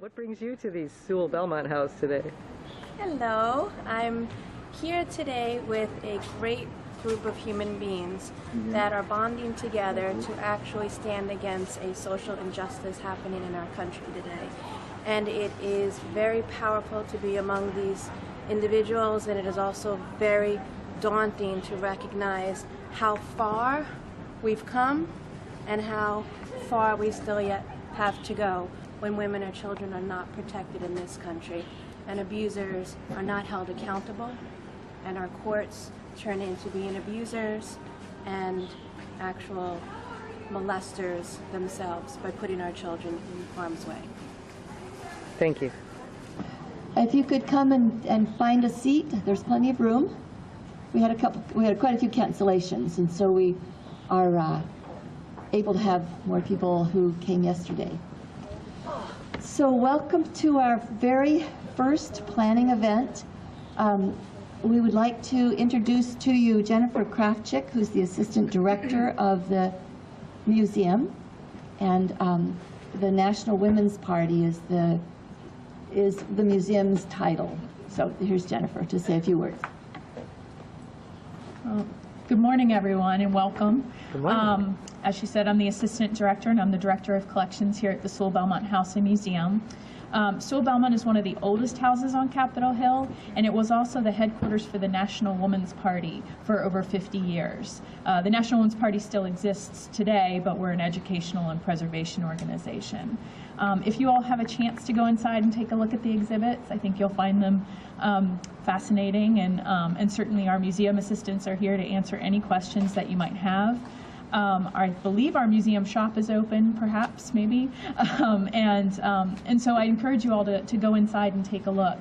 What brings you to the Sewall Belmont House today? Hello, I'm here today with a great group of human beings that are bonding together to actually stand against a social injustice happening in our country today. And it is very powerful to be among these individuals, and it is also very daunting to recognize how far we've come and how far we still yet have to go when women or children are not protected in this country, and abusers are not held accountable, and our courts turn into being abusers and actual molesters themselves by putting our children in harm's way. Thank you. If you could come and find a seat, there's plenty of room. We had quite a few cancellations, and so we are able to have more people who came yesterday. So welcome to our very first planning event. We would like to introduce to you Jennifer Kravchik, who's the Assistant Director of the museum, and the National Women's Party is the museum's title. So here's Jennifer to say a few words. Good morning, everyone, and welcome. Good morning. As she said, I'm the Assistant Director, and I'm the Director of Collections here at the Sewall Belmont House and Museum. Sewall Belmont is one of the oldest houses on Capitol Hill, and it was also the headquarters for the National Women's Party for over 50 years. The National Women's Party still exists today, but we're an educational and preservation organization. If you all have a chance to go inside and take a look at the exhibits, I think you'll find them fascinating, and certainly our museum assistants are here to answer any questions that you might have. I believe our museum shop is open, perhaps, maybe, and so I encourage you all to go inside and take a look.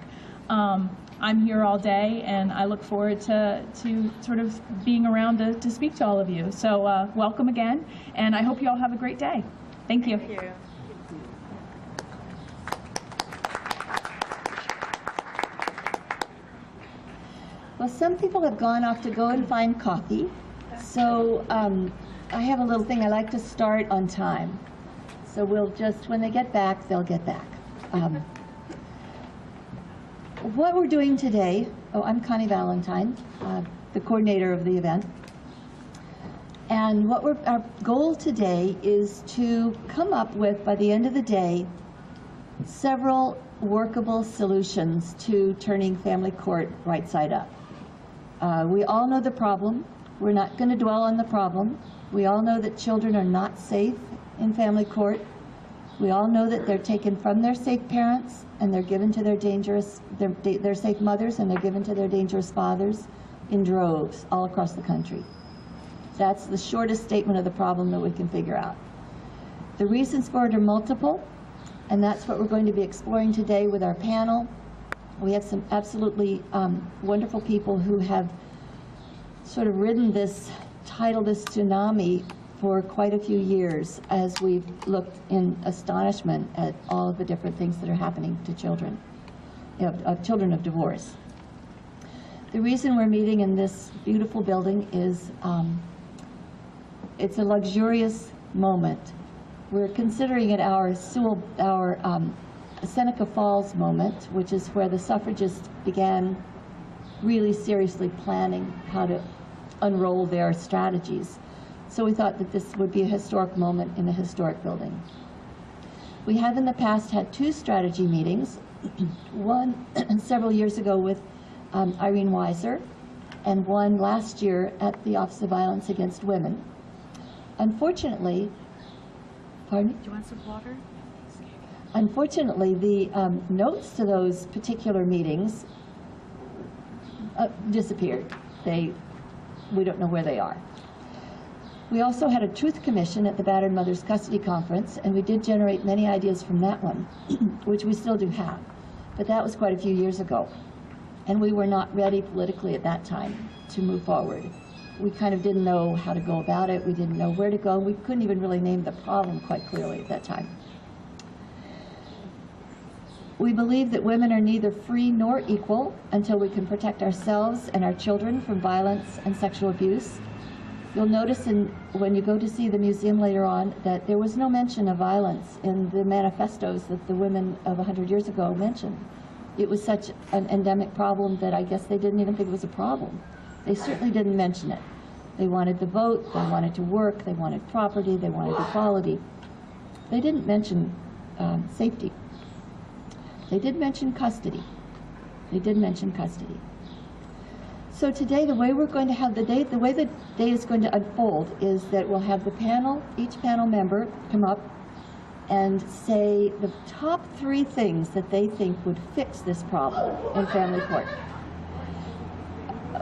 I'm here all day, and I look forward to sort of being around to speak to all of you. So welcome again, and I hope you all have a great day. Thank you. Thank you. Well, some people have gone off to go and find coffee, so I have a little thing. I like to start on time. So we'll just, when they get back, they'll get back. What we're doing today, I'm Connie Valentine, the coordinator of the event. And our goal today is to come up with, by the end of the day, several workable solutions to turning family court right side up. We all know the problem. We're not going to dwell on the problem. We all know that children are not safe in family court. We all know that they're taken from their safe parents and they're given to their safe mothers, and they're given to their dangerous fathers in droves all across the country. That's the shortest statement of the problem that we can figure out. The reasons for it are multiple, and that's what we're going to be exploring today with our panel. We have some absolutely wonderful people who have sort of ridden this tsunami for quite a few years as we've looked in astonishment at all of the different things that are happening to children, children of divorce. The reason we're meeting in this beautiful building is it's a luxurious moment. We're considering it our Seneca Falls moment, which is where the suffragists began really seriously planning how to unroll their strategies. So we thought that this would be a historic moment in a historic building. We have in the past had two strategy meetings, one several years ago with Irene Weiser, and one last year at the Office of Violence Against Women. Unfortunately, pardon me? Do you want some water? Unfortunately, the notes to those particular meetings disappeared. We don't know where they are. We also had a Truth Commission at the Battered Mothers Custody Conference, and we did generate many ideas from that one, which we still do have. But that was quite a few years ago. And we were not ready politically at that time to move forward. We kind of didn't know how to go about it. We didn't know where to go. We couldn't even really name the problem quite clearly at that time. We believe that women are neither free nor equal until we can protect ourselves and our children from violence and sexual abuse. You'll notice when you go to see the museum later on that there was no mention of violence in the manifestos that the women of 100 years ago mentioned. It was such an endemic problem that I guess they didn't even think it was a problem. They certainly didn't mention it. They wanted the vote, they wanted to work, they wanted property, they wanted equality. They didn't mention safety. They did mention custody. They did mention custody. So today, the way we're going to have the way the day is going to unfold is that we'll have the panel, each panel member come up and say the top 3 things that they think would fix this problem in family court.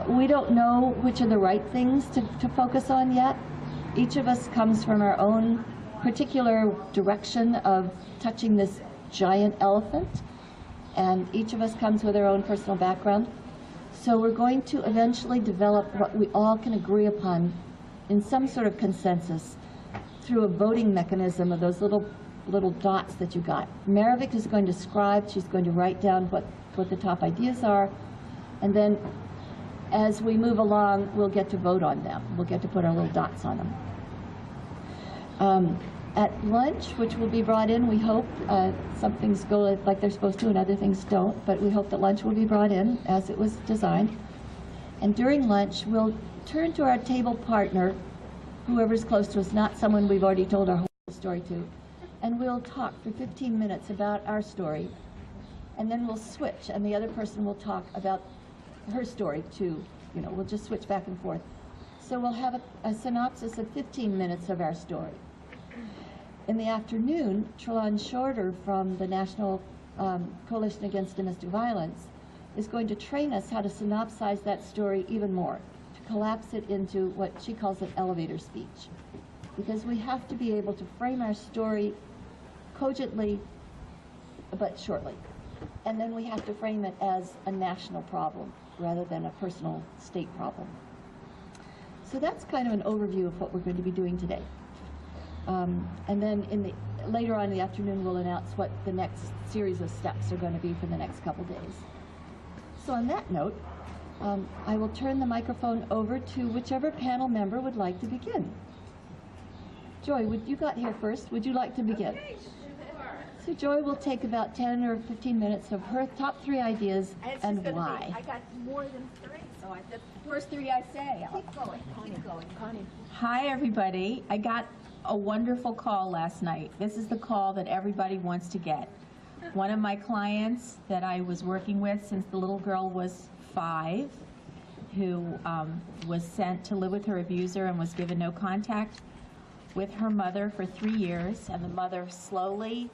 We don't know which are the right things to focus on yet. Each of us comes from our own particular direction of touching this giant elephant, and each of us comes with our own personal background. So we're going to eventually develop what we all can agree upon in some sort of consensus through a voting mechanism of those little dots that you got. Maravik is going to scribe, she's going to write down what the top ideas are, and then as we move along, we'll get to vote on them. We'll get to put our little dots on them. At lunch, which will be brought in, we hope, some things go like they're supposed to and other things don't, but we hope that lunch will be brought in as it was designed. And during lunch, we'll turn to our table partner, whoever's close to us, not someone we've already told our whole story to, and we'll talk for 15 minutes about our story, and then we'll switch, and the other person will talk about her story too. We'll just switch back and forth. So we'll have a synopsis of 15 minutes of our story. In the afternoon, Trelon Shorter from the National Coalition Against Domestic Violence is going to train us how to synopsize that story even more, to collapse it into what she calls an elevator speech. Because we have to be able to frame our story cogently but shortly. And then we have to frame it as a national problem rather than a personal state problem. So that's kind of an overview of what we're going to be doing today. And then later on in the afternoon, we'll announce what the next series of steps are going to be for the next couple days. So on that note, I will turn the microphone over to whichever panel member would like to begin. Joy, you got here first. Would you like to begin? So Joy will take about 10 or 15 minutes of her top 3 ideas and why. I got more than 3, so the first 3 I say. Keep going, Connie. Hi, everybody. I got a wonderful call last night. This is the call that everybody wants to get. One of my clients that I was working with since the little girl was 5, who was sent to live with her abuser and was given no contact with her mother for 3 years, and the mother slowly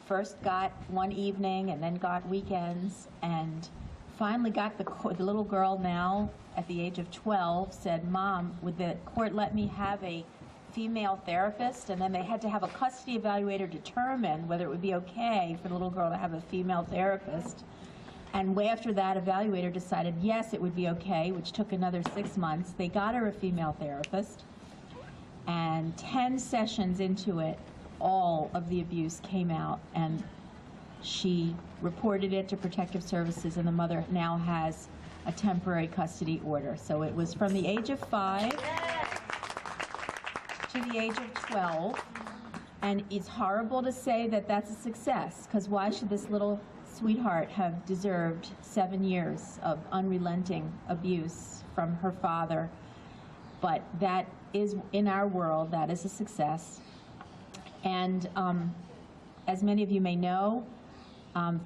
first got one evening and then got weekends, and finally got the little girl now at the age of 12 said, "Mom, would the court let me have a female therapist?" And then they had to have a custody evaluator determine whether it would be okay for the little girl to have a female therapist. And way after that evaluator decided yes, it would be okay, which took another 6 months. They got her a female therapist, and 10 sessions into it, all of the abuse came out, and she reported it to Protective Services, and the mother now has a temporary custody order. So it was from the age of 5 to the age of 12, and it's horrible to say that that's a success, because why should this little sweetheart have deserved 7 years of unrelenting abuse from her father? But that is, in our world, that is a success. And as many of you may know,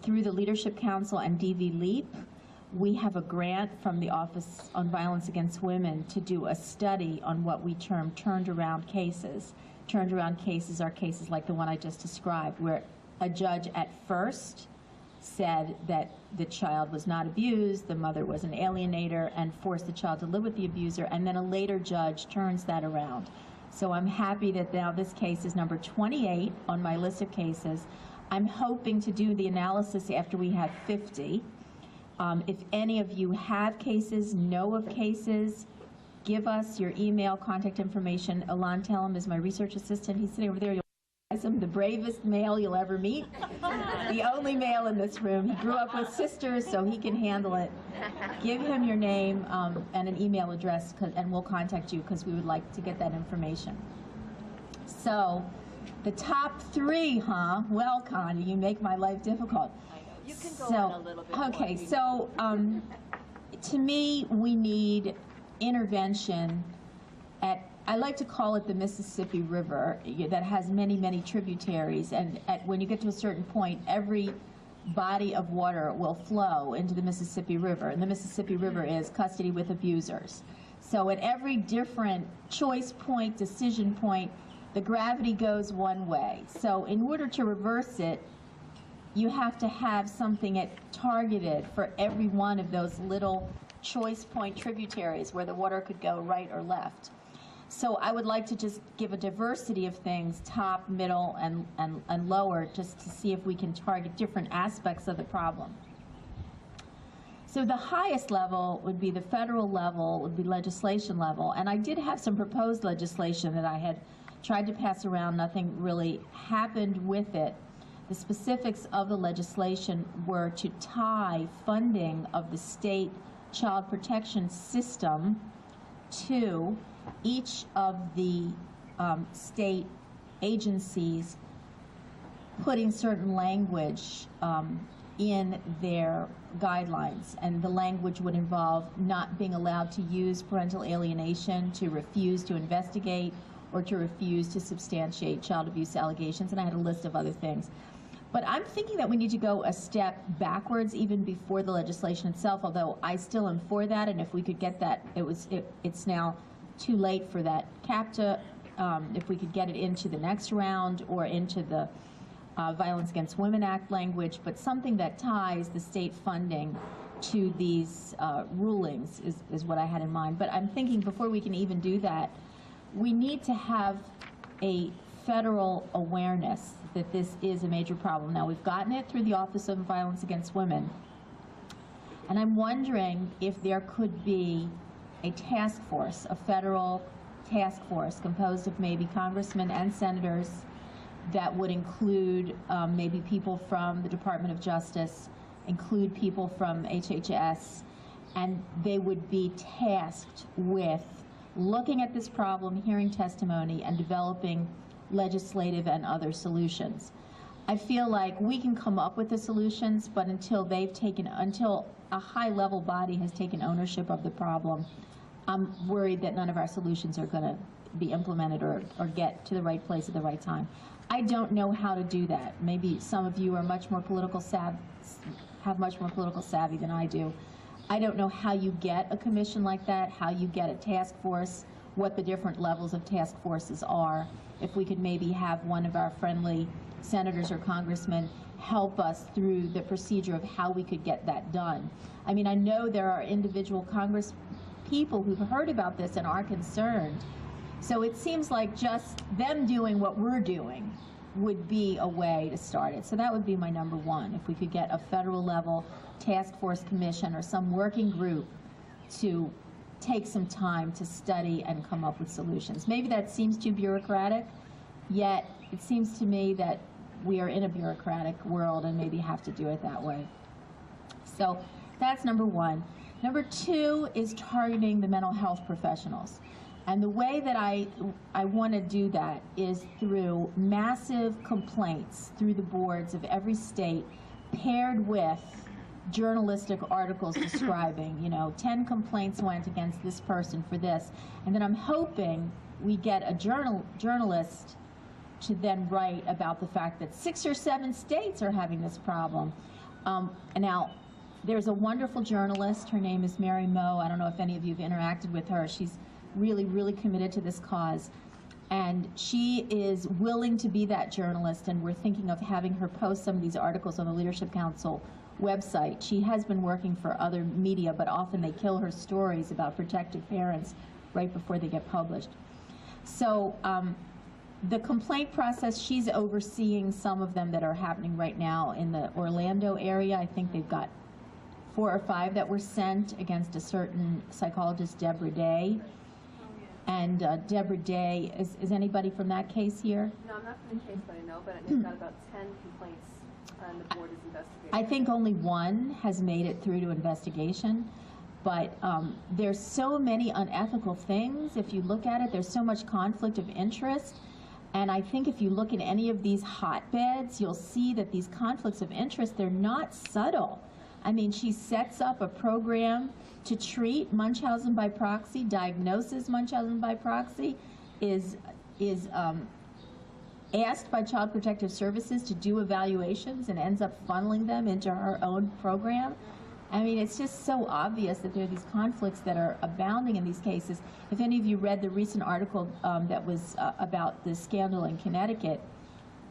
through the Leadership Council and DV LEAP, we have a grant from the Office on Violence Against Women to do a study on what we term turned around cases. Turned around cases are cases like the one I just described, where a judge at first said that the child was not abused, the mother was an alienator, and forced the child to live with the abuser, and then a later judge turns that around. So I'm happy that now this case is number 28 on my list of cases. I'm hoping to do the analysis after we have 50. If any of you have cases, know of cases, give us your email, contact information. Alon Tellem is my research assistant. He's sitting over there. him the bravest male you'll ever meet, the only male in this room. He grew up with sisters, so he can handle it. Give him your name and an email address, and we'll contact you because we would like to get that information. So, the top 3, huh? Well, Connie, you make my life difficult. You can go on a little bit more. Okay, so to me, we need intervention at, I like to call it the Mississippi River, that has many, many tributaries, and when you get to a certain point, every body of water will flow into the Mississippi River, and the Mississippi River is custody with abusers. So at every different choice point, decision point, the gravity goes one way. So in order to reverse it, you have to have something targeted for every one of those little choice point tributaries where the water could go right or left. So I would like to just give a diversity of things, top, middle, and lower, just to see if we can target different aspects of the problem. So the highest level would be the federal level, would be legislation level, and I did have some proposed legislation that I had tried to pass around. Nothing really happened with it. The specifics of the legislation were to tie funding of the state child protection system to each of the state agencies putting certain language in their guidelines, and the language would involve not being allowed to use parental alienation, to refuse to investigate, or to refuse to substantiate child abuse allegations, and I had a list of other things. But I'm thinking that we need to go a step backwards even before the legislation itself, although I still am for that, and if we could get that, it's now too late for that CAPTA, if we could get it into the next round or into the Violence Against Women Act language, but something that ties the state funding to these rulings is what I had in mind. But I'm thinking before we can even do that, we need to have a federal awareness that this is a major problem. Now, we've gotten it through the Office of Violence Against Women, and I'm wondering if there could be a task force, a federal task force composed of maybe congressmen and senators that would include maybe people from the Department of Justice, include people from HHS, and they would be tasked with looking at this problem, hearing testimony, and developing legislative and other solutions. I feel like we can come up with the solutions, but until a high-level body has taken ownership of the problem, I'm worried that none of our solutions are going to be implemented or get to the right place at the right time. I don't know how to do that. Maybe some of you are much more political have much more political savvy than I do. I don't know how you get a commission like that, how you get a task force, what the different levels of task forces are. If we could maybe have one of our friendly senators or congressmen help us through the procedure of how we could get that done. I mean, I know there are individual Congress people who've heard about this and are concerned. So it seems like just them doing what we're doing would be a way to start it. So that would be my number one, if we could get a federal level task force commission or some working group to take some time to study and come up with solutions. Maybe that seems too bureaucratic, yet it seems to me that we are in a bureaucratic world and maybe have to do it that way. So that's number one. Number two is targeting the mental health professionals. And the way that I want to do that is through massive complaints through the boards of every state, paired with journalistic articles describing, 10 complaints went against this person for this. And then I'm hoping we get a journalist to then write about the fact that 6 or 7 states are having this problem. And now, there's a wonderful journalist. Her name is Mary Moe. I don't know if any of you have interacted with her. She's really, really committed to this cause. And she is willing to be that journalist, and we're thinking of having her post some of these articles on the Leadership Council website. She has been working for other media, but often they kill her stories about protective parents right before they get published. So the complaint process, she's overseeing some of them that are happening right now in the Orlando area. I think they've got 4 or 5 that were sent against a certain psychologist, Deborah Day. and Deborah Day. Is anybody from that case here? No, I'm not from the case, but I know, but they've got about 10 complaints, and the board is investigating. I think only one has made it through to investigation, but there's so many unethical things. If you look at it, there's so much conflict of interest. And I think if you look at any of these hotbeds, you'll see that these conflicts of interest, they're not subtle. I mean, she sets up a program to treat Munchausen by proxy, diagnoses Munchausen by proxy, is asked by Child Protective Services to do evaluations and ends up funneling them into her own program. I mean, it's just so obvious that there are these conflicts that are abounding in these cases. If any of you read the recent article that was about the scandal in Connecticut,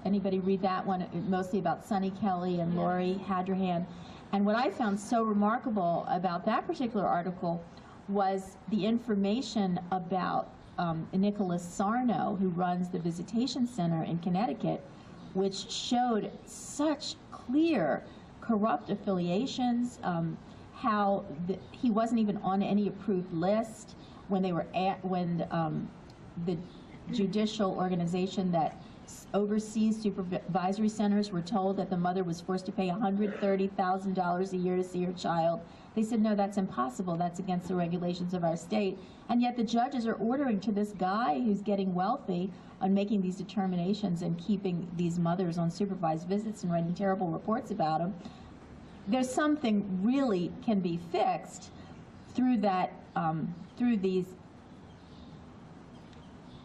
anybody read that one? Mostly about Sonny Kelly and Lori Hadrahan. And what I found so remarkable about that particular article was the information about Nicholas Sarno, who runs the visitation center in Connecticut, which showed such clear corrupt affiliations, how he wasn't even on any approved list when they were the judicial organization that overseas supervisory centers were told that the mother was forced to pay $130,000 a year to see her child. They said, no, that's impossible. That's against the regulations of our state. And yet the judges are ordering to this guy who's getting wealthy on making these determinations and keeping these mothers on supervised visits and writing terrible reports about them. There's something really can be fixed through that, through these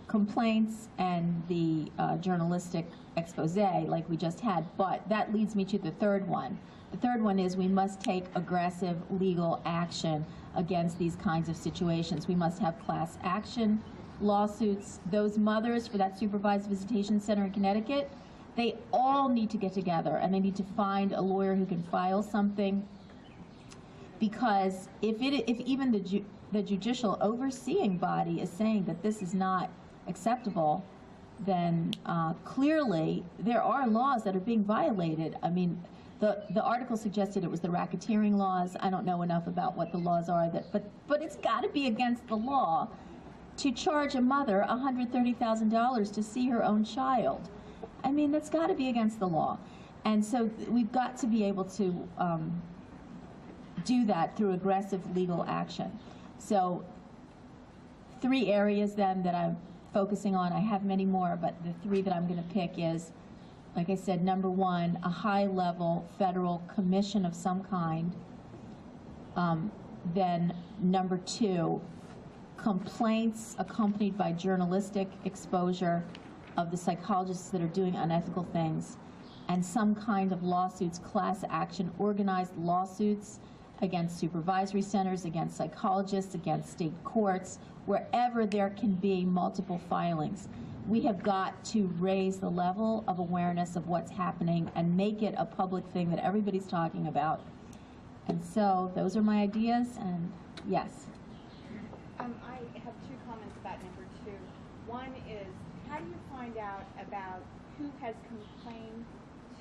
complaints and the journalistic expose like we just had. But that leads me to the third one. The third one is we must take aggressive legal action against these kinds of situations. We must have class action lawsuits. Those mothers for that supervised visitation center in Connecticut, they all need to get together and they need to find a lawyer who can file something, because if even the judicial overseeing body is saying that this is not acceptable, then clearly there are laws that are being violated. I mean, the article suggested it was the racketeering laws. I don't know enough about what the laws are, but it's got to be against the law to charge a mother $130,000 to see her own child. I mean, that's got to be against the law. And so we've got to be able to do that through aggressive legal action. So 3 areas then that I'm focusing on. I have many more, but the 3 that I'm going to pick is, like I said, number 1, a high-level federal commission of some kind. Then number 2, complaints accompanied by journalistic exposure of the psychologists that are doing unethical things, and some kind of lawsuits, class action, organized lawsuits against supervisory centers, against psychologists, against state courts, wherever there can be multiple filings. We have got to raise the level of awareness of what's happening and make it a public thing that everybody's talking about. And so those are my ideas, and yes. I have 2 comments about number 2. One is, how do you find out about who has complained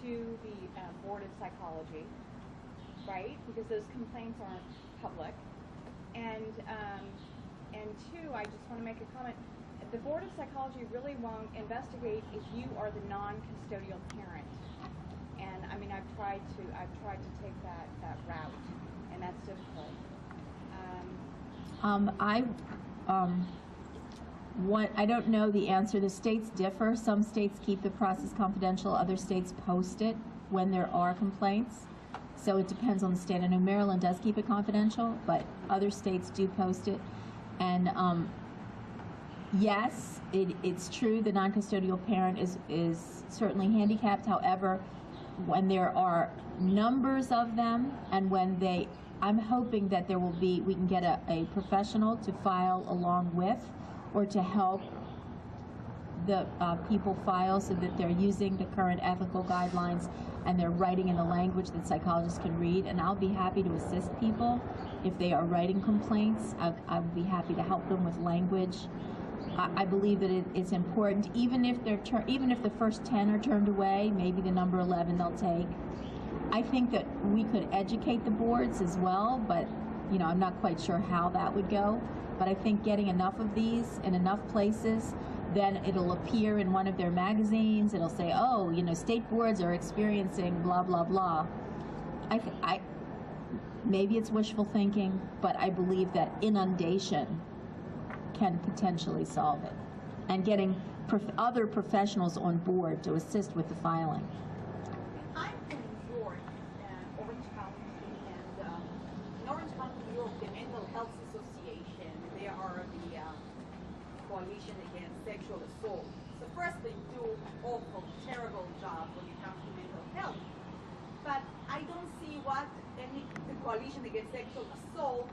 to the Board of Psychology, right? Because those complaints aren't public. And 2, I just want to make a comment. The Board of Psychology really won't investigate if you are the non-custodial parent. And I mean, I've tried to take that route, and that's difficult. I don't know the answer. The states differ. Some states keep the process confidential. Other states post it when there are complaints. So it depends on the state. I know Maryland does keep it confidential, but other states do post it. And yes, it's true the non-custodial parent is certainly handicapped. However, when there are numbers of them, and when I'm hoping that we can get a professional to file along with, or to help the people file, so that they're using the current ethical guidelines and they're writing in a language that psychologists can read. And I'll be happy to assist people if they are writing complaints. I would be happy to help them with language. I believe that it's important, even if the first 10 are turned away, maybe the number 11 they'll take. I think that we could educate the boards as well, but I'm not quite sure how that would go. but I think getting enough of these in enough places, then it'll appear in one of their magazines. It'll say, oh, you know, state boards are experiencing blah, blah, blah. Maybe it's wishful thinking, but I believe that inundation can potentially solve it. And getting other professionals on board to assist with the filing. I'm from New York, Orange County, and in Orange County, New York, the Mental Health Association, they are the coalition against sexual assault. So first, they do an awful, terrible job when it comes to mental health. But I don't see what the coalition against sexual assault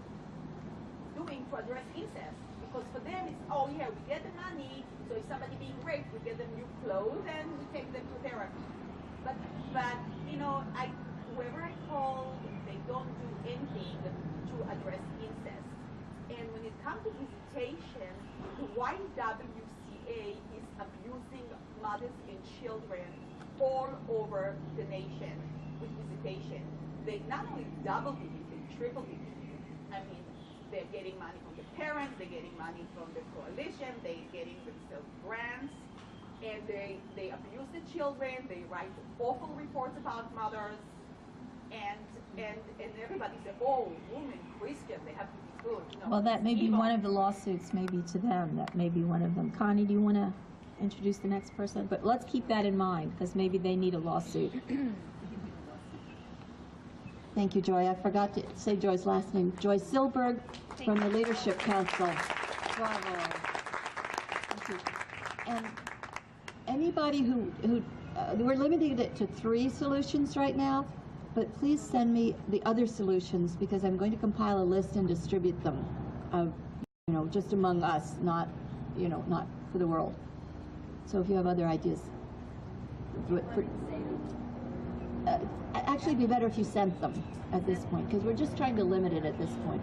doing to address incest. Because for them, it's, oh yeah, we get the money, so if somebody being raped, we get them new clothes and we take them to therapy. But you know, whoever I call, they don't do anything to address incest. And when it comes to visitation, the YWCA is abusing mothers and children all over the nation with visitation. They not only double it, they triple it. I mean, they're getting money from the parents, they're getting money from the coalition, they're getting themselves grants, and they abuse the children, they write awful reports about mothers, and everybody says, oh, women, Christian, they have to be good. No, Well, that may be evil. one of the lawsuits, maybe to them. That may be one of them. Connie, do you want to introduce the next person? But let's keep that in mind, because maybe they need a lawsuit. Thank you, Joy. I forgot to say Joy's last name. Joy Silberg from the Leadership Council. Bravo. Thank you. And anybody who we're limiting it to 3 solutions right now, but please send me the other solutions because I'm going to compile a list and distribute them, you know, just among us, not, you know, not for the world. So if you have other ideas, do it for. Actually, it'd be better if you sent them at this point, because we're just trying to limit it at this point.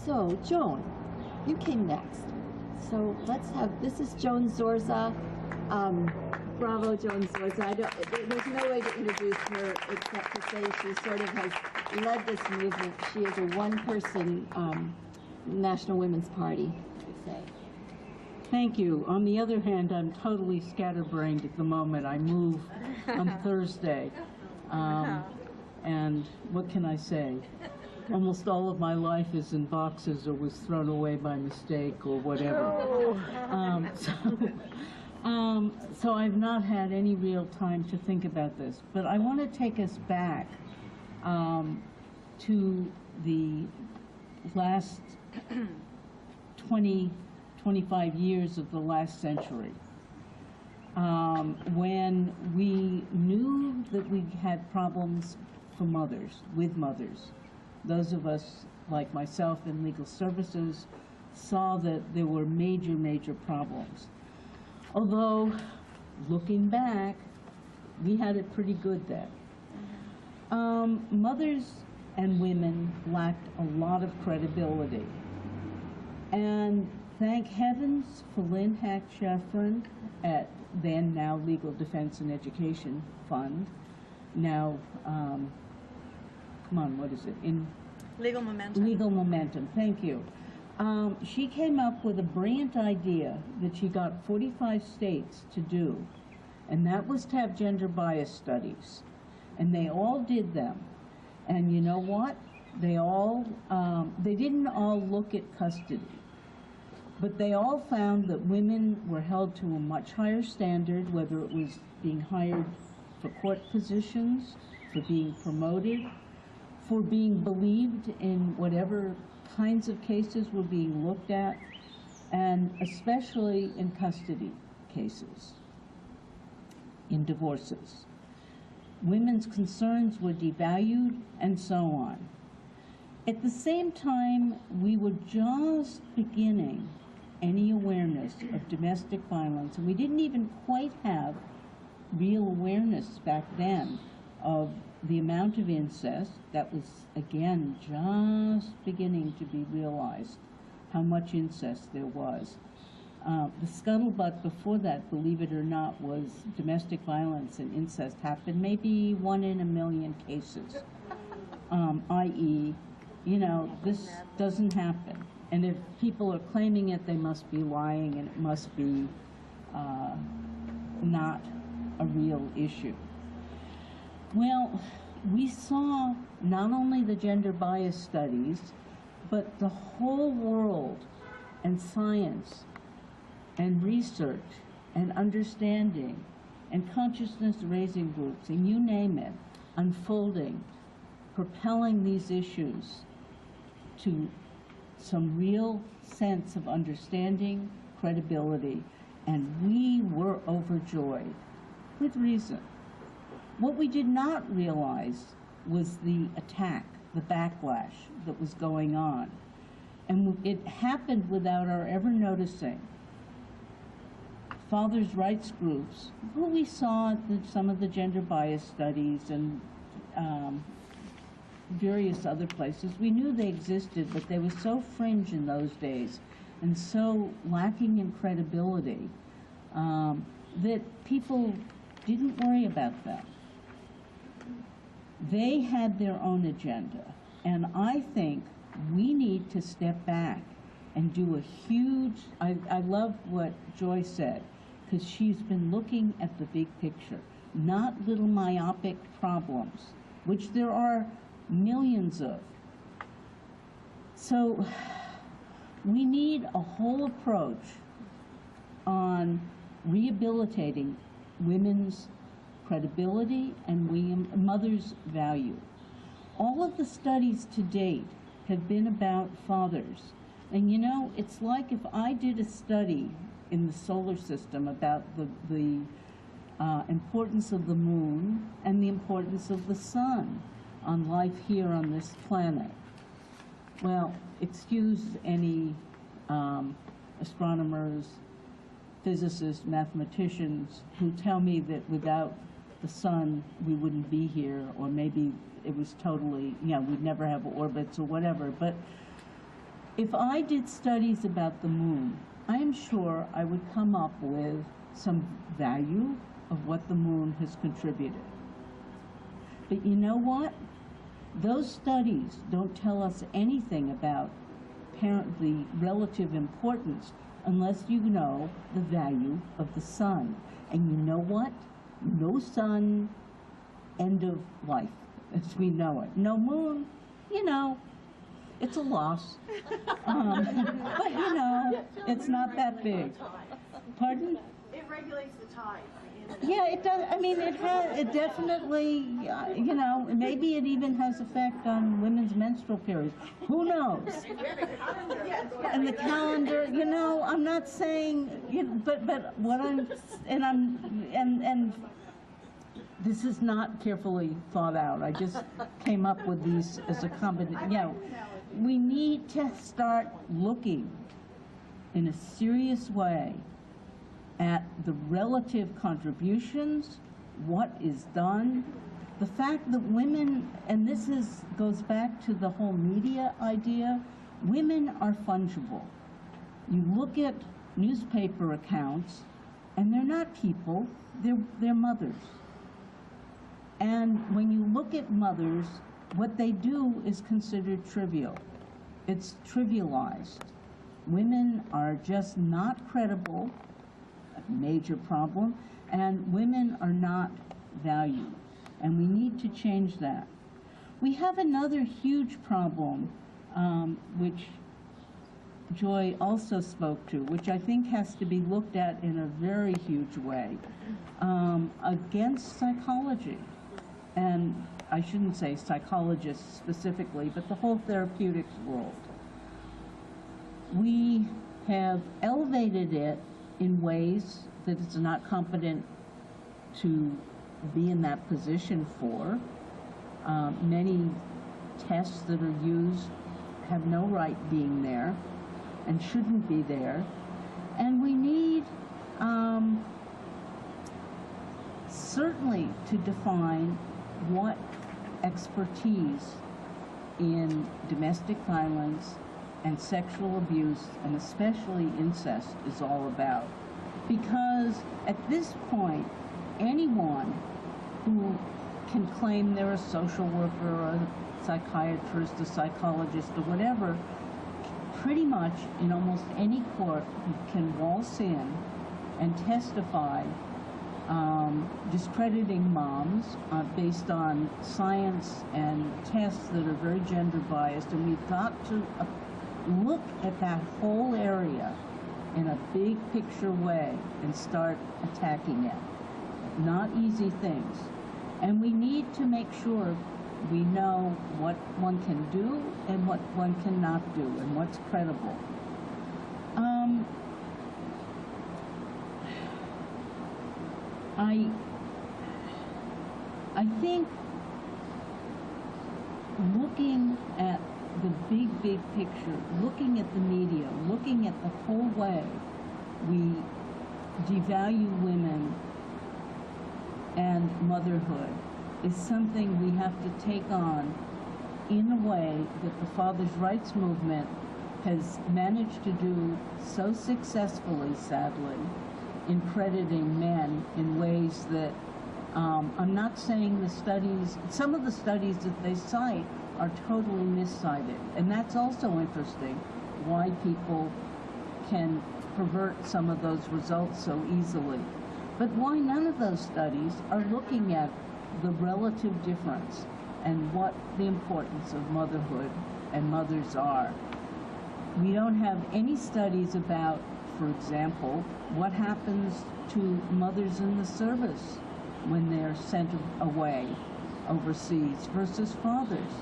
So, Joan, you came next. So let's have, this is Joan Zorza. Bravo, Joan Zorza. There's no way to introduce her except to say she sort of has led this movement. She is a one-person National Women's Party, I would say. Thank you. On the other hand, I'm totally scatterbrained at the moment. I move on Thursday. And what can I say? Almost all of my life is in boxes or was thrown away by mistake or whatever. So I've not had any real time to think about this. But I want to take us back to the last 25 years of the last century, when we knew that we had problems for mothers, with mothers. Those of us, like myself in legal services, saw that there were major, major problems. Although, looking back, we had it pretty good then. Mothers and women lacked a lot of credibility. And thank heavens for Lynn Hack-Scheffrin at then now Legal Defense and Education Fund. Now, come on, what is it? Legal Momentum. Legal Momentum, thank you. She came up with a brilliant idea that she got 45 states to do, and that was to have gender bias studies. And they all did them. And you know what? They all, they didn't all look at custody. But they all found that women were held to a much higher standard, whether it was being hired for court positions, for being promoted, for being believed in whatever kinds of cases were being looked at, and especially in custody cases, in divorces. Women's concerns were devalued, and so on. At the same time, we were just beginning any awareness of domestic violence, and we didn't even quite have real awareness back then of the amount of incest that was, again, just beginning to be realized, how much incest there was. The scuttlebutt before that, believe it or not, was domestic violence and incest happened maybe 1 in a million cases, i.e., you know, this doesn't happen. And if people are claiming it, they must be lying, and it must be not a real issue. Well, we saw not only the gender bias studies, but the whole world and science and research and understanding and consciousness raising groups, and you name it, unfolding, propelling these issues to some real sense of understanding, credibility, and we were overjoyed, with reason. What we did not realize was the attack, the backlash that was going on. And it happened without our ever noticing. Fathers' rights groups, who we saw at some of the gender bias studies and various other places, we knew they existed, but they were so fringe in those days and so lacking in credibility that people didn't worry about them. They had their own agenda, and I think we need to step back and do a huge, I love what Joy said, because she's been looking at the big picture, not little myopic problems, which there are millions of. So we need a whole approach on rehabilitating women's credibility and mothers' value. All of the studies to date have been about fathers. And you know, it's like if I did a study in the solar system about the importance of the moon and the importance of the sun on life here on this planet. Well, excuse any astronomers, physicists, mathematicians who tell me that without the sun we wouldn't be here, or maybe it was totally, you know, we'd never have orbits or whatever. But if I did studies about the moon, I am sure I would come up with some value of what the moon has contributed. But you know what? Those studies don't tell us anything about the relative importance unless you know the value of the sun. And you know what? No sun, end of life as we know it. No moon, you know, it's a loss. But you know, it's not that big. Pardon? It regulates the tide. Yeah, it does. I mean, it definitely, you know, maybe it even has effect on women's menstrual periods. Who knows? And the calendar, you know, I'm not saying, but what and this is not carefully thought out. I just came up with these as a combination. You know, we need to start looking in a serious way at the relative contributions, what is done, the fact that women, and this goes back to the whole media idea, women are fungible. You look at newspaper accounts, and they're not people, they're mothers. And when you look at mothers, what they do is considered trivial. It's trivialized. Women are just not credible, a major problem, and women are not valued. And we need to change that. We have another huge problem, which Joy also spoke to, which I think has to be looked at in a very huge way, against psychology. And I shouldn't say psychologists specifically, but the whole therapeutics world. We have elevated it in ways that it's not competent to be in that position for. Many tests that are used have no right being there and shouldn't be there. And we need certainly to define what expertise in domestic violence and sexual abuse, and especially incest, is all about. Because at this point, anyone who can claim they're a social worker or a psychiatrist, a psychologist, or whatever, pretty much in almost any court, you can waltz in and testify discrediting moms based on science and tests that are very gender biased, and we've got to look at that whole area in a big picture way and start attacking it. Not easy things. And we need to make sure we know what one can do and what one cannot do and what's credible. I think looking at the big picture, looking at the media, looking at the whole way we devalue women and motherhood is something we have to take on in a way that the Fathers' Rights movement has managed to do so successfully, sadly, in crediting men in ways that I'm not saying the studies, some of the studies that they cite are totally miscited. And that's also interesting, why people can pervert some of those results so easily. But why none of those studies are looking at the relative difference and what the importance of motherhood and mothers are. We don't have any studies about, for example, what happens to mothers in the service when they're sent away overseas versus fathers.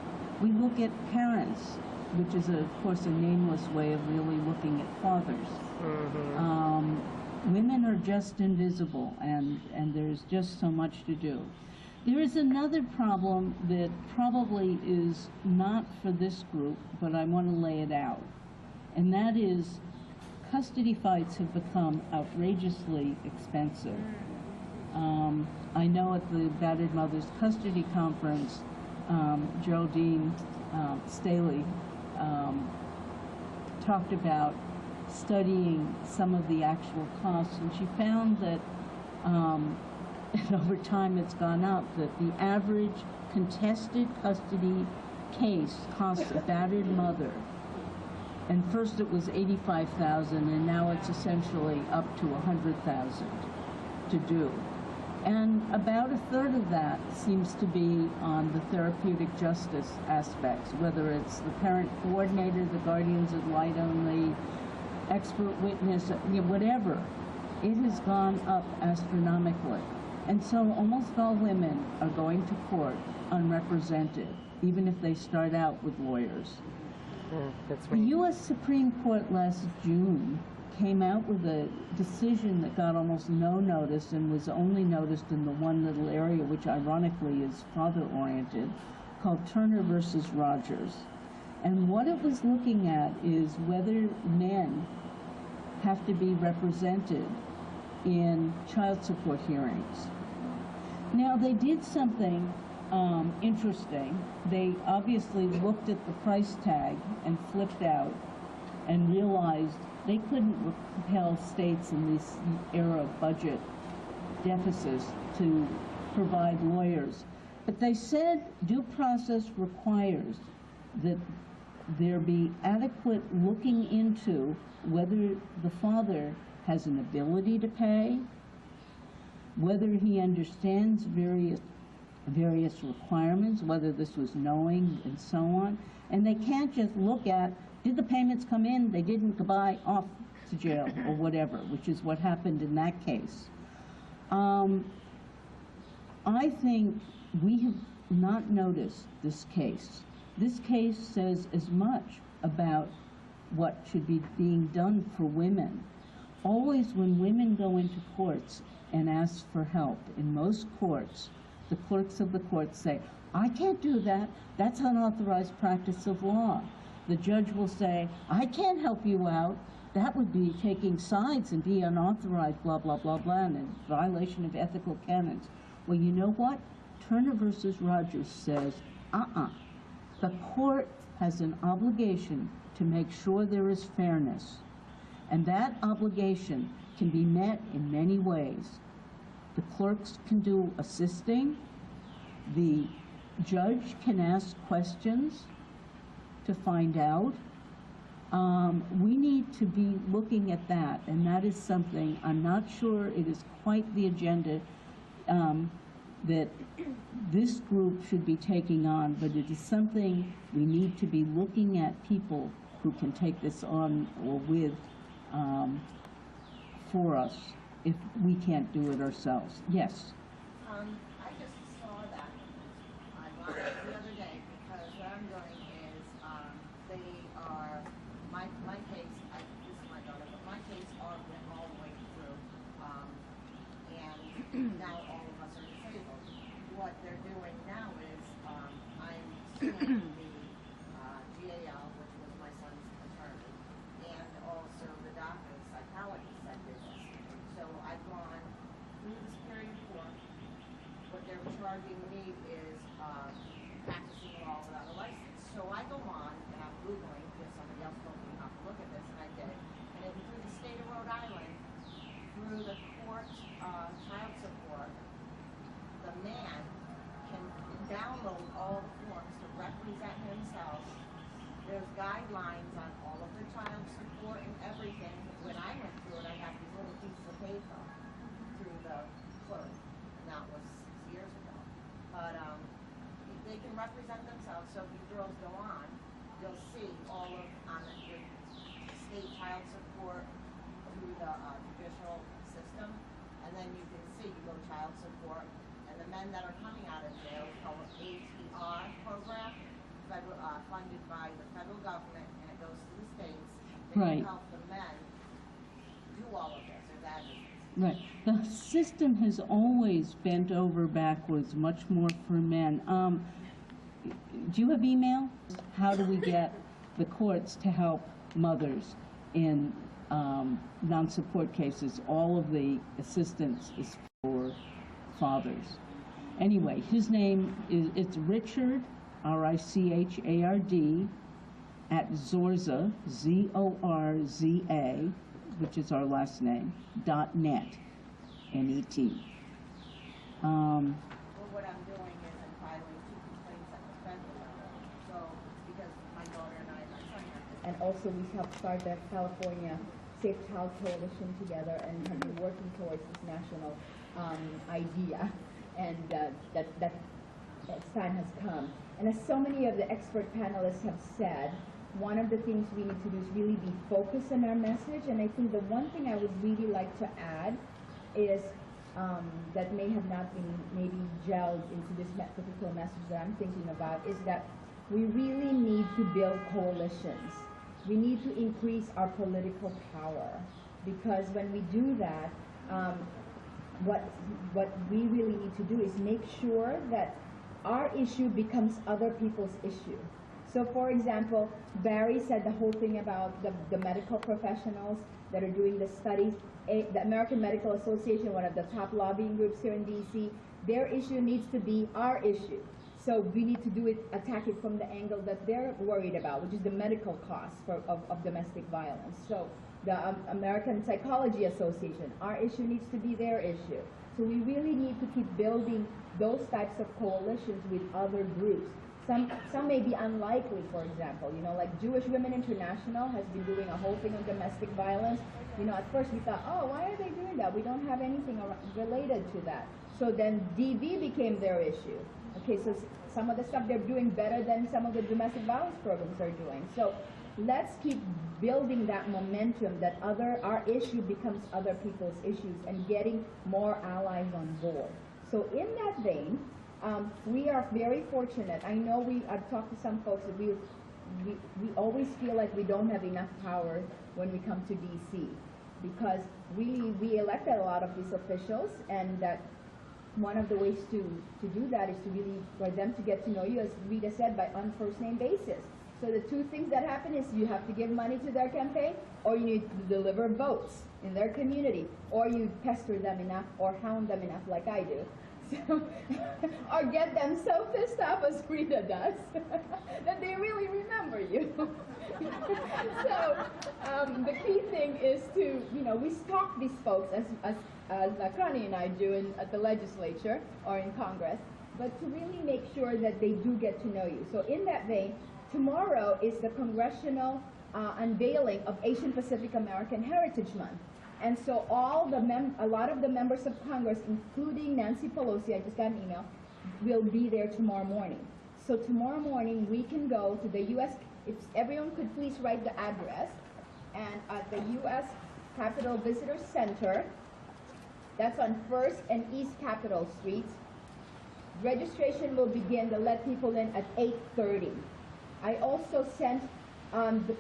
We look at parents, which is, of course, a nameless way of really looking at fathers. Women are just invisible, and there's just so much to do. There is another problem that probably is not for this group, but I want to lay it out, and that is custody fights have become outrageously expensive. I know at the Battered Mothers Custody Conference, Geraldine Staley talked about studying some of the actual costs, and she found that and over time it's gone up, that the average contested custody case costs a battered mother, and first it was $85,000 and now it's essentially up to $100,000 to do. And about a third of that seems to be on the therapeutic justice aspects, whether it's the parent coordinator, the guardians ad litem, the expert witness, whatever. It has gone up astronomically. And so almost all women are going to court unrepresented, even if they start out with lawyers. That's The right. U.S. Supreme Court last June came out with a decision that got almost no notice and was only noticed in the one little area, which ironically is father-oriented, called Turner versus Rogers. And what it was looking at is whether men have to be represented in child support hearings. Now, they did something interesting. They obviously looked at the price tag and flipped out and realized they couldn't compel states in this era of budget deficits to provide lawyers. But they said due process requires that there be adequate looking into whether the father has an ability to pay, whether he understands various requirements, whether this was knowing, and so on. And they can't just look at, did the payments come in? They didn't, goodbye, off to jail, or whatever, which is what happened in that case. I think we have not noticed this case. This case says as much about what should be being done for women. Always when women go into courts and ask for help, in most courts, the clerks of the court say, I can't do that. That's unauthorized practice of law. The judge will say, I can't help you out. That would be taking sides and be unauthorized, blah, blah, blah, blah, and a violation of ethical canons. Well, you know what? Turner versus Rogers says, the court has an obligation to make sure there is fairness. And that obligation can be met in many ways. The clerks can do assisting. The judge can ask questions to find out. We need to be looking at that, and that is something, I'm not sure it is quite the agenda that this group should be taking on, but it is something we need to be looking at people who can take this on or with for us if we can't do it ourselves. Yes. I just saw that online the other day because what I'm doing is they are, my case, this is my daughter, but my case went all the way through, and now all of us are disabled. What they're doing now is I'm suing the GAL, which was my son's attorney, and also the doctor, the psychologist that did this. So I've gone through the Superior Court. What they're charging me is practicing law without a license. So I go on and I'm Googling because somebody else told me how to look at this, and I did. And it, through the state of Rhode Island, through the court child support, the man can download all the forms to represent himself. There's guidelines on all of the child support and everything. When I went through it, I got these little pieces of paper through the clerk, and that was 6 years ago. But they can represent themselves, so if you girls go on, you'll see all of on the state child support through the judicial system, and then you can see, you go child support, and the men that are coming out of jail is called ATR program, federal, funded by the federal government, and it goes to the states. They Right. can help the men do all of this, or that is. Right. The system has always bent over backwards, much more for men. Do you have email? How do we get the courts to help mothers in non-support cases? All of the assistance is for fathers. Anyway, his name is, it's Richard, R-I-C-H-A-R-D, at Zorza, Z-O-R-Z-A, which is our last name, .net, N-E-T. Well, what I'm doing is I'm filing 2 complaints at the federal level. So, because my daughter and my son have this. And also we helped start the California Safe Child Coalition together and have been working towards this national idea. And that time has come. And as so many of the expert panelists have said, one of the things we need to do is really be focused on our message. And I think the one thing I would really like to add is that may have not been maybe gelled into this particular message that I'm thinking about is that we really need to build coalitions. We need to increase our political power, because when we do that, what we really need to do is make sure that our issue becomes other people's issue. So for example, Barry said the whole thing about the medical professionals that are doing the studies. The American Medical Association, one of the top lobbying groups here in DC, their issue needs to be our issue. So we need to do it, attack it from the angle that they're worried about, which is the medical costs of domestic violence. So the American Psychology Association, our issue needs to be their issue. So we really need to keep building those types of coalitions with other groups. Some may be unlikely, for example, you know, like Jewish Women International has been doing a whole thing on domestic violence. You know, at first we thought, oh, why are they doing that? We don't have anything related to that. So then DV became their issue. Okay, so some of the stuff they're doing better than some of the domestic violence programs are doing. So let's keep building that momentum that our issue becomes other people's issues and getting more allies on board. So in that vein, we are very fortunate. I know I've talked to some folks that we always feel like we don't have enough power when we come to DC, because we elected a lot of these officials, and that one of the ways to do that is to really, for them to get to know you, as Rita said, on first name basis. So the two things that happen is you have to give money to their campaign, or you need to deliver votes in their community, or you pester them enough or hound them enough like I do. So, or get them so pissed off as Rita does that they really remember you. So the key thing is to, you know, we stalk these folks as Connie and I do at the legislature or in Congress, but to really make sure that they do get to know you. So in that vein, tomorrow is the Congressional unveiling of Asian Pacific American Heritage Month. And so a lot of the members of Congress, including Nancy Pelosi, I just got an email, will be there tomorrow morning. So tomorrow morning we can go to the U.S., if everyone could please write the address, and at the U.S. Capitol Visitor Center, that's on 1st and East Capitol Streets. Registration will begin to let people in at 8:30. I also sent the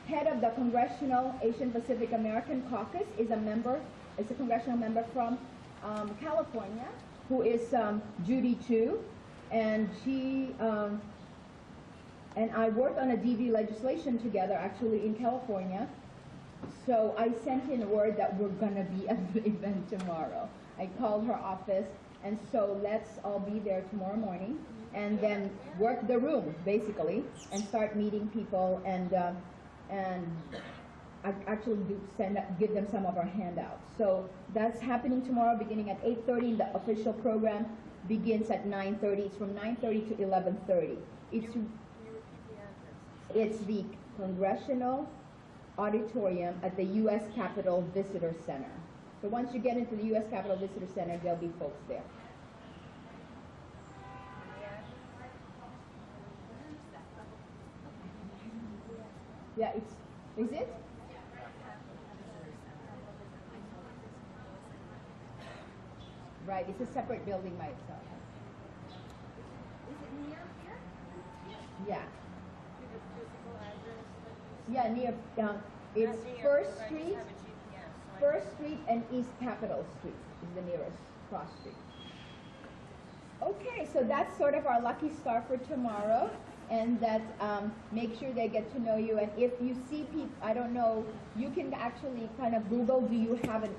head of the Congressional Asian Pacific American Caucus is a congressional member from California, who is Judy Chu, and she and I worked on a DV legislation together actually in California. So I sent in word that we're gonna be at the event tomorrow. I called her office, and so let's all be there tomorrow morning, and then work the room basically, and start meeting people, and I actually give them some of our handouts. So that's happening tomorrow, beginning at 8:30. The official program begins at 9:30. It's from 9:30 to 11:30. It's the Congressional Auditorium at the U.S. Capitol Visitor Center. So once you get into the U.S. Capitol Visitor Center, there'll be folks there. Yeah, is it? Right, it's a separate building by itself. Is it near here? Yeah. To the physical address? Yeah, near, it's First Street, First Street and East Capitol Street is the nearest cross street. Okay, so that's sort of our lucky star for tomorrow, and that make sure they get to know you. And if you see people, I don't know, you can actually kind of Google, do you have an,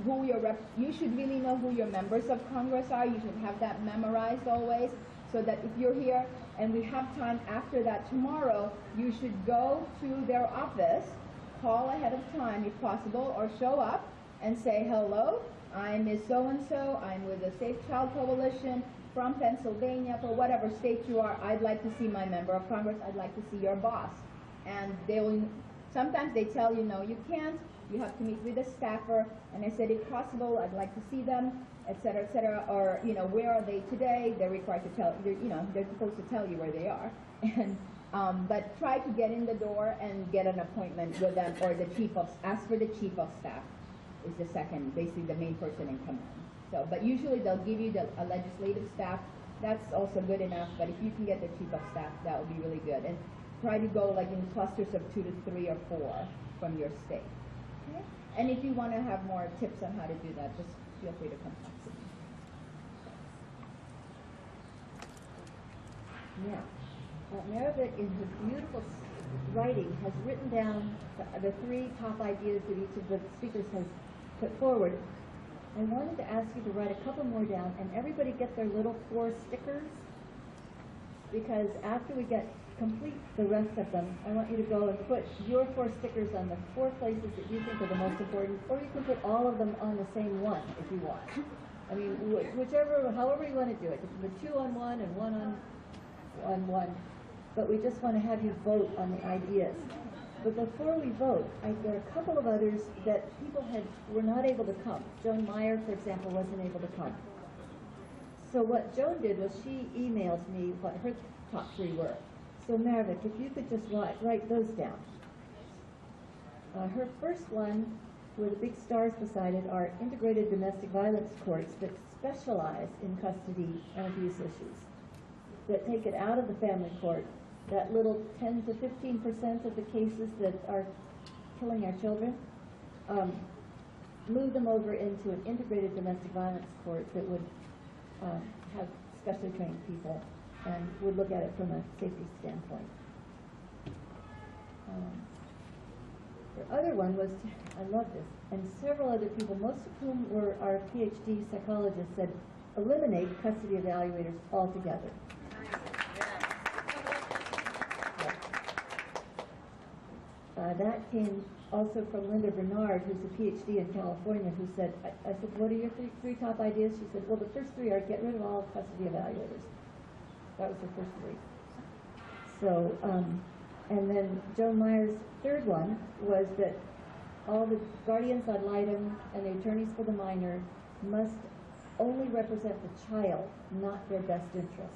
who your you should really know who your members of Congress are. You should have that memorized always, so that if you're here and we have time after that tomorrow, you should go to their office, call ahead of time if possible, or show up and say, hello, I'm Ms. So-and-so, I'm with the Safe Child Coalition from Pennsylvania, for whatever state you are, I'd like to see my member of Congress, I'd like to see your boss. And they will, sometimes they tell you, no, you can't, you have to meet with a staffer, and I said, if possible, I'd like to see them, et cetera, or, you know, where are they today? They're required to tell, you know, they're supposed to tell you where they are. And, but try to get in the door and get an appointment with them, or the ask for the chief of staff is the second, basically the main person in command. So, but usually they'll give you a legislative staff. That's also good enough, but if you can get the chief of staff, that would be really good. And try to go like in clusters of 2 to 3 or 4 from your state. Okay? And if you want to have more tips on how to do that, just feel free to contact me. Now, Meredith, in her beautiful writing, has written down the 3 top ideas that each of the speakers has put forward. I wanted to ask you to write a couple more down, and everybody get their little 4 stickers, because after we complete the rest of them, I want you to go and put your 4 stickers on the 4 places that you think are the most important, or you can put all of them on the same one if you want. I mean, whichever, however you want to do it. You can put 2 on one and 1 on one, but we just want to have you vote on the ideas. But before we vote, there are a couple of others that people were not able to come. Joan Meyer, for example, wasn't able to come. So what Joan did was she emailed me what her top 3 were. So Meredith, if you could just write those down. Her first one, with the big stars beside it, are integrated domestic violence courts that specialize in custody and abuse issues, that take it out of the family court, that little 10 to 15% of the cases that are killing our children, move them over into an integrated domestic violence court that would have specially trained people and would look at it from a safety standpoint. The other one was, I love this, and several other people, most of whom were our PhD psychologists, said, eliminate custody evaluators altogether. That came also from Linda Bernard, who's a PhD in California, who said, I said, what are your 3 top ideas? She said, well, the first 3 are get rid of all custody evaluators. That was the first 3. So And then Joan Meyer's third one was that all the guardians ad litem and the attorneys for the minor must only represent the child, not their best interest.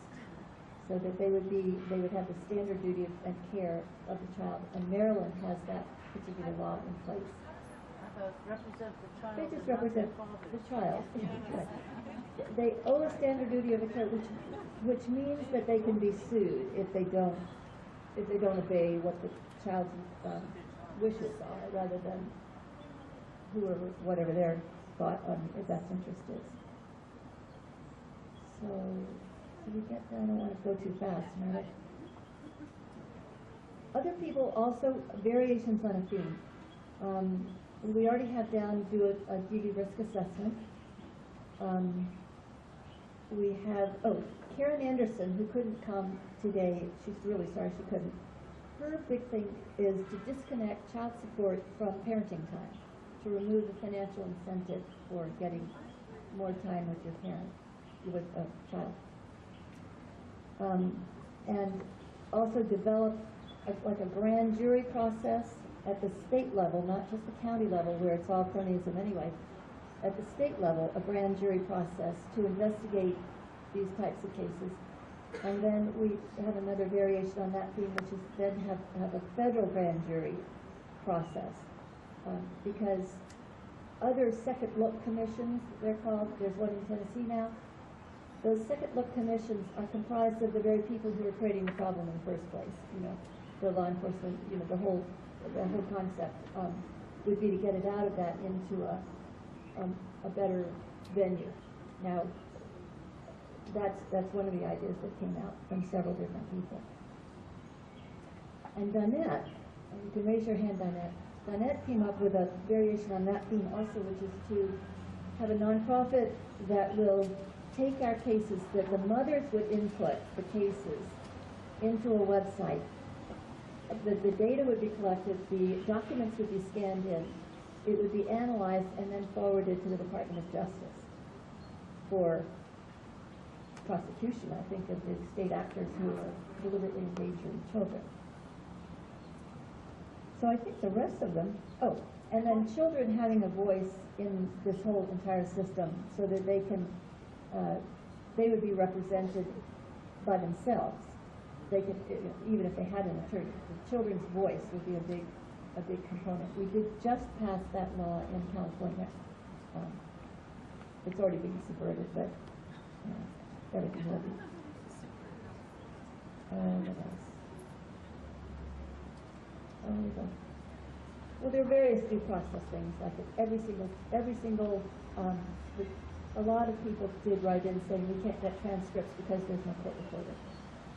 So that they would have the standard duty and care of the child. And Maryland has that particular law in place. Represent the child. They just represent the child. They owe a standard duty of care, which means that they can be sued if they don't obey what the child's wishes are, rather than whatever their thought on their best interest is. So, did we get there? I don't want to go too fast, right? Other people also, variations on a theme. We already have down do a DV risk assessment. We have, Karen Anderson, who couldn't come today, she's really sorry she couldn't. Her big thing is to disconnect child support from parenting time, to remove the financial incentive for getting more time with your parent, with a child. And also develop like a grand jury process at the state level, not just the county level where it's all cronyism anyway. At the state level, a grand jury process to investigate these types of cases. And then we have another variation on that theme, which is then have a federal grand jury process. Because other second look commissions, they're called, there's one in Tennessee now, those second look commissions are comprised of the very people who are creating the problem in the first place. The law enforcement, the whole concept would be to get it out of that into a better venue. Now, that's one of the ideas that came out from several different people. And Donette, you can raise your hand, Donette. Donette came up with a variation on that theme also, which is to have a nonprofit that will take our cases, that the mothers would input the cases into a website. The data would be collected, the documents would be scanned in, it would be analyzed and then forwarded to the Department of Justice for prosecution, I think, of the state actors who are deliberately endangering children. So I think the rest of them, and then children having a voice in this whole entire system so that they can, they would be represented by themselves. They could, even if they had an attorney, the children's voice would be a big component. We did just pass that law in California. It's already being subverted, but everything will be. What else? Well, there are various due process things, like every single, a lot of people did write in saying we can't get transcripts because there's no court reporter.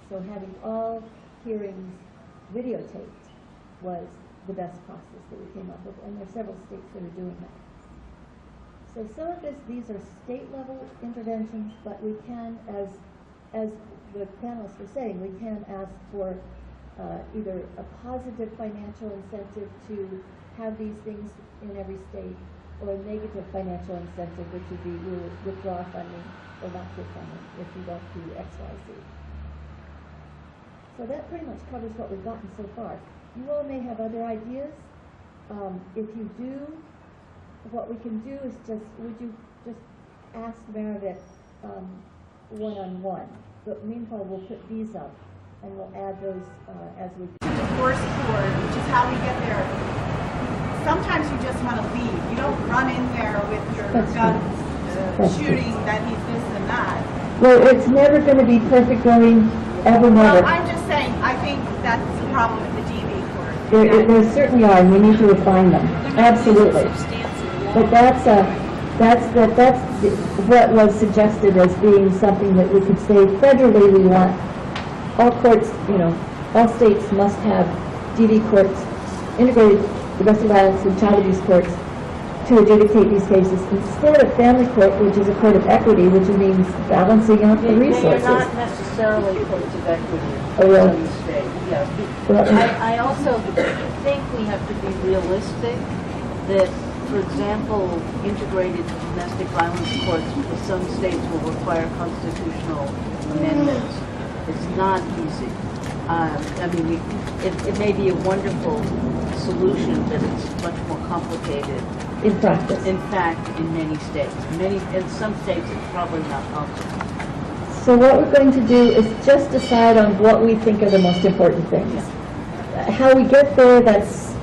So having all hearings videotaped was the best process that we came up with, and there are several states that are doing that. So some of these are state level interventions, but we can, as the panelists were saying, we can ask for either a positive financial incentive to have these things in every state, or a negative financial incentive, which would be we will withdraw funding or not give funding if you don't do X, Y, Z. So that pretty much covers what we've gotten so far. You all may have other ideas. If you do, what we can do is would you just ask Meredith one-on-one? But meanwhile, we'll put these up, and we'll add those as we go. Force forward, which is how we get there. Sometimes you just want to leave. You don't run in there with your guns shooting that he's this and that. Well, it's never going to be perfect going ever, never. Well, I'm just saying, I think that's the problem with the DV court. There certainly are, and we need to refine them. Absolutely. But that's what was suggested as being something that we could say federally we want all courts, all states must have DV courts, integrated domestic violence and child abuse courts to adjudicate these cases instead of family court, which is a court of equity, which means balancing out the resources. They're not necessarily courts of equity really? in the state. Yeah. Well, I also think we have to be realistic that, for example, integrated domestic violence courts for some states will require constitutional amendments. It's not easy. I mean, it may be a wonderful solution, but it's much more complicated. In practice. In fact, in many states. In some states, it's probably not possible. So what we're going to do is just decide on what we think are the most important things. How we get there, that's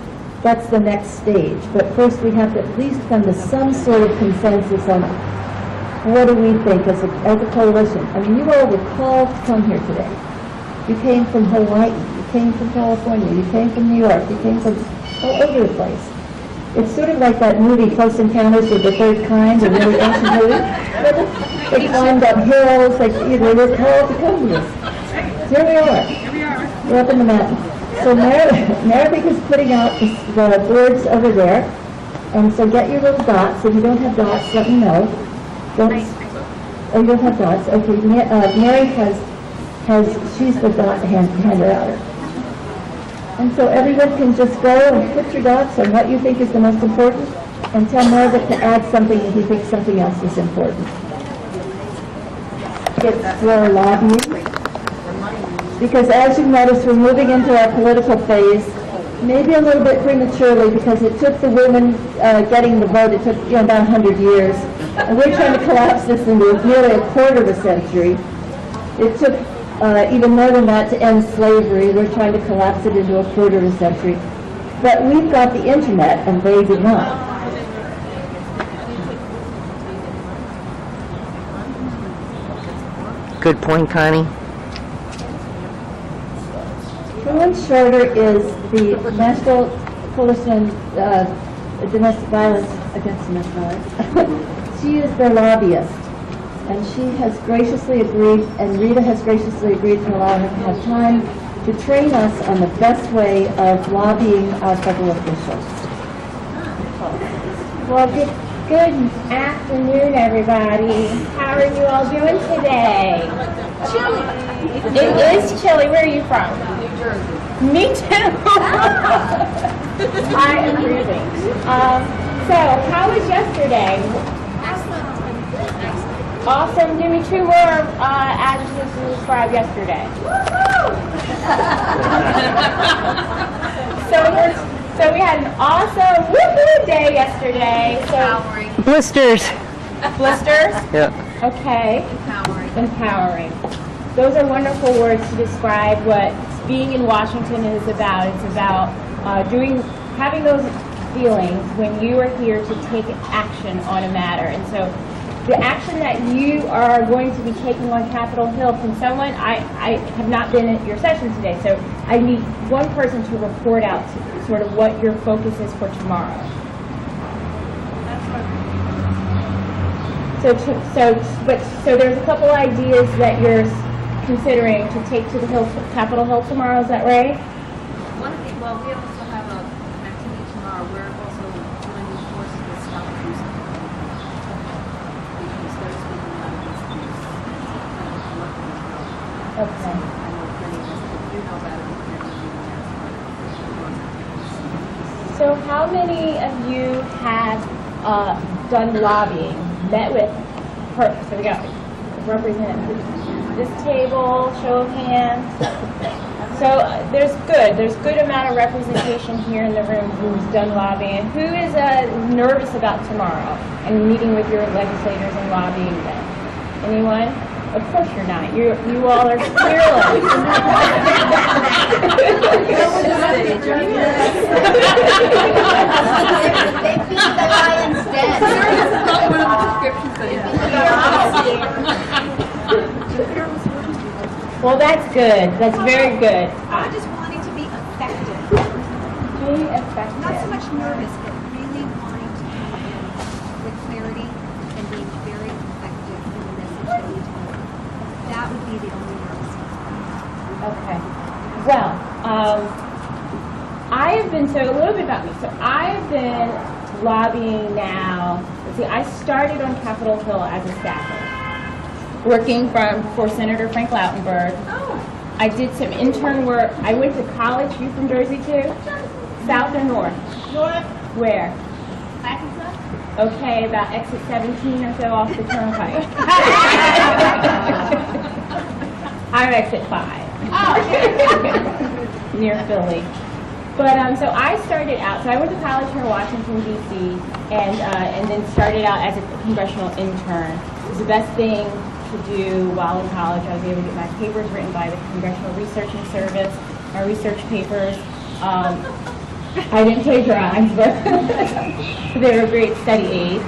the next stage. But first we have to at least come to some sort of consensus on what do we think as a coalition. I mean, you all were called to come here today. You came from Hawaii, you came from California, you came from New York, you came from all over the place. It's sort of like that movie, Close Encounters of the Third Kind, a really ancient movie. They climbed up hills, like, you know, they were called to come to this. So here we are. We're up in the mountains. So Meredith is putting out the boards over there. And so get your little dots. If you don't have dots, let me know. Oh, you don't have dots. Okay, Mary she's the dot hander outer. And so everyone can just go and put your dots on what you think is the most important and tell Meredith to add something if you think something else is important. It's for lobbying. Because as you've noticed, we're moving into our political phase, maybe a little bit prematurely because it took the women getting the vote, it took about 100 years. And we're trying to collapse this into nearly a quarter of a century. It took even more than that to end slavery. We're trying to collapse it into a quarter of a century. But we've got the internet, and they did not. Good point, Connie. Florence Schroeder is the National Coalition on Domestic Violence against Domestic Violence. She is their lobbyist. And she has graciously agreed, and Rita has graciously agreed to allow her to have time to train us on the best way of lobbying our federal officials. Well, good afternoon, everybody. How are you all doing today? Chilly. It is chilly. Where are you from? New Jersey. Me too. I am freezing. So, how was yesterday? Awesome. Give me two more adjectives to describe yesterday. So we had an awesome woohoo day yesterday. So Blisters. Blisters? Yeah. Okay. Empowering. Those are wonderful words to describe what being in Washington is about. It's about having those feelings when you are here to take action on a matter. And so the action that you are going to be taking on Capitol Hill from someone, I have not been at your session today, so I need one person to report out to sort of what your focus is for tomorrow. So there's a couple ideas that you're considering to take to the Capitol Hill tomorrow, is that right? Well, we also have an activity tomorrow. We're also doing a course with Stop Abuse. Because there's been a lot of these Okay. I know plenty of us that do know about it. So how many of you have done lobbying, met with, so we got representatives, this table, show of hands. So there's good amount of representation here in the room who's done lobbying. Who is nervous about tomorrow and meeting with your legislators and lobbying them? Anyone? Of course you're not. You all are fearless. They feed the lion's den. Well, that's good. That's very good. I'm just wanting to be effective. Being effective. Not so much nervous, but really wanting to come in with clarity and being very effective in the message that you deliver. That would be the only nervousness. Okay. Well, I have been, so a little bit about me. So I have been lobbying now. See, I started on Capitol Hill as a staffer, working for Senator Frank Lautenberg. Oh. I did some intern work. I went to college. You from Jersey too? South or north? North. Where? Arkansas? Okay, about exit 17 or so off the turnpike. I'm exit 5. Oh, near Philly. But so I started out. So I went to college here in Washington D.C. and then started out as a congressional intern. It was the best thing to do while in college. I was able to get my papers written by the Congressional Researching Service, my research papers. I didn't plagiarize, but they were a great study aid.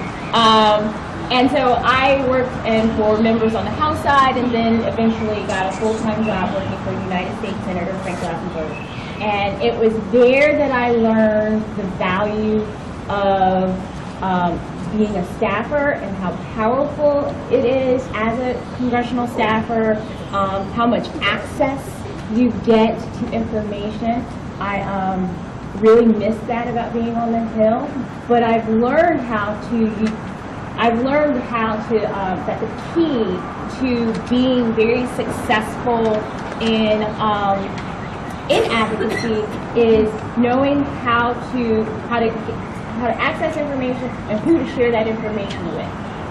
And so I worked for members on the House side, and then eventually got a full-time job working for United States Senator Frank Lautenberg. And it was there that I learned the value of being a staffer and how powerful it is as a congressional staffer, how much access you get to information. I really miss that about being on the Hill, but I've learned that the key to being very successful in advocacy is knowing how to access information and who to share that information with,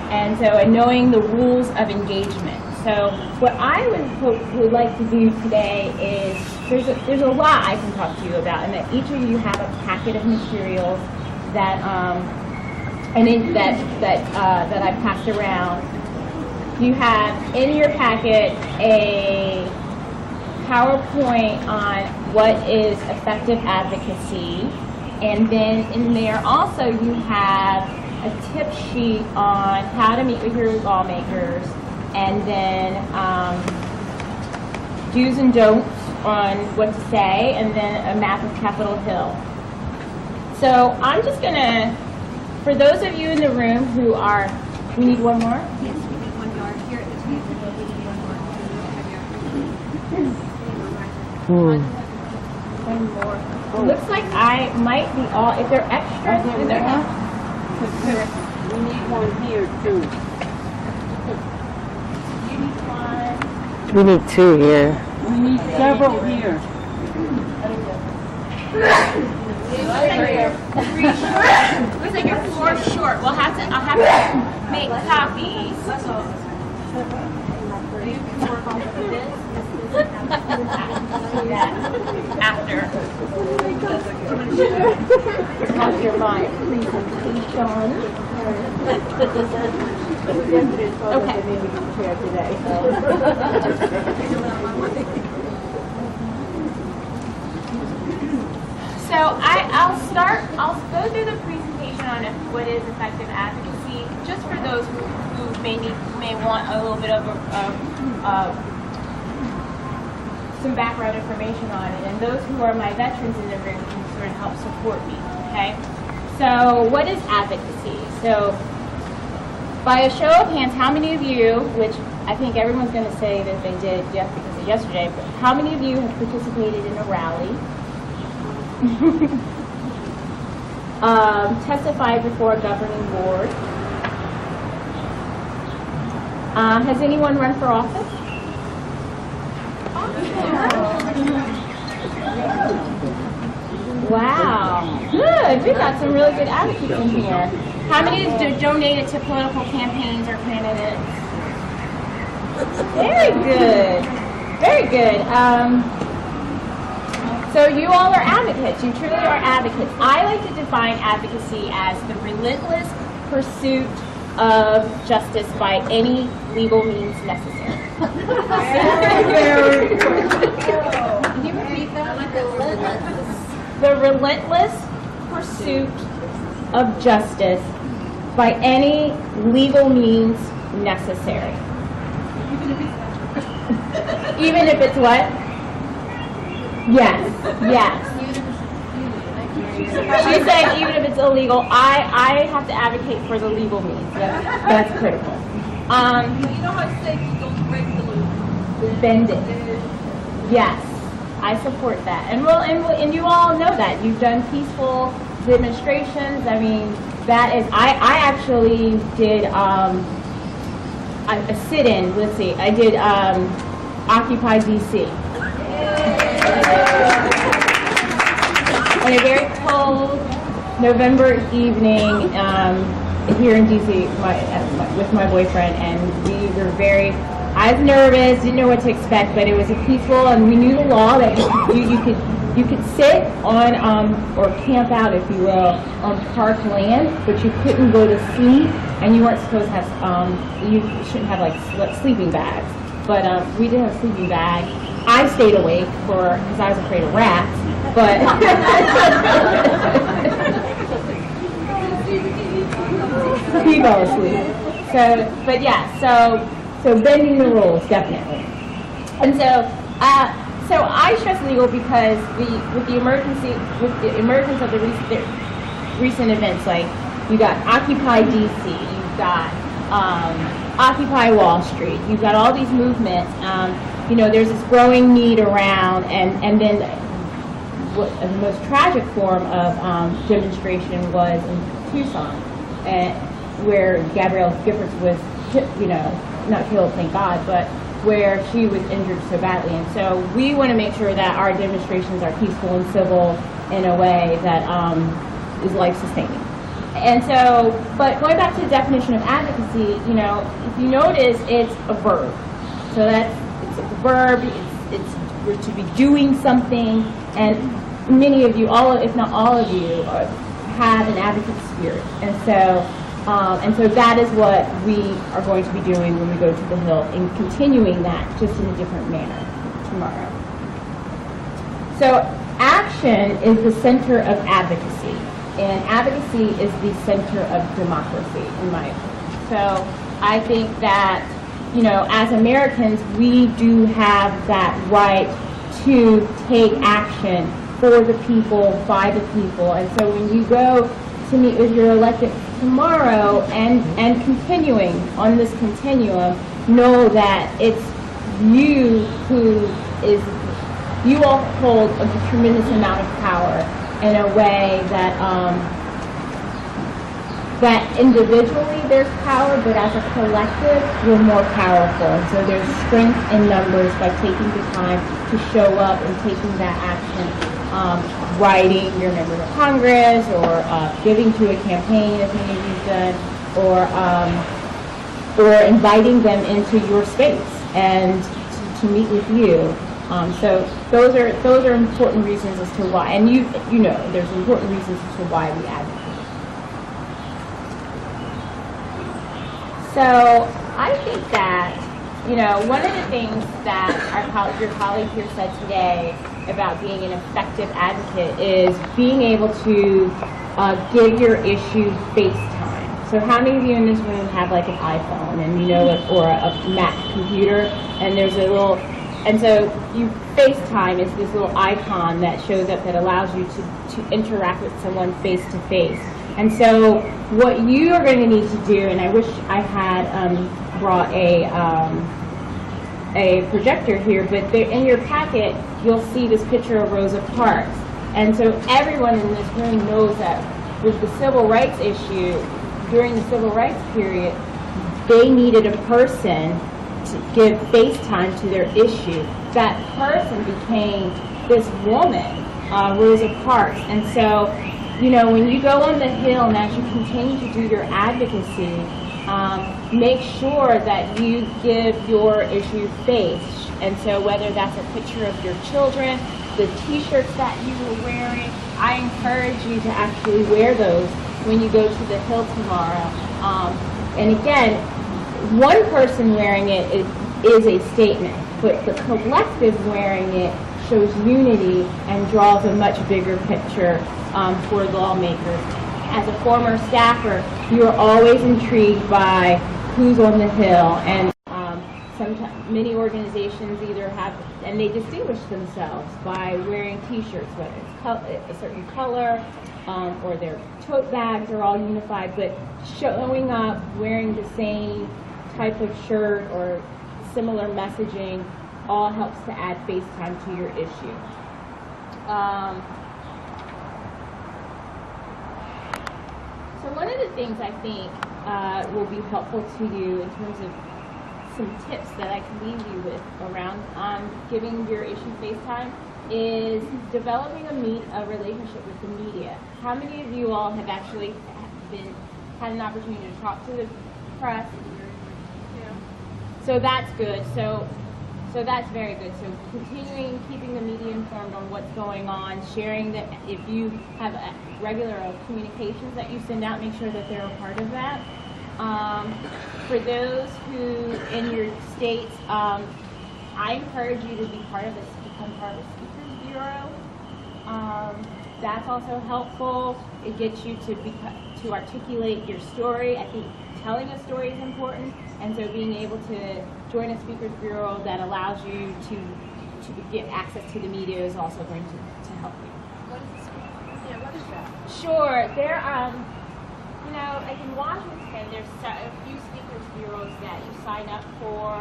and knowing the rules of engagement. So what I would like to do today is there's a lot I can talk to you about, and that each of you have a packet of materials that that I passed around. You have in your packet a PowerPoint on what is effective advocacy, and then in there also you have a tip sheet on how to meet with your lawmakers, and then do's and don'ts on what to say, and then a map of Capitol Hill. So I'm just gonna, for those of you in the room who are, we need one more? Yes, we need one more. Here at the table, we need one more. One more. It looks like I might be all, if they're extras, is there? We need one here too. You need one. We need two here. We need several here. Looks like you're 4 short. I'll have to make copies. You can work on this. After. After my presentation. Okay. So I'll go through the presentation on what is effective advocacy, just for those who may want a little bit of some background information on it, and those who are my veterans in the room can sort of help support me, okay? So what is advocacy? So by a show of hands, how many of you, which I think everyone's going to say that they did just because of yesterday, but how many of you have participated in a rally? Testified before a governing board? Has anyone run for office? Wow, good. We've got some really good advocates in here. How many have donated to political campaigns or candidates? Very good. Very good. So you all are advocates. You truly are advocates. I like to define advocacy as the relentless pursuit of justice by any legal means necessary. Can you repeat that? The relentless pursuit of justice by any legal means necessary. Even if it's what? Yes, yes. She's saying even if it's illegal, I have to advocate for the legal means. That's critical. You know how to say you don't break the law. Bend it. Yes, I support that. And you all know that. You've done peaceful demonstrations. I mean, that is, I actually did a sit-in, let's see, I did Occupy DC. On a very cold November evening here in DC with my boyfriend, and we were very I was nervous, didn't know what to expect, but it was a peaceful, and we knew the law that you could sit on or camp out, if you will, on park land, but you couldn't go to sleep, and you weren't supposed to have you shouldn't have like sleeping bags. But we did have a sleeping bag. I stayed awake because I was afraid of rats, but. He fell asleep. But yeah, so bending the rules, definitely. And so I stress legal because with the emergence of the recent events, like you got Occupy DC, you've got Occupy Wall Street, you've got all these movements. There's this growing need around, and then the most tragic form of demonstration was in Tucson, where Gabrielle Giffords was, not killed, thank God, but where she was injured so badly. And so we want to make sure that our demonstrations are peaceful and civil in a way that is life-sustaining. And so, but going back to the definition of advocacy, if you notice, it's a verb. So it's a verb, we're to be doing something, and many of you, if not all of you, have an advocate spirit. And so that is what we are going to be doing when we go to the Hill, and continuing that just in a different manner tomorrow. So action is the center of advocacy, and advocacy is the center of democracy, in my opinion. So I think that, as Americans, we do have that right to take action for the people, by the people. And so when you go to meet with your elected tomorrow and continuing on this continuum, know that it's you you all hold a tremendous amount of power in a way that that individually there's power, but as a collective we're more powerful. And so there's strength in numbers by taking the time to show up and taking that action. Writing your members of Congress, or giving to a campaign, as many of you've done, or inviting them into your space and to meet with you. So those are important reasons as to why, and there's important reasons as to why we advocate. So I think that one of the things that your colleague here said today about being an effective advocate is being able to give your issue face time. So how many of you in this room have like an iPhone and or a Mac computer, and there's a little, and so you FaceTime is this little icon that shows up that allows you to interact with someone face to face. And so what you are going to need to do, and I wish I had brought a projector here, but in your packet you'll see this picture of Rosa Parks. And so everyone in this room knows that with the civil rights issue, during the civil rights period, they needed a person to give face time to their issue. That person became this woman, Rosa Parks. And so, when you go on the Hill and as you continue to do your advocacy, make sure that you give your issue face. And so whether that's a picture of your children, the t-shirts that you were wearing, I encourage you to actually wear those when you go to the Hill tomorrow. And again, one person wearing it is a statement, but the collective wearing it shows unity and draws a much bigger picture for lawmakers. As a former staffer, you are always intrigued by who's on the Hill, and sometimes many organizations either have, and they distinguish themselves by wearing t-shirts, whether it's a certain color or their tote bags are all unified, but showing up wearing the same type of shirt or similar messaging all helps to add face time to your issue. So one of the things I think will be helpful to you in terms of some tips that I can leave you with around giving your issue face time is developing a relationship with the media. How many of you all have actually had an opportunity to talk to the press? So that's good. So that's very good. So continuing, keeping the media informed on what's going on, sharing that if you have a regular communications that you send out, make sure that they're a part of that. For those who in your states, I encourage you to become part of the Speakers Bureau. That's also helpful. It gets you to articulate your story. I think telling a story is important, and so being able to join a Speakers Bureau that allows you to get access to the media is also going to help you. What is that? Sure. There, like in Washington, there's a few Speakers Bureaus that you sign up for.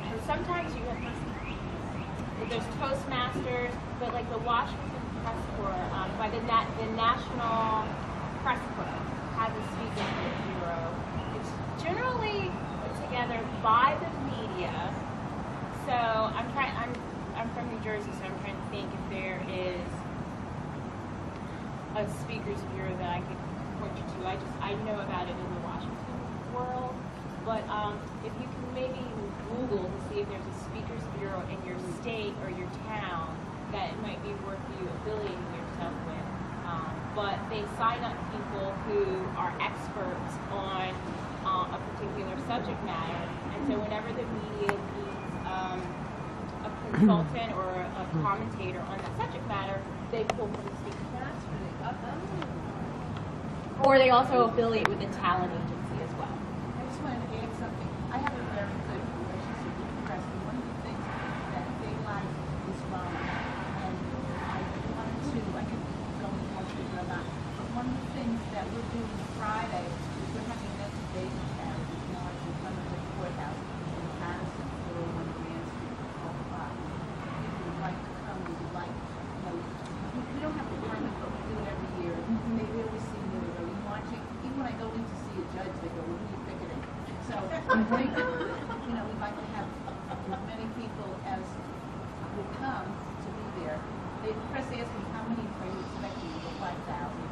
And sometimes there's Toastmasters, but like the Washington Press Corps, by the National Press Club has a Speakers Bureau. It's generally put together by the media. So I'm from New Jersey, so I'm trying to think if there is a Speakers Bureau that I could point you to. I know about it in the Washington world, but if you can maybe Google to see if there's a Speakers Bureau in your state or your town, that it might be worth you affiliating yourself with. But they sign up people who are experts on a particular subject matter, and so whenever the media needs a consultant or a commentator on that subject matter, they pull from the Speakers Bureau. Or they also affiliate with a talent agency as well. I just wanted to add something. I have a very good relationship with the press, and one of the things that they like is drama. And I could go into more detail about, but one of the things that we're doing Friday is we're having an education carriage, in front of the courthouse in Patterson, for one of the Street, 12 o'clock. If you would like to come, we would like, we don't have to plan it, but we do it every year. They really see me. Even when I go in to see a judge, they go, "What are you picketing?" So I think, we'd like to have as many people as will come to be there. The press asked me, how many are you expecting? I go, 5,000.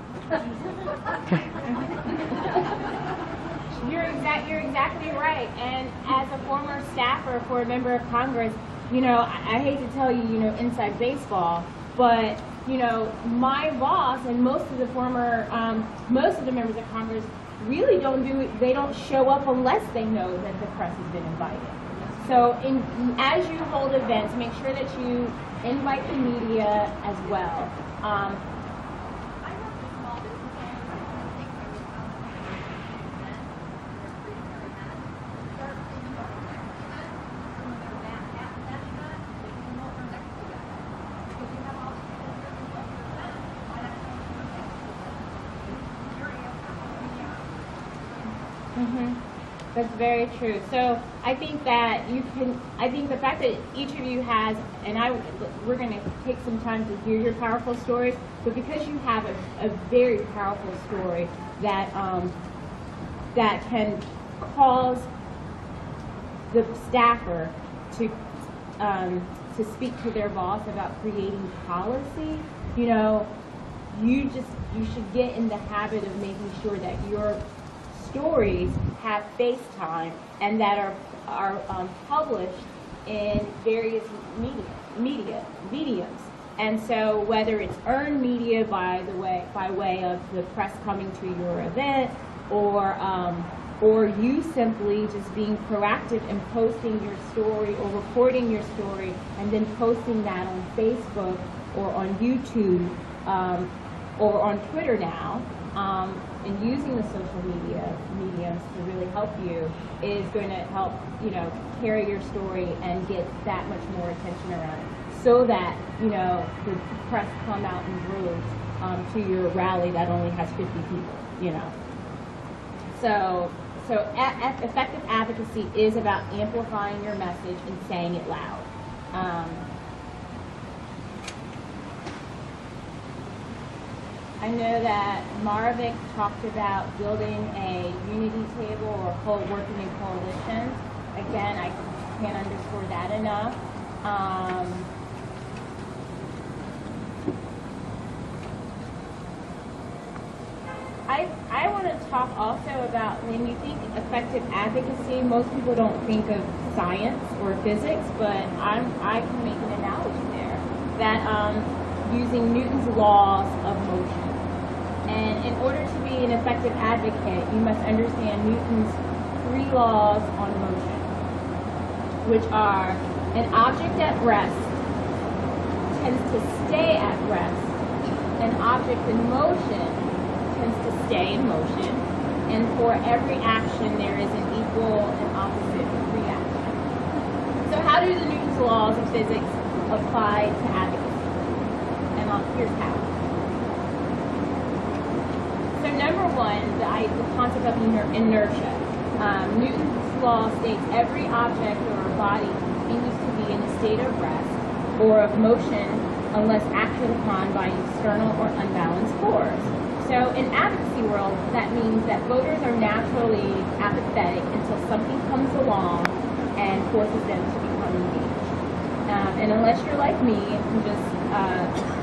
You're exactly right. And as a former staffer for a member of Congress, I hate to tell you, inside baseball, but my boss and most of the members of Congress really they don't show up unless they know that the press has been invited. So as you hold events, make sure that you invite the media as well. That's very true. So I think that the fact that each of you has, we're going to take some time to hear your powerful stories, but because you have a very powerful story that can cause the staffer to speak to their boss about creating policy, you should get in the habit of making sure that your stories have face time and that are published in various mediums. And so whether it's earned media by way of the press coming to your event, or you simply just being proactive and posting your story or recording your story and then posting that on Facebook or on YouTube or on Twitter now, and using the social mediums to really help you is going to help carry your story and get that much more attention around it, so that the press come out in droves to your rally that only has 50 people. So effective advocacy is about amplifying your message and saying it loud. I know that Maravik talked about building a unity table or working in coalitions. Again, I can't underscore that enough. I want to talk also about, when you think effective advocacy, most people don't think of science or physics, but I can make an analogy there that using Newton's laws of motion. And in order to be an effective advocate, you must understand Newton's 3 laws on motion, which are an object at rest tends to stay at rest, an object in motion tends to stay in motion, and for every action there is an equal and opposite reaction. So how do the Newton's laws of physics apply to advocacy? And here's how. So number one, the concept of inertia. Newton's law states every object or body continues to be in a state of rest or of motion unless acted upon by external or unbalanced force. So in advocacy world, that means that voters are naturally apathetic until something comes along and forces them to become engaged. And unless you're like me, who just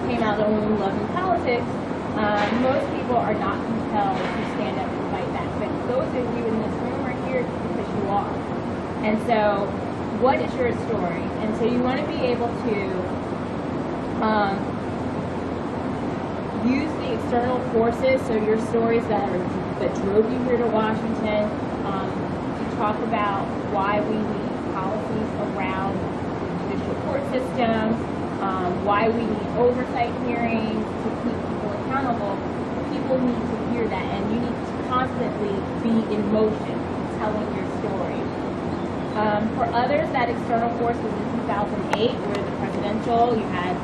came out only loving politics, most people are not compelled to stand up and fight back. But those of you in this room are here because you are. And so, what is your story? And so you want to be able to use the external forces, so your stories that drove you here to Washington, to talk about why we need policies around the judicial court system, why we need oversight hearings to keep people accountable. People need to hear that, and you need to constantly be in motion telling your story. For others, that external force was in 2008, where the presidential, you had a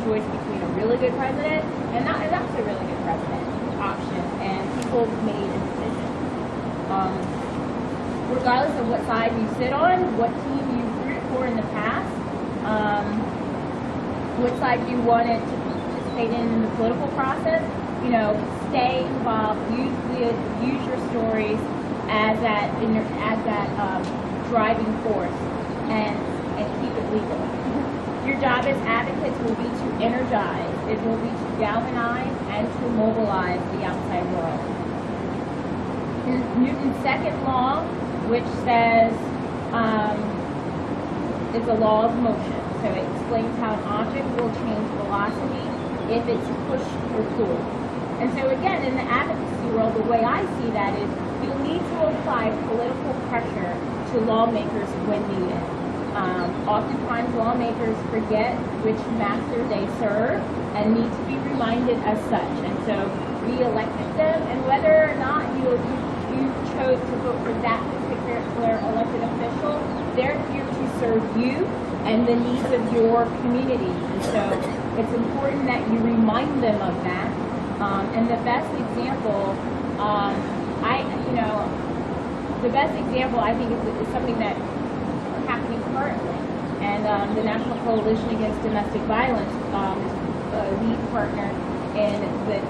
choice between a really good president and not a really good president option, and people made a decision. Regardless of what side you sit on, what team you rooted for in the past, what side you wanted to participate in the political process, stay involved, use your stories as that driving force, and keep it legal. Your job as advocates will be to energize, it will be to galvanize and to mobilize the outside world. Newton's second law, which says it's a law of motion. So it explains how an object will change velocity if it's pushed or pulled. And so again, in the advocacy world, the way I see that is you'll need to apply political pressure to lawmakers when needed. Oftentimes lawmakers forget which master they serve and need to be reminded as such. And so we elected them, and whether or not you chose to vote for that particular elected official, they're here to serve you and the needs of your community. And so it's important that you remind them of that. And the best example, the best example I think is something that is happening currently. And the National Coalition Against Domestic Violence is a lead partner with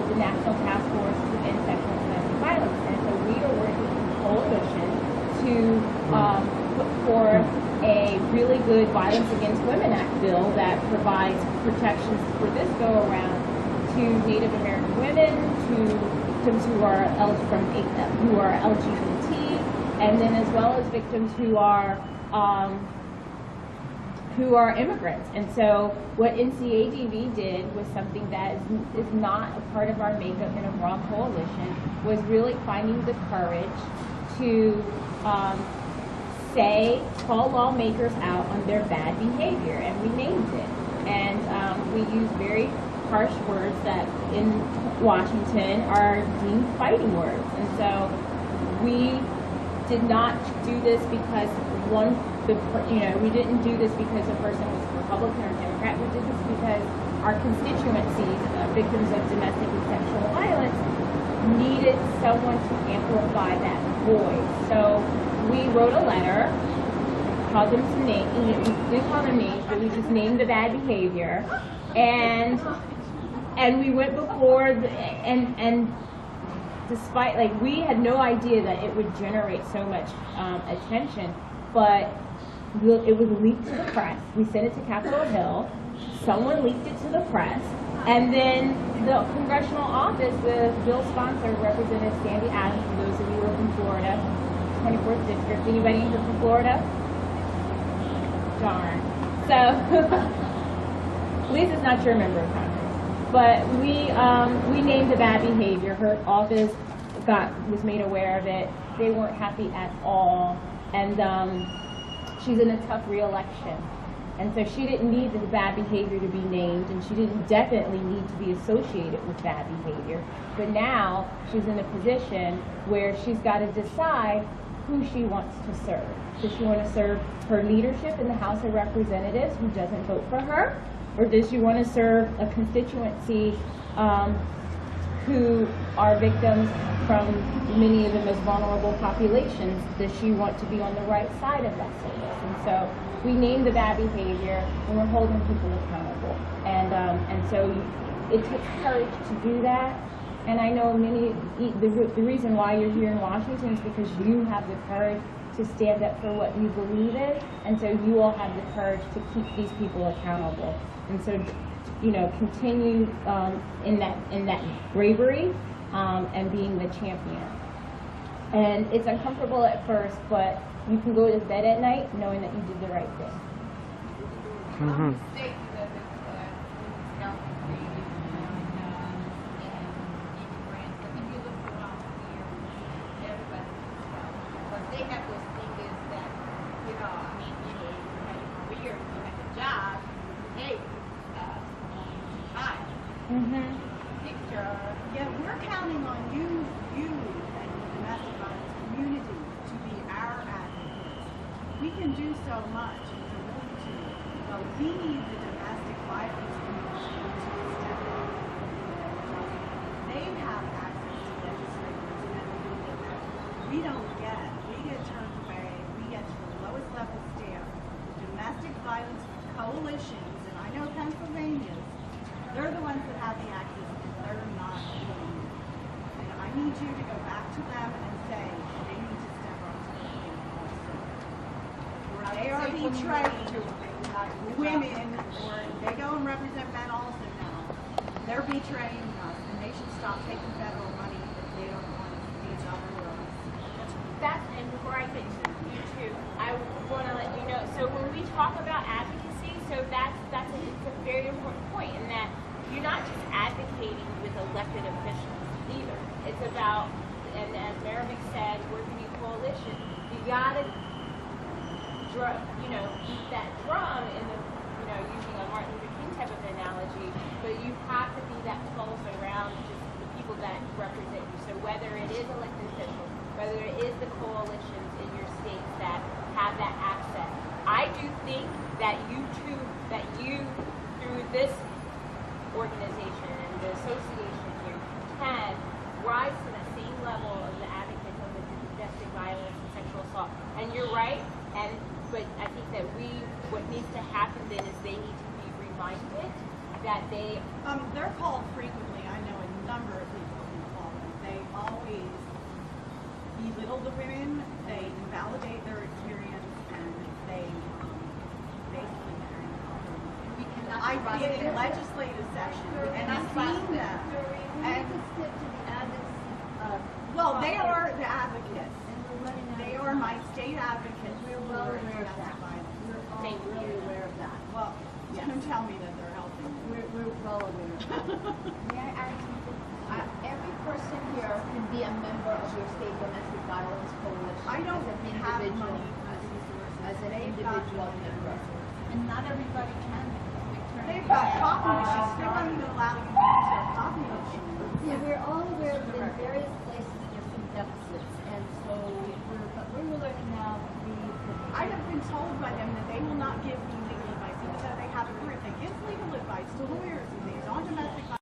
the National Task Force to End Sexual and Domestic Violence. And so we are working with the coalition to put forth a really good Violence Against Women Act bill that provides protections for this go-around to Native American women, to victims who are LGBT, and then as well as victims who are immigrants. And so what NCADV did was something that is not a part of our makeup in a broad coalition, was really finding the courage to call lawmakers out on their bad behavior, and we named it. And we used very harsh words that in Washington are deemed fighting words. And so we did not do this because we didn't do this because the person was Republican or Democrat. We did this because our constituencies, victims of domestic and sexual violence, needed someone to amplify that voice. So we wrote a letter, called them some names. We didn't call them names, but we just named the bad behavior, and we went before and despite, we had no idea that it would generate so much attention, but it was leaked to the press. We sent it to Capitol Hill. Someone leaked it to the press, and then the congressional office, the bill sponsor, Representative Sandy Adams, for those of you who are from Florida, 24th District. Anybody here from Florida? Darn. So, Lisa's not your member of Congress. But we named the bad behavior. Her office was made aware of it. They weren't happy at all. And she's in a tough re-election. And so she didn't need the bad behavior to be named, and she didn't definitely need to be associated with bad behavior. But now she's in a position where she's got to decide who she wants to serve. Does she want to serve her leadership in the House of Representatives who doesn't vote for her? Or does she want to serve a constituency who are victims from many of the most vulnerable populations? Does she want to be on the right side of that service? And so we named the bad behavior, and we're holding people accountable. And so it takes courage to do that. And I know the reason why you're here in Washington is because you have the courage to stand up for what you believe in, and so you all have the courage to keep these people accountable. And so, you know, continue in that bravery and being the champion. And it's uncomfortable at first, but you can go to bed at night knowing that you did the right thing. Mm-hmm. They have those things that, you know, I mean, you know, you have a career, you have a job, hey, hi. Picture. Yeah, we're counting on you and the domestic violence community to be our advocates. We can do so much if we're willing to, but we need the domestic violence community to step up. They have access to legislators and we don't get. We get turned away. We get to the lowest level staff. Domestic violence coalitions, and I know Pennsylvania's, they're the ones that have the access, and they're not doing it. And I need you to go back to them and say they need to step up to the plate also. Or they are betraying women, or they go and represent men also now. They're betraying us, and they should stop taking federal money if they don't want these other girls. That's, and before I get to you too, I want to let you know, so when we talk about advocacy, so it's a very important point in that you're not just advocating with elected officials either. It's about, and as Merrick said, working in coalition, you gotta, beat that drum in the, using a Martin Luther King type of analogy, but you have to be that pulse around just the people that represent you. So whether it is elected officials, whether it is the coalitions in your states that have that access. I do think that you through this organization and the association here, can rise to the same level of the advocates of the domestic violence and sexual assault. And you're right, but I think that what needs to happen then is they need to be reminded that they're called frequently. I know a number of people who call them. They always belittle the women, they invalidate their experience, and they basically carry on. I've been in legislative sessions, and I've seen them. And well, they are the advocates. They are my state advocates. We're well aware of that. We're all really aware of that. Well, you can tell me that they're helping. We're well aware of that. May I add something? Every person here can be a member of your state domestic violence coalition. I don't have money as an individual member. And not everybody can. They've got copy machines. They won't even allow you to use their copy machines. Yeah, we're all aware that in various places there's some deficits, and so we're learning now to be. I have been told by them that they will not give me legal advice, even though they have a career. They give legal advice to lawyers and things on domestic violence.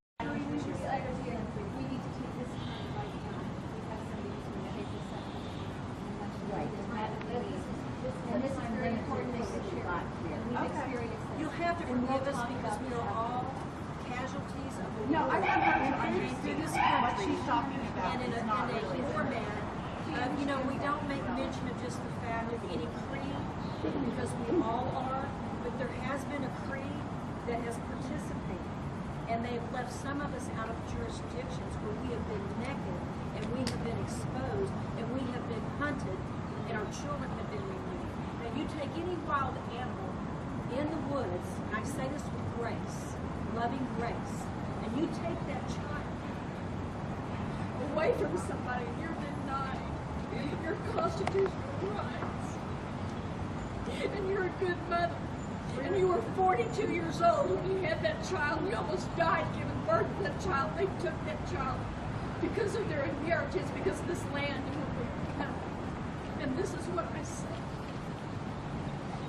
You'll have to forgive us because we are all casualties of the No, I war. want her to And understand this what country, she's talking about. and in is a not really format, we don't make mention of just the fact of any creed, because we all are, but there has been a creed that has participated, and they've left some of us out of jurisdictions where we have been naked, and we have been exposed, and we have been hunted, and our children have been removed. Now, you take any wild animal in the woods, and I say this with grace, loving grace, and you take that child away from somebody and you're denying your constitutional rights, and you're a good mother, and you were 42 years old when you had that child, you almost died giving birth to that child, they took that child because of their inheritance, because of this land and what we have. And this is what I say.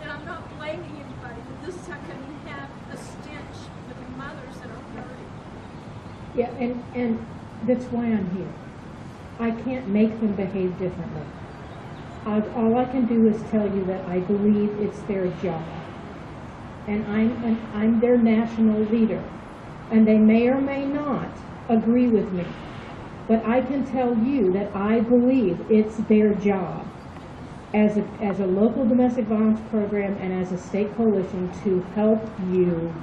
And I'm not blaming anybody, but this is how come you have a stench with the mothers that are hurting. Yeah, and that's why I'm here. I can't make them behave differently. All I can do is tell you that I believe it's their job. And I'm their national leader. And they may or may not agree with me. But I can tell you that I believe it's their job as a local domestic violence program and as a state coalition to help you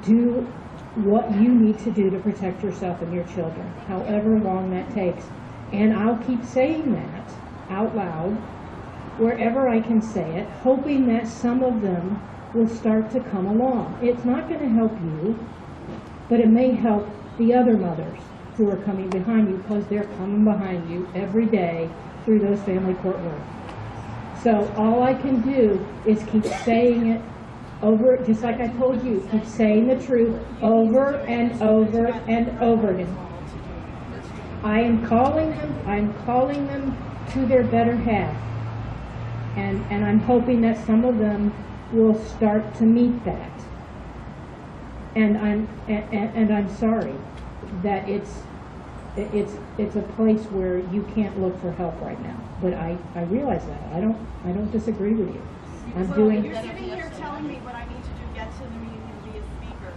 do what you need to do to protect yourself and your children, however long that takes. And I'll keep saying that out loud wherever I can say it, hoping that some of them will start to come along. It's not going to help you, but it may help the other mothers who are coming behind you, because they're coming behind you every day through those family court rooms. So all I can do is keep saying it over, just like I told you, keep saying the truth over and over and over again. I'm calling them to their better half. And I'm hoping that some of them will start to meet that. And I'm sorry that it's a place where you can't look for help right now. But I realize that. I don't disagree with you. I'm doing. You're sitting here telling me what I need to do, get to the meeting and be a speaker.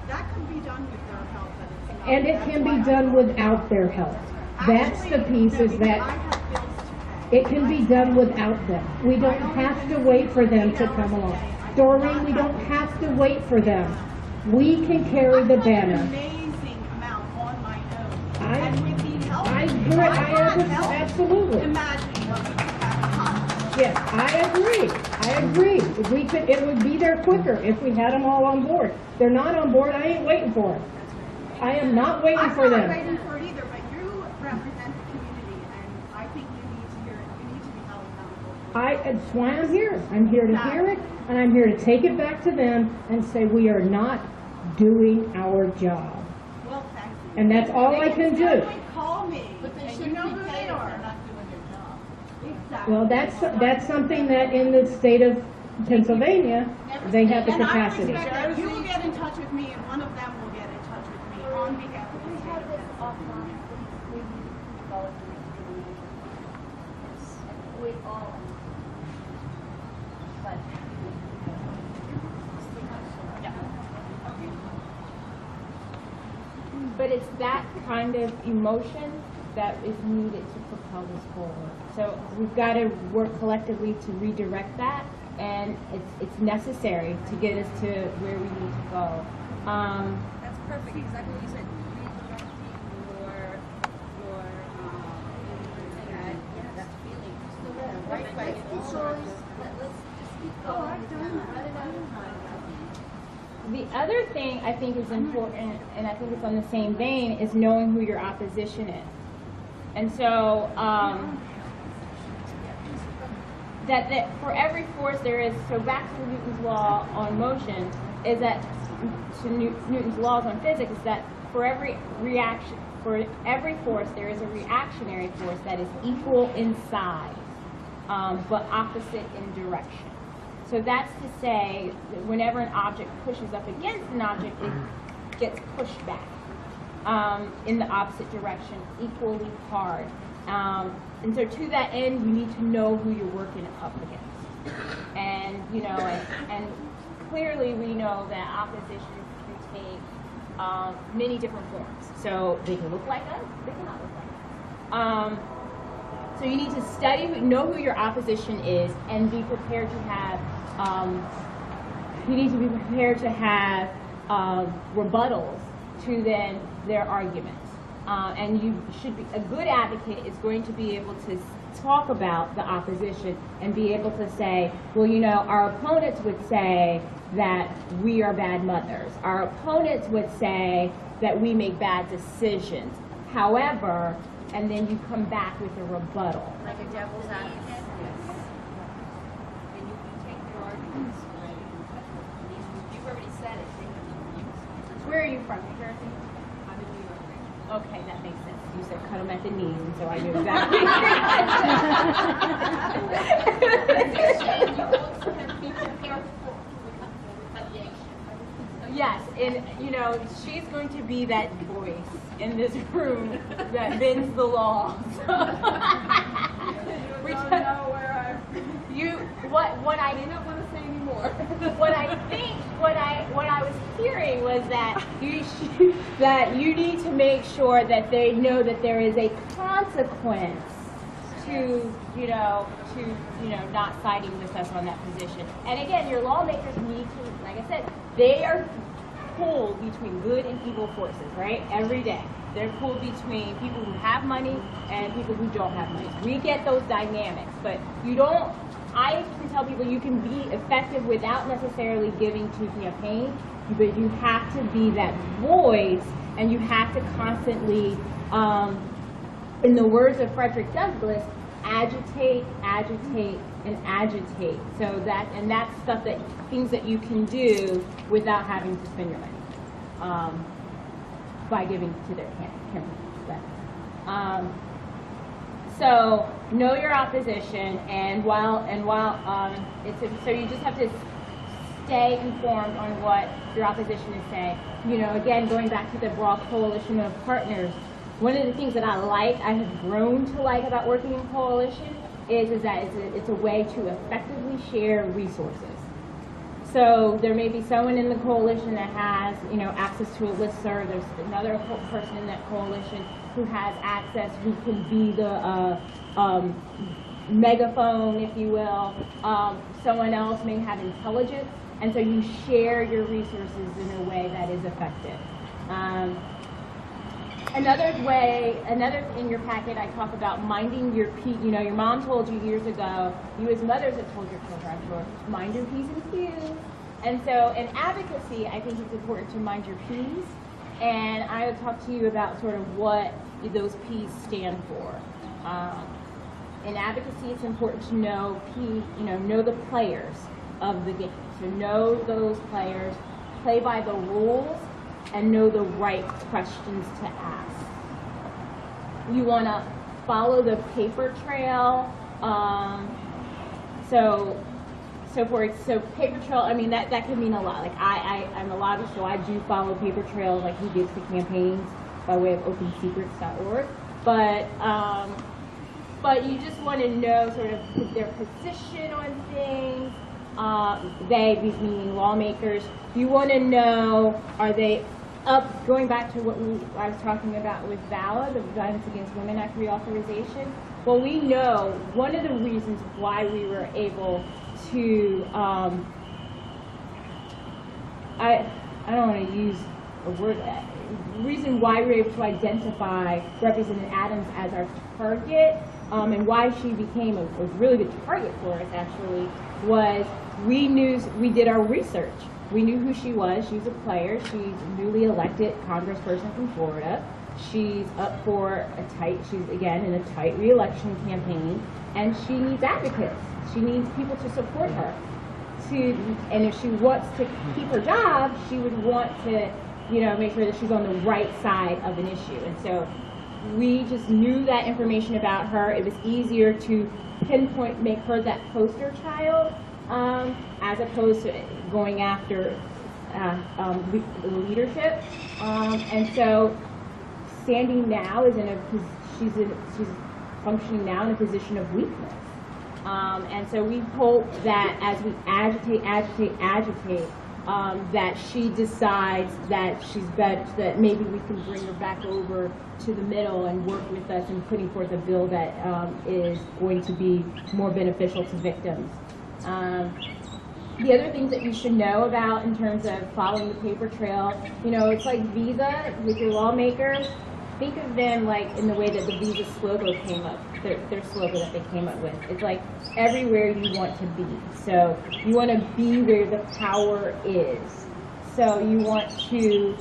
That can be done with their help, but it's not. And it can be done without their help. That's the piece, is that it can be done without them. We don't have to wait for them to come along. Doreen, we don't have to wait for them. We can carry the banner. Amazing amount on my own. I agree. Absolutely. Imagine what we could have. Yes, I agree. If we could, it would be there quicker if we had them all on board. They're not on board. I ain't waiting for them. I am not waiting for them. I'm not waiting for it either, but you represent the community, and I think you need to hear it. You need to be held accountable. That's why I'm here. I'm here to hear it, and I'm here to take it back to them and say we are not doing our job. Well, thank you. And that's all I can do. Call me, and you know who they are. They're not doing their job. Exactly. Well, that's something that in the state of Pennsylvania, they have the capacity. And I respect that. You will get in touch with me, and one of them will get in touch with me on behalf of the state. We all. But. But it's that kind of emotion that is needed to propel this forward. So we've got to work collectively to redirect that, and it's necessary to get us to where we need to go. That's perfect, exactly what you said. The other thing I think is important, and I think it's on the same vein, is knowing who your opposition is. And so that for every force there is, so back to Newton's law on motion, is that, to Newton's laws on physics, is that for every reaction, for every force there is a reactionary force that is equal in size, but opposite in direction. So that's to say that whenever an object pushes up against an object, it gets pushed back in the opposite direction, equally hard. And so to that end, you need to know who you're working up against. And, you know, and clearly we know that opposition can take many different forms. So they can look like us, they cannot look like us. So you need to study, know who your opposition is, and be prepared to have, you need to be prepared to have rebuttals to then their arguments. And you should be, a good advocate is going to be able to talk about the opposition and be able to say, well, you know, our opponents would say that we are bad mothers. Our opponents would say that we make bad decisions. However, and then you come back with a rebuttal. Like a devil's advocate? Yes. And you take their arguments, right? You've already said it. Where are you from, New Jersey? I'm in New York. Okay, that makes sense. You said cut them at the knees, and so I knew exactly. Yes, and you know, she's going to be that voice in this room that bends the laws. What I did not want to say anymore. What I was hearing was that you need to make sure that they know that there is a consequence to not siding with us on that position. And again, your lawmakers need to, like I said, they are pulled between good and evil forces, right? Every day. They're pulled between people who have money and people who don't have money. We get those dynamics, but I can tell people you can be effective without necessarily giving to campaign, but you have to be that voice, and you have to constantly, in the words of Frederick Douglass, agitate, agitate, and agitate. So that's stuff things that you can do without having to spend your money by giving to their campaign. So know your opposition, and so you just have to stay informed on what your opposition is saying. You know, again, going back to the broad coalition of partners, one of the things that I have grown to like about working in coalition is that it's a way to effectively share resources. So there may be someone in the coalition that has, you know, access to a listserv. There's another person in that coalition who has access, who can be the megaphone, if you will. Someone else may have intelligence, and so you share your resources in a way that is effective. Another in your packet, I talk about minding your P's. You know, your mom told you years ago, you as mothers have told your children, I'm sure, mind your P's and Q's. And so in advocacy, I think it's important to mind your P's. And I would talk to you about sort of what those P's stand for. In advocacy, it's important to know the players of the game. So know those players, play by the rules, and know the right questions to ask. You want to follow the paper trail. So paper trail, I mean, that can mean a lot. Like I'm a lobbyist, so I do follow paper trails, like who gives to campaigns by way of opensecrets.org. But you just want to know sort of their position on things. They, meaning lawmakers. You want to know, are they up, going back to what I was talking about with VAWA, the Violence Against Women Act reauthorization? Well, we know one of the reasons why we were able to, I don't want to use a word, reason why we were able to identify Representative Adams as our target, and why she became a really good target for us, actually, was we did our research. We knew who she was. She's a player. She's a newly elected congressperson from Florida. She's up for she's again in a tight re-election campaign, and she needs advocates. She needs people to support her. And if she wants to keep her job, she would want to, make sure that she's on the right side of an issue. And so we just knew that information about her. It was easier to pinpoint, make her that poster child, as opposed to going after leadership. And so Sandy now is she's functioning now in a position of weakness. And so we hope that as we agitate, that she decides that she's better, that maybe we can bring her back over to the middle and work with us in putting forth a bill that is going to be more beneficial to victims. The other things that you should know about in terms of following the paper trail, it's like Visa with your lawmakers. Think of them like in the way that the Visa logo came up. their slogan that they came up with. It's like everywhere you want to be. So you want to be where the power is. So you want to,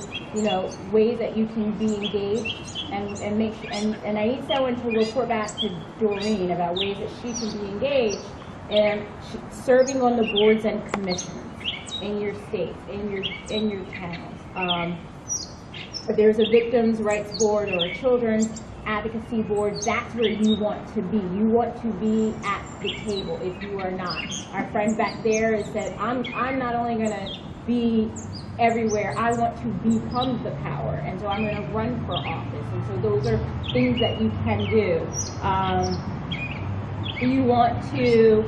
ways that you can be engaged and make sure, and I need someone to report back to Doreen about ways that she can be engaged and serving on the boards and commissions in your states, in your towns. If there's a victims' rights board or a children's advocacy board, that's where you want to be. You want to be at the table if you are not. Our friend back there has said, I'm not only going to be everywhere, I want to become the power, and so I'm going to run for office. And so those are things that you can do. You want to,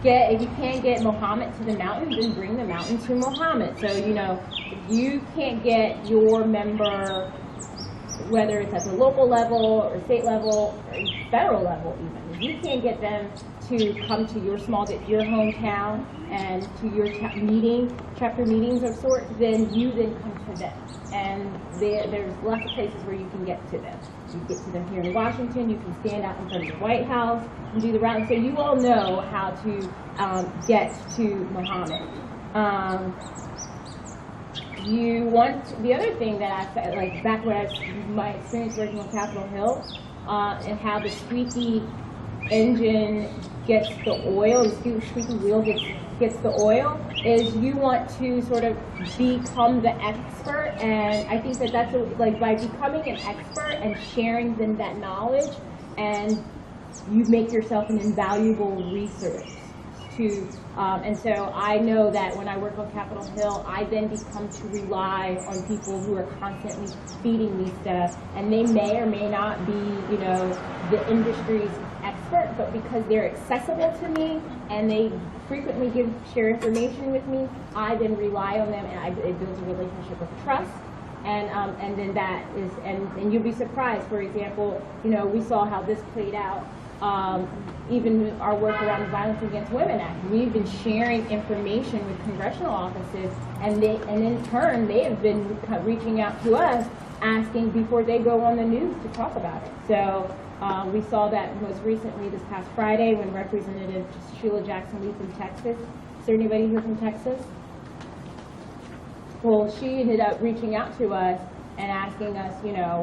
if you can't get Muhammad to the mountain, then bring the mountain to Muhammad. So, if you can't get your member, whether it's at the local level or state level or federal level even, if you can't get them to come to your hometown and to your chapter meetings of sorts, then you then come to them. And there's lots of places where you can get to them. You get to them here in Washington, you can stand out in front of the White House and do the round. So you all know how to get to Muhammad. The other thing that I said, like back when my experience working on Capitol Hill, and how the squeaky engine gets the oil, the squeaky wheel gets the oil, is you want to sort of become the expert. And I think that's by becoming an expert and sharing them that knowledge, and you make yourself an invaluable resource. And so I know that when I work on Capitol Hill, I then become to rely on people who are constantly feeding me stuff, and they may or may not be, the industry's expert, but because they're accessible to me and they frequently share information with me, I then rely on them, and it builds a relationship of trust. And then that is, and you'll be surprised. For example, we saw how this played out. Even our work around the Violence Against Women Act, we've been sharing information with congressional offices, and in turn they have been reaching out to us, asking before they go on the news to talk about it. So we saw that most recently this past Friday when Representative Sheila Jackson Lee from Texas. Is there anybody here from Texas? Well, she ended up reaching out to us and asking us,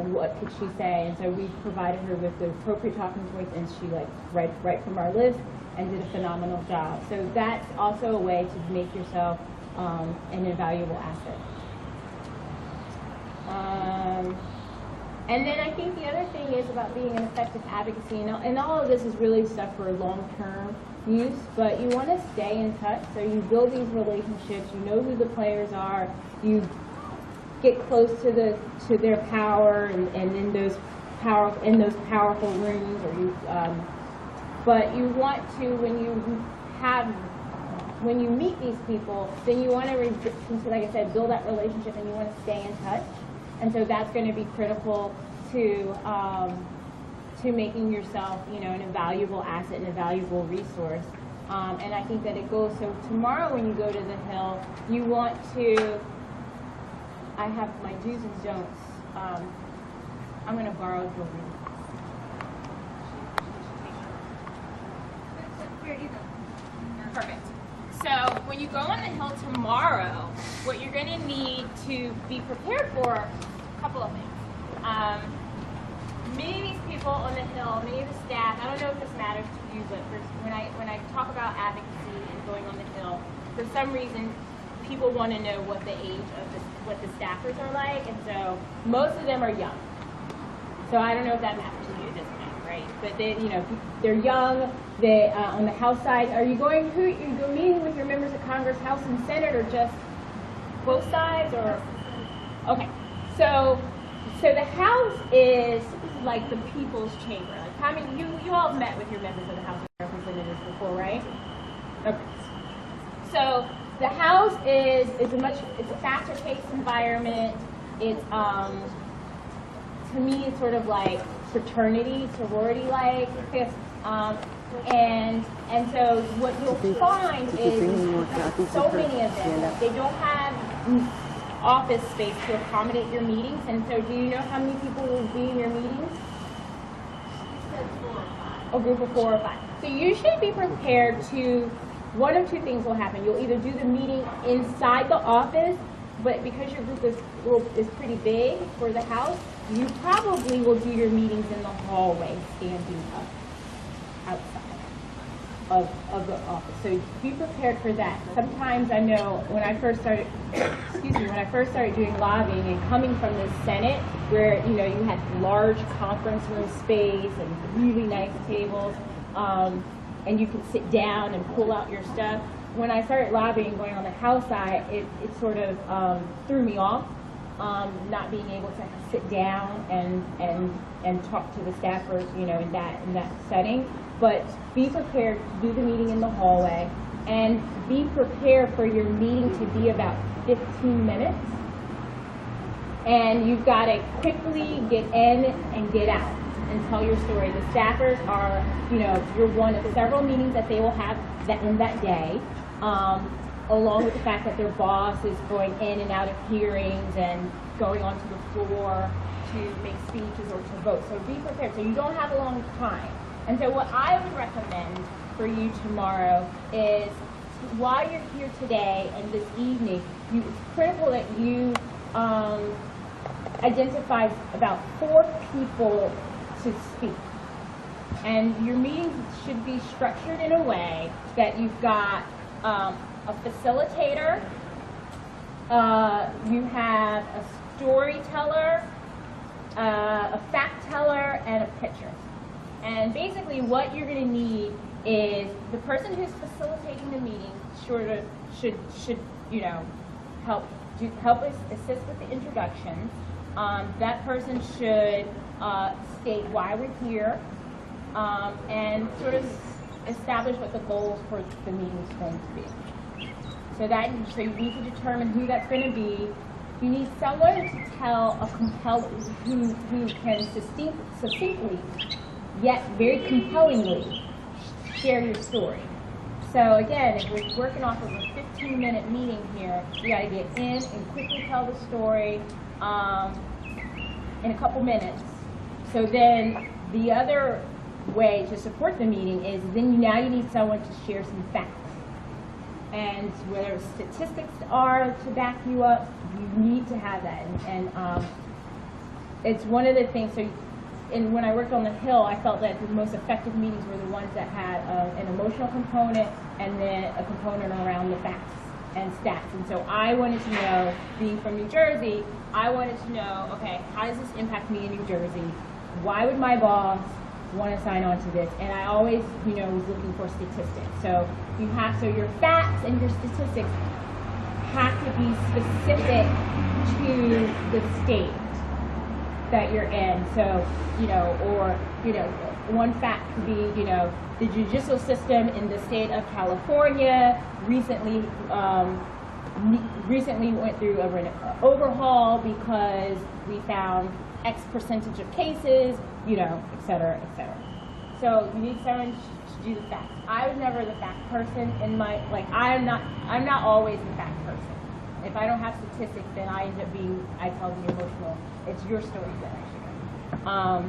what could she say? And so we provided her with the appropriate talking points, and she read right from our list and did a phenomenal job. So that's also a way to make yourself an invaluable asset. And then I think the other thing is about being an effective advocacy, and all of this is really stuff for long-term use, but you want to stay in touch. So you build these relationships, you know who the players are, you get close to their power, and in those powerful rooms, or but you want to, when you meet these people, then you want to, like I said, build that relationship, and you want to stay in touch. And so that's going to be critical to making yourself, an invaluable asset and a valuable resource. And I think that it goes, so tomorrow when you go to the Hill, you want to, I have my do's and don'ts. I'm going to borrow Doreen. Perfect. So when you go on the Hill tomorrow, what you're going to need to be prepared for, a couple of things. Many of these people on the Hill, many of the staff, I don't know if this matters to you, but when I talk about advocacy and going on the Hill, for some reason, people want to know what the age of what the staffers are like, and so most of them are young. So I don't know if that matters to you. It doesn't matter, right? But they're young. They on the House side. Are you going meeting with your members of Congress, House and Senate, or just both sides? Or okay. So the House is like the people's chamber. Like how many you all have met with your members of the House of Representatives before, right? Okay. So the House is it's a faster paced environment. It's to me it's sort of like fraternity, sorority like. And so what you'll find is so many of them, they don't have office space to accommodate your meetings. And so do you know how many people will be in your meetings? a group of 4 or 5. So you should be prepared to, one of two things will happen. You'll either do the meeting inside the office, but because your group is pretty big for the house, you probably will do your meetings in the hallway, standing up outside of the office. So be prepared for that. Sometimes I know when I first started, when I first started doing lobbying and coming from the Senate, where you had large conference room space and really nice tables, and you could sit down and pull out your stuff. When I started lobbying, going on the House side, it sort of threw me off, not being able to sit down and talk to the staffers, in that setting. But be prepared to do the meeting in the hallway, and be prepared for your meeting to be about 15 minutes. And you've got to quickly get in and get out and tell your story. The staffers are, you're one of several meetings that they will have in that day, along with the fact that their boss is going in and out of hearings and going onto the floor to make speeches or to vote. So be prepared. So you don't have a long time. And so what I would recommend for you tomorrow is, while you're here today and this evening, it's critical that you identify about 4 people to speak. And your meetings should be structured in a way that you've got a facilitator, you have a storyteller, a fact teller, and a pitcher. And basically what you're going to need is the person who's facilitating the meeting should help us assist with the introductions. That person should state why we're here, and sort of establish what the goals for the meeting is going to be. So you need to determine who that's going to be. You need someone to tell who can succinctly, yet very compellingly, share your story. So again, if we're working off of a 15-minute meeting here, you got to get in and quickly tell the story in a couple minutes. So then the other way to support the meeting is now you need someone to share some facts. And whether statistics are to back you up, you need to have that. And it's one of the things, and when I worked on the Hill, I felt that the most effective meetings were the ones that had an emotional component and then a component around the facts and stats. And so I wanted to know, being from New Jersey, I wanted to know, okay, how does this impact me in New Jersey? Why would my boss want to sign on to this? And I always, was looking for statistics. So your facts and your statistics have to be specific to the state that you're in. So, one fact could be, the judicial system in the state of California recently went through an overhaul because we found X percentage of cases, et cetera, et cetera. So you need someone to do the facts. I was never the fact person in my, I'm not always the fact person. If I don't have statistics, then I end up I tell the emotional, it's your stories that I share.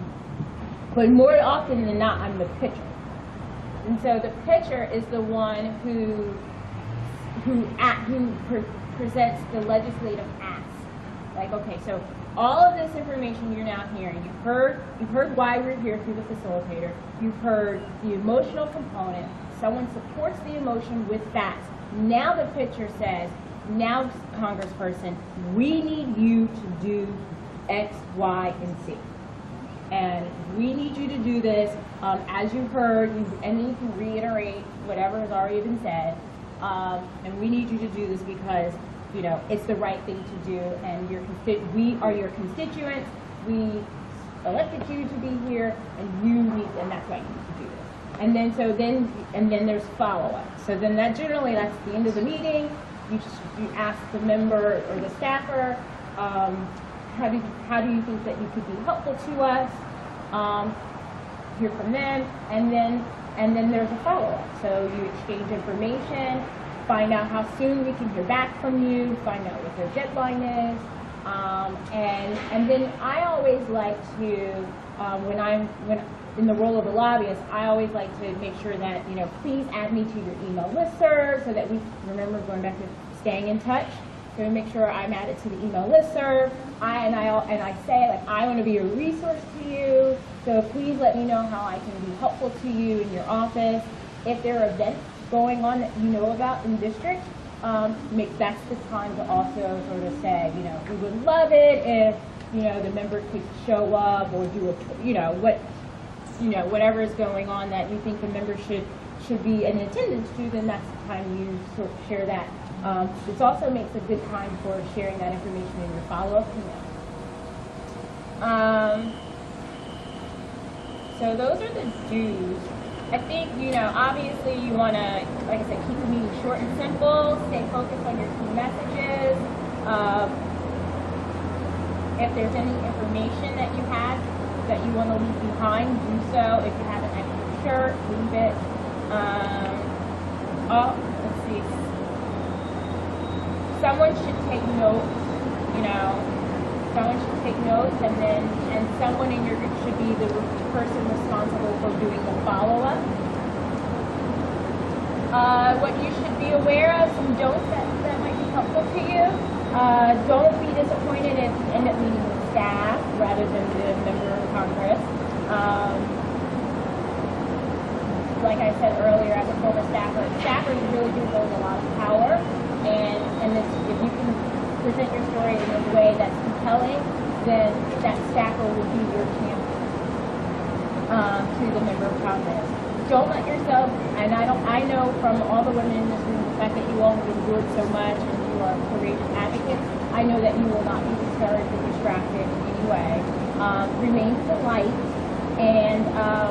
But more often than not, I'm the pitcher. And so the pitcher is the one who presents the legislative ask. Okay, so all of this information you're now hearing, you've heard why we're here through the facilitator, you've heard the emotional component, someone supports the emotion with facts. Now the pitcher says, now Congressperson, we need you to do X, Y, and Z. And we need you to do this, as you heard, and then you can reiterate whatever has already been said, and we need you to do this because it's the right thing to do, and we are your constituents, we elected you to be here, and that's why you need to do this. And then there's follow-up. So then that's the end of the meeting. You ask the member or the staffer, how do you think that you could be helpful to us? Hear from them, and then there's a follow-up. So you exchange information, find out how soon we can hear back from you, find out what their deadline is, and then I always like to in the role of a lobbyist, I always like to make sure that, please add me to your email listserv so that we remember going back to staying in touch. So make sure I'm added to the email listserv. I say, like, I want to be a resource to you. So please let me know how I can be helpful to you in your office. If there are events going on that you know about in the district, that's the time to also sort of say, we would love it if, the member could show up or do whatever is going on that you think the member should be in attendance to, then that's the time you sort of share that. This also makes a good time for sharing that information in your follow-up email. So those are the do's. I think, obviously you want to, like I said, keep the meeting short and simple, stay focused on your key messages. If there's any information that you have that you want to leave behind, do so. If you have an extra shirt, leave it. Let's see. Someone should take notes, someone should take notes, and someone in your group should be the person responsible for doing the follow-up. What you should be aware of, some don'ts that might be helpful to you. Don't be disappointed if you end up meeting with staff rather than the member of Congress. Like I said earlier, as a former staffer, staffers really do hold a lot of power, and if you can present your story in a way that's compelling, then that staffer will be your champion to the member of Congress. Don't let yourself, and I know from all the women in this room, the fact that you all have endured so much and you are courageous advocates, I know that you will not be discouraged or distracted in any way. Remain polite, and I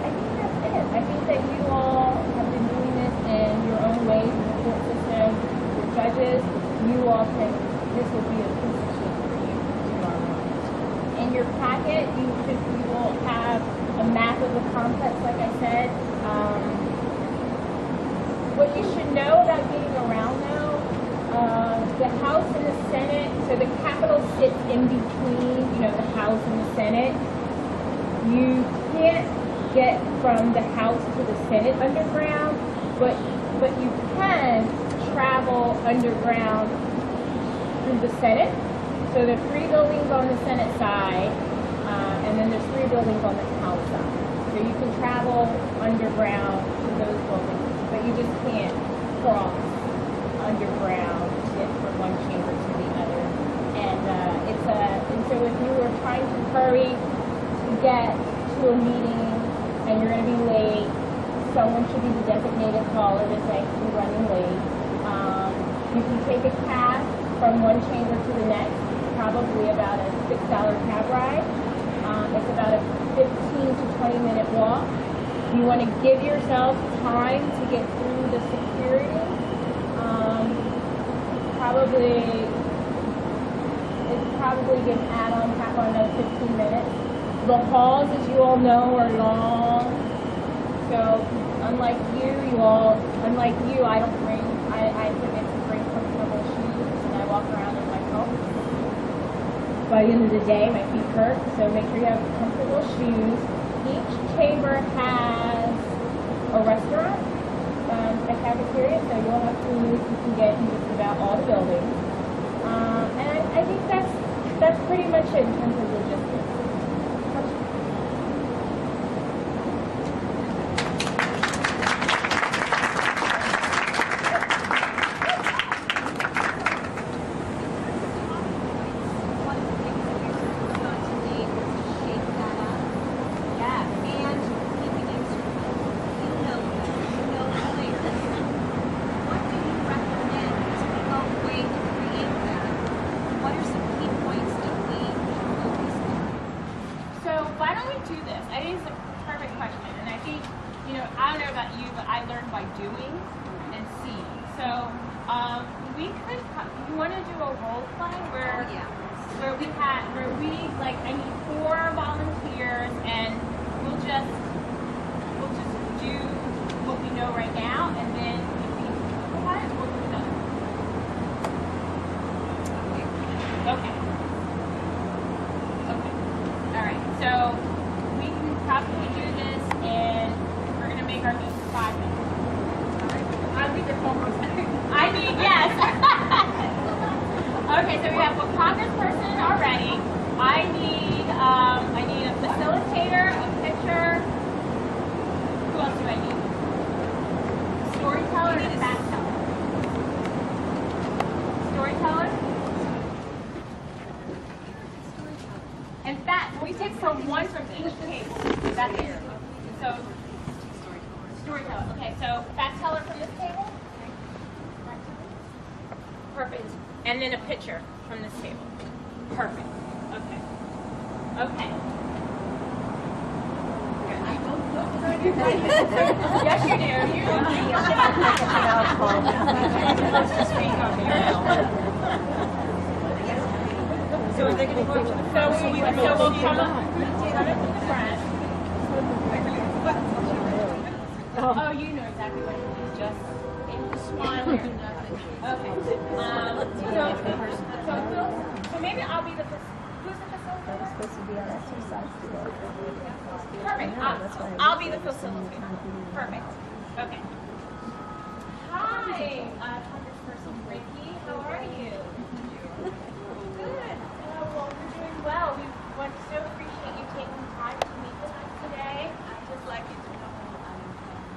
think that's it. I think that you all have been doing this in your own ways in the court system. Your judges, you all can, this will be a piece of shit for you tomorrow morning. In your packet, you will have a map of the complex, like I said. What you should know about getting around though, the House and the Senate, so the Capitol sits in between, the House and the Senate. You can't get from the House to the Senate underground, but you can travel underground through the Senate. So there are 3 buildings on the Senate side, and then there's 3 buildings on the House side. So you can travel underground to those buildings, but you just can't cross underground to get from one chamber to the other. And so if you were trying to hurry to get to a meeting and you're going to be late, someone should be the designated caller to say you're running late. You can take a cab from one chamber to the next, probably about a $6 cab ride. It's about a 15 to 20 minute walk. You want to give yourself time to get through the security. It's probably going to add on, tap on another 15 minutes. The halls, as you all know, are long. So unlike you, I don't bring, I forget to bring comfortable shoes, and I walk around in my coat. By the end of the day, my feet hurt, so make sure you have comfortable shoes. Each chamber has a restaurant, a cafeteria, so you'll have food you can get in just about all the buildings. And I think that's pretty much it in terms of logistics. I need 4 volunteers, and we'll just do what we know right now, and then if we want it, we'll do another. Okay. All right. So we I need, yes. Okay, so we have a congressperson already. I need a facilitator, a pitcher. Who else do I need? A storyteller and a fact teller. Storyteller? And fact, we take from one from each table. That's it. So, storyteller. Okay, so fact teller from this table? Perfect. And then a pitcher from this table. Perfect. Okay. Okay. Yes, you do. You do. So are they going to go to the front? So we'll come up to the front. Oh, you know exactly what it is. Just smile or do nothing. Okay. So maybe I'll be the who's the facilitator? I'm supposed to be on exercise today. Perfect. I'll be the facilitator. Perfect. Okay. Hi, Congressperson Ricky. How are you? Good. Well, we're doing well. We want to so appreciate you taking the time to meet with us today. I'd just like you to know I'm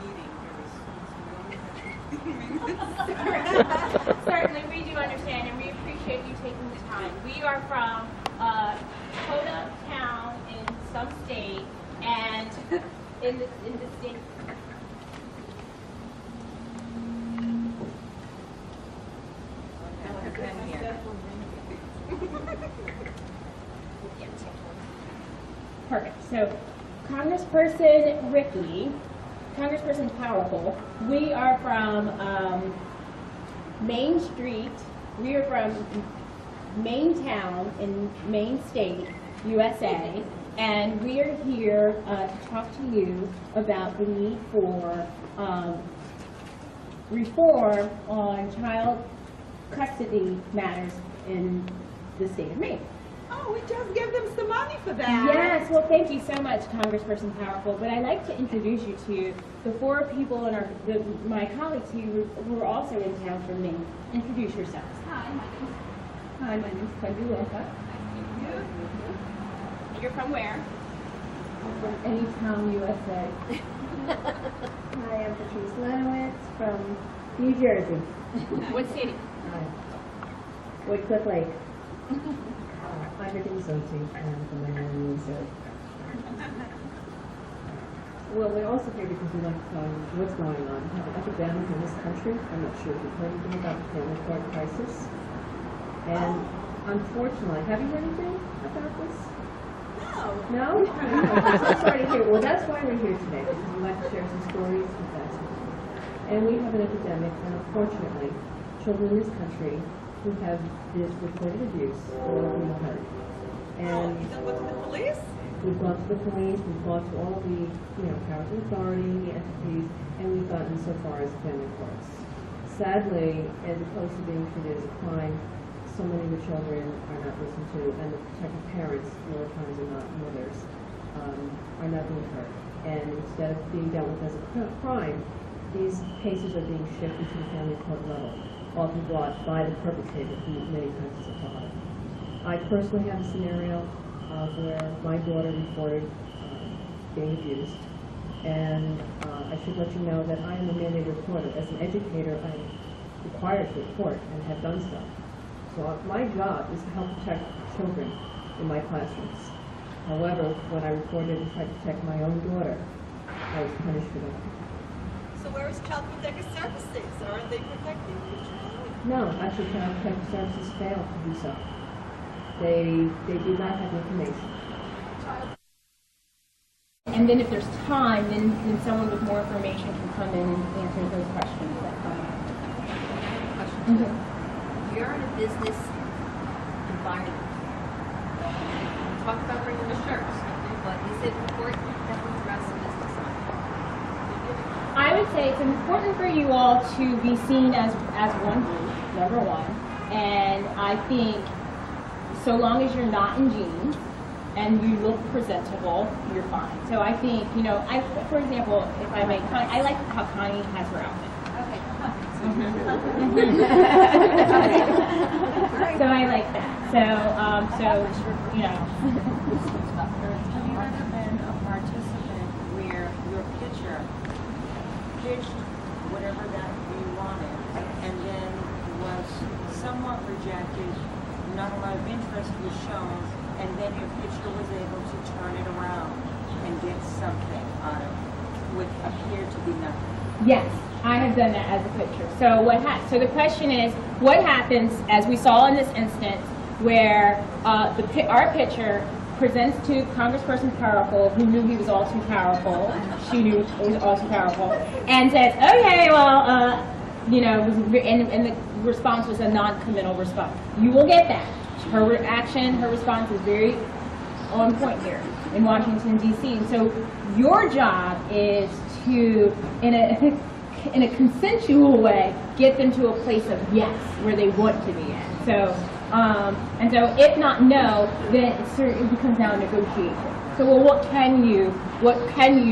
meeting very soon. Certainly, we do understand, and we appreciate you taking the time. We are from Dakota town in some state, and in the state. Perfect. So, Congressperson Ricky, Congressperson Powerful, we are from Main Street. We are from Main Town in Main State, USA, and we are here to talk to you about the need for reform on child custody matters in the state of Maine. Oh, we just give them some money for that. Yes, well, thank you so much, Congressperson Powerful. But I'd like to introduce you to the four people in my colleagues who are also in town from Maine. Introduce yourselves. Hi, my name is Kandi Walker. You're from where? I'm from Anytown, USA. Hi, I'm Patrice Lenowitz from New Jersey. What city? Woodcliff Lake. I'm Ricky Zoti, and from Miami, Missouri. Well, we're also here because we want to tell you what's going on. We have an epidemic in this country. I'm not sure if you've heard anything about the family court crisis. And unfortunately, have you heard anything about this? No? No? I'm so sorry to hear. Well, that's why we're here today, because we'd like to share some stories with that. And we have an epidemic, and unfortunately, children in this country who have this reported abuse or been hurt. And You don't go to the police? we've gone to the police, we've gone to all the, powers of authority, entities, and we've gotten so far as family courts. Sadly, as opposed to being treated as a crime, so many of the children are not listened to, and the protected parents, more times than not mothers, are not being heard. And instead of being dealt with as a crime, these cases are being shifted to the family court level, often brought by the perpetrator, who many times is a father. I personally have a scenario where my daughter reported being abused, and I should let you know that I am a mandated reporter. As an educator, I am required to report and have done so. So my job is to help protect children in my classrooms. However, when I reported and tried to protect my own daughter, I was punished for that. So where is Child Protective Services? Are they protecting your child? No, actually, Child Protective Services failed to do so. They did not have information. And then if there's time, then someone with more information can come in and answer those questions that come up. You're in a business environment. Talk about bringing the shirts, but is it important that we dress in business? I would say it's important for you all to be seen as one group, number one. And I think so long as you're not in jeans and you look presentable, you're fine. So I think, for example, if I may, I like how Connie has her outfit. Okay, So I like that. So, you know. Have you ever been a participant where your pitcher pitched whatever that you wanted and then was somewhat rejected, not a lot of interest was shown, and then your pitcher was able to turn it around and get something out of what appeared to be nothing? Yes, I have done that as a pitcher. So so the question is, what happens, as we saw in this instance, where our pitcher presents to Congressperson Powerful, who knew he was all too powerful, she knew he was all too powerful, and says, okay, well, you know, and the response was a non-committal response. You will get that. Her reaction, her response is very on point here in Washington, D.C. And so your job is to, in a consensual way, get them to a place of yes, where they want to be in. So, and so if not no, then it becomes now a negotiation. So, well, what can you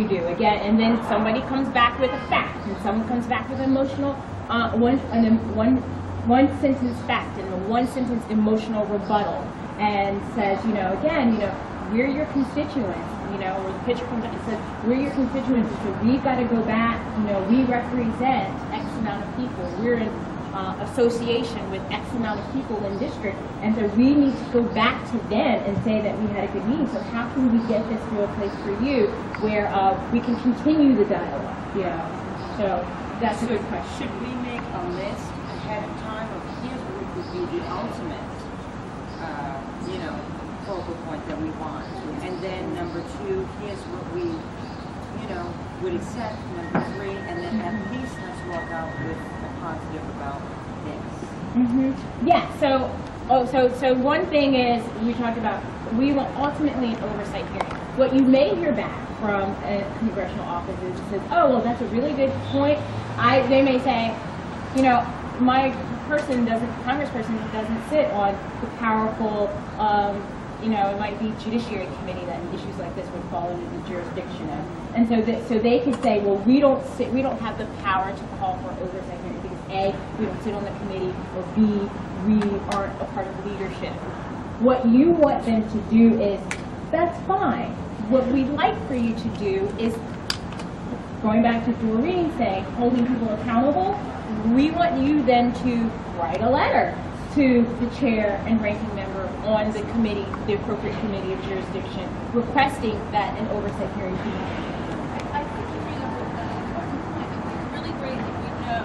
do again? And then somebody comes back with a fact, and someone comes back with emotional, one sentence fact and a one sentence emotional rebuttal, and says, you know, again, you know, we're your constituents, you know, or the pitcher comes back and says, we're your constituents, so we've got to go back, you know, we represent X amount of people, we're in association with X amount of people in district, and so we need to go back to them and say that we had a good meeting, so how can we get this to a place for you where we can continue the dialogue, you know, so that's a good question. Should we make a list ahead of time of here's what would be the ultimate, you know, focal point that we want, and then number two, here's what we, you know, would accept, number three, and then at least let's walk out with a positive about this. Mm-hmm. Yeah. So one thing is we talked about we want ultimately an oversight hearing. What you may hear back from a congressional office is it says, oh well, that's a really good point. They may say, you know, my congressperson doesn't sit on the powerful. You know, it might be Judiciary Committee that issues like this would fall into the jurisdiction of, and so they could say, well, we don't have the power to call for oversight hearing because A, we don't sit on the committee, or B, we aren't a part of leadership. What you want them to do is, that's fine. What we'd like for you to do is, going back to Doreen saying, holding people accountable, we want you then to write a letter to the chair and ranking member on the committee, the appropriate committee of jurisdiction, requesting that an oversight hearing be held. I think you bring up an important point. It would be really great if we know,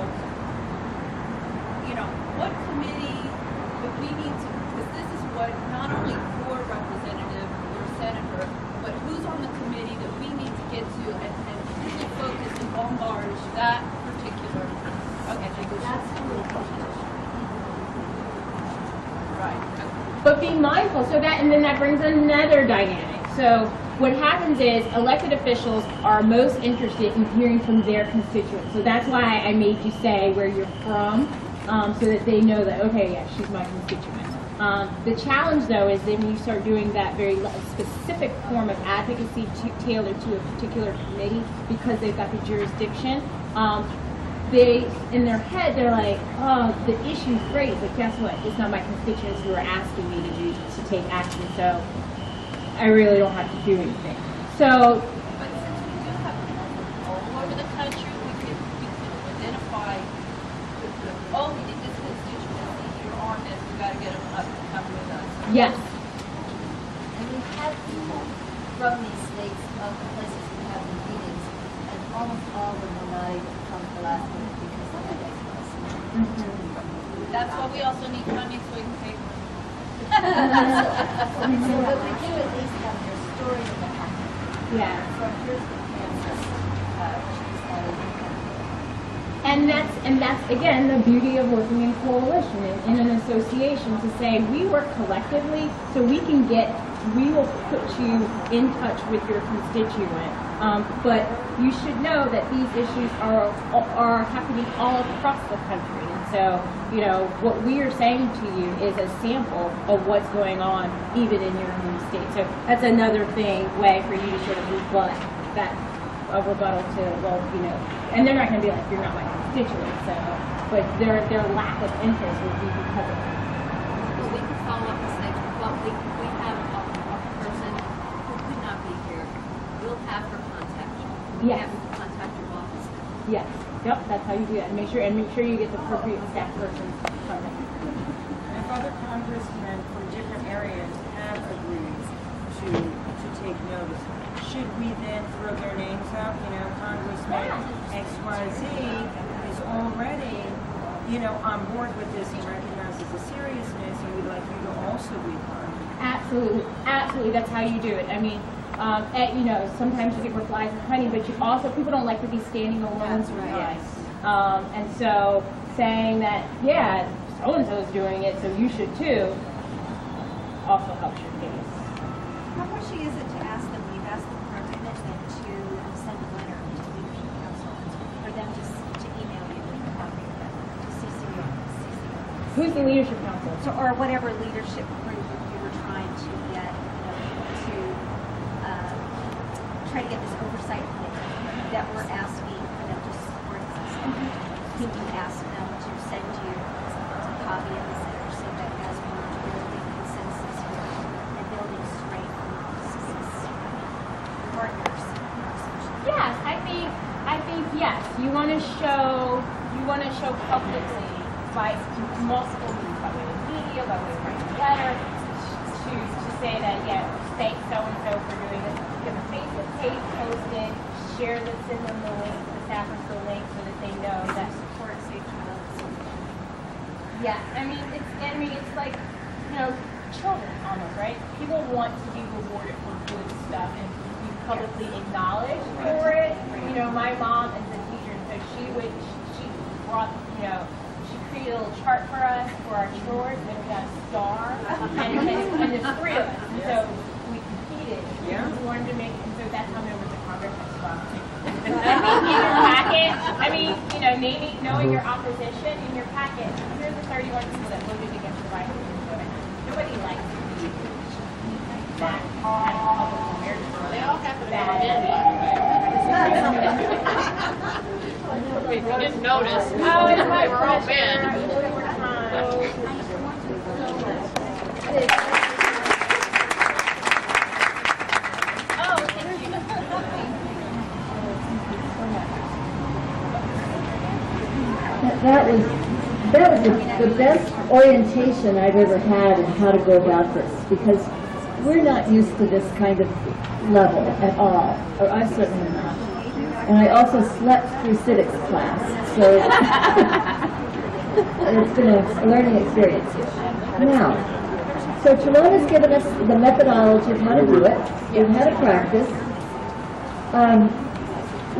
you know, what committee that we need to, because this is what not only for representative or senator, but who's on the committee that we need to get to and really focus and bombard that particular. Okay, that's But be mindful, so that, and then that brings another dynamic. So what happens is elected officials are most interested in hearing from their constituents. So that's why I made you say where you're from, so that they know that, okay, yeah, she's my constituent. The challenge, though, is then when you start doing that very specific form of advocacy tailored to a particular committee, because they've got the jurisdiction, they, in their head, they're like, oh, the issue's great, but guess what? It's not my constituents who are asking me to take action, so I really don't have to do anything. So, but since we do have people all over the country, we can identify, oh, we did this constituency, you're on this, we got to get them up to come with us. yes. And we have people from these states, of the places we have the meetings, and almost all of them will not even come to the last minute because of the next That's why we also need funding so we can pay for it. So, but we do at least have your story in the packet. Yeah. So here's the Kansas, And that's again the beauty of working in coalition and in an association, to say we work collectively so we will put you in touch with your constituent. But you should know that these issues are happening all across the country. And so, you know, what we are saying to you is a sample of what's going on even in your home state. So that's another way for you to sort of rebut that, a rebuttal to, well, you know, and they're not going to be like, you're not my constituent, so but their lack of interest would be because of that. Well, we could follow up and say, well, we have a person who could not be here. We'll have her contact you. Yes. Have her contact your office. Yes. Yep. That's how you do that. And make sure you get the appropriate staff person from it. If other congressmen from different areas have agreed to take notice, should we then throw their names out? You know, Congressman XYZ is already, you know, on board with this and recognizes the seriousness, and we'd like you to also be part of it. Absolutely, absolutely. That's how you do it. I mean, you know, sometimes you get replies and honey, but you also, people don't like to be standing alone. That's right. Yes. And so saying that, yeah, so-and-so is doing it, so you should too, also helps your case. How pushy is it to ask them, we've asked them for a commitment to send a letter to the leadership council, for them just to email you with a copy of that, to CC you? Who's the leadership council? So, or whatever leadership group you were trying to get, to try to get this oversight committee that we're asking for them to support us. Can you ask them to send you a copy of this letter so that as we're building consensus here and building strength amongst these partners? Yes, I think yes. You want to show publicly by multiple means, by way of media, by way of writing a letter, to say that, yeah, thank so-and-so for doing this. Give a Facebook page posted, share this, send them the link, the staffers the link so that they know that support safe child. Yeah, I mean it's like, you know, children almost, right? People want to be rewarded for good stuff and be publicly acknowledged for it. You know, my mom is a teacher, so she brought, you know, she created a little chart for us for our chores, and we got a star, and there's 3 of us, and so we competed. Yeah. We wanted to make, and so that's how members of Congress as well. In your packet, you know, knowing your opposition in your packet, here's the 31 people that voted against the Vice President. Nobody likes to be that kind of public marriage. They all have to We didn't notice. Oh, it's my We're all men. That was the best orientation I've ever had in how to go about this, because we're not used to this kind of level at all, or I certainly am not. And I also slept through civics class, so it's been a learning experience. Now, so Chilona's given us the methodology of how to do it. We've had a practice.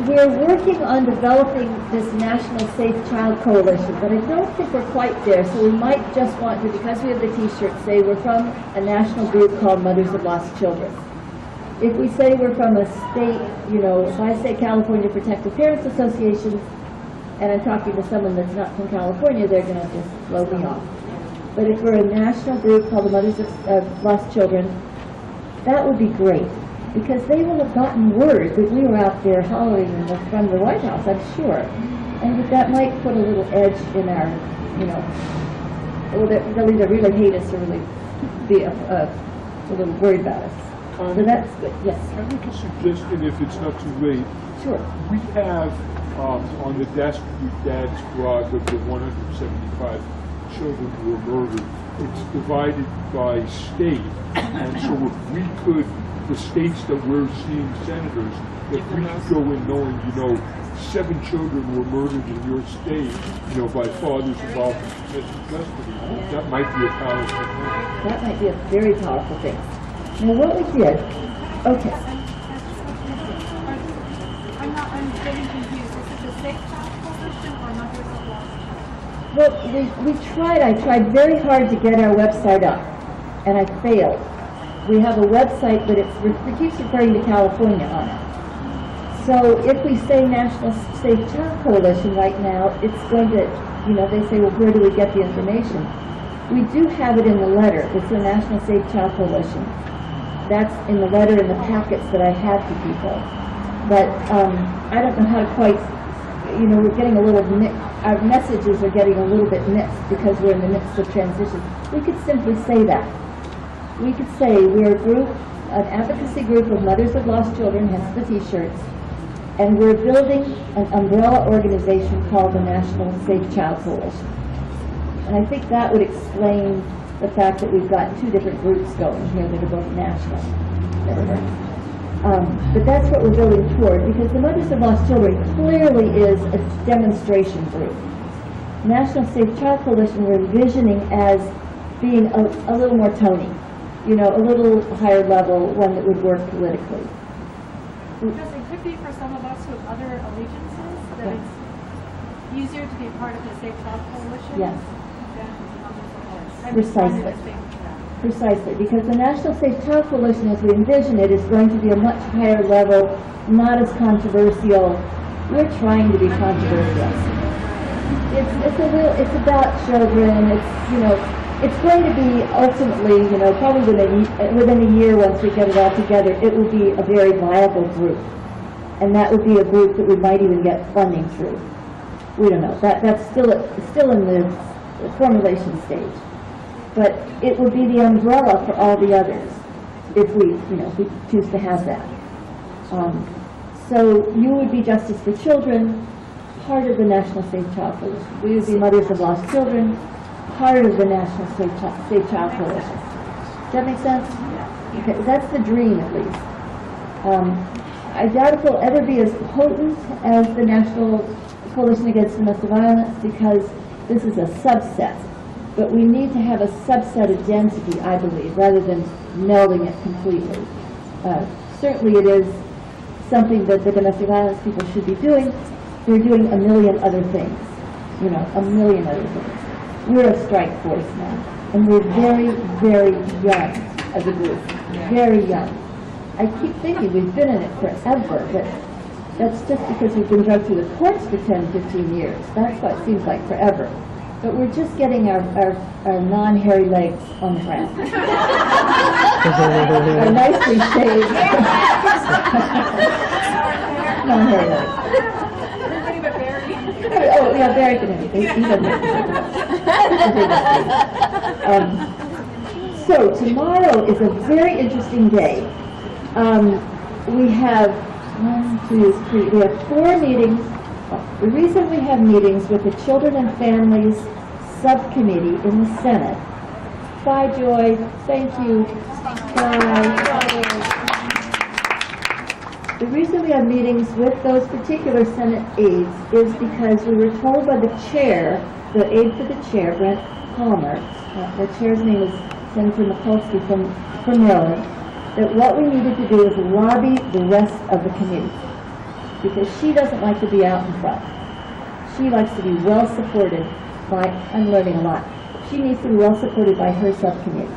We're working on developing this National Safe Child Coalition, but I don't think we're quite there, so we might just want to, because we have the t-shirt, say we're from a national group called Mothers of Lost Children. If we say we're from a state, you know, if I say California Protective Parents Association, and I'm talking to someone that's not from California, they're going to just blow me off. But if we're a national group called the Mothers of Lost Children, that would be great, because they will have gotten word that we were out there hollering in the front of the White House, I'm sure. And that might put a little edge in our, you know, well, they'll either really hate us or really be a little worried about us. So that's good, yes. Can I make a suggestion if it's not too late? Sure. We have on the desk with Dad's blog of the 175 children who were murdered. It's divided by state, and so if we could, the states that we're seeing senators, if we could go in knowing, you know, 7 children were murdered in your state, you know, by fathers involved in possession custody, that might be a powerful thing. That might be a very powerful thing. Now what we did, okay. I'm getting confused. Is it the Safe Child Coalition or Mothers of Lost Children? Well, I tried very hard to get our website up, and I failed. We have a website, but it keeps referring to California on it. So if we say National Safe Child Coalition right now, it's going to, you know, they say, well, where do we get the information? We do have it in the letter. It's the National Safe Child Coalition. That's in the letter in the packets that I have to people. But I don't know how to quite you know, we're getting a little our messages are getting a little bit mixed because we're in the midst of transition. We could simply say that. We could say we're a group, an advocacy group of mothers of lost children, hence the T-shirts, and we're building an umbrella organization called the National Safe Child Coalition. And I think that would explain the fact that we've got two different groups going here that are both national. Never heard. But that's what we're building toward, because the Mothers of Lost Children clearly is a demonstration group. National Safe Child Coalition we're envisioning as being a little more Tony, you know, a little higher level, one that would work politically. Because it could be for some of us with other allegiances that it's easier to be part of the Safe Child Coalition Yes. than others of us. Precisely. Precisely, because the National Safe Child Coalition, as we envision it, is going to be a much higher level, not as controversial. We're trying to be controversial. It's about children. It's, you know, it's going to be ultimately, you know, probably within a year, once we get it all together, it will be a very viable group, and that would be a group that we might even get funding through. We don't know. That's still in the formulation stage. But it would be the umbrella for all the others if we, you know, if we choose to have that. So you would be Justice for Children, part of the National Safe Child Coalition. We would be Mothers of Lost Children, part of the National Safe Child Coalition. Does that make sense? Okay, that's the dream, at least. I doubt if we'll ever be as potent as the National Coalition Against Domestic Violence, because this is a subset. But we need to have a subset identity, I believe, rather than melding it completely. Certainly it is something that the domestic violence people should be doing. They're doing a million other things, you know, a million other things. We're a strike force now, and we're very, very young as a group, very young. I keep thinking we've been in it forever, but that's just because we've been dragged through the courts for 10, 15 years. That's why it seems like forever. But we're just getting our non-hairy legs on the ground. Our nicely shaved non-hairy legs. Everybody but Barry. Oh, yeah, Barry can have it. He doesn't have to. So tomorrow is a very interesting day. We have 1, 2, 3. We have 4 meetings. The reason we have meetings with the Children and Families Subcommittee in the Senate. Bye, Joy. Thank you. Bye. The reason we have meetings with those particular Senate aides is because we were told by the chair, the aide for the chair, Brent Palmer, the chair's name is Senator McCulsky from Maryland, that what we needed to do is lobby the rest of the committee, because she doesn't like to be out in front. She likes to be well supported by, I'm learning a lot, she needs to be well supported by her subcommittee.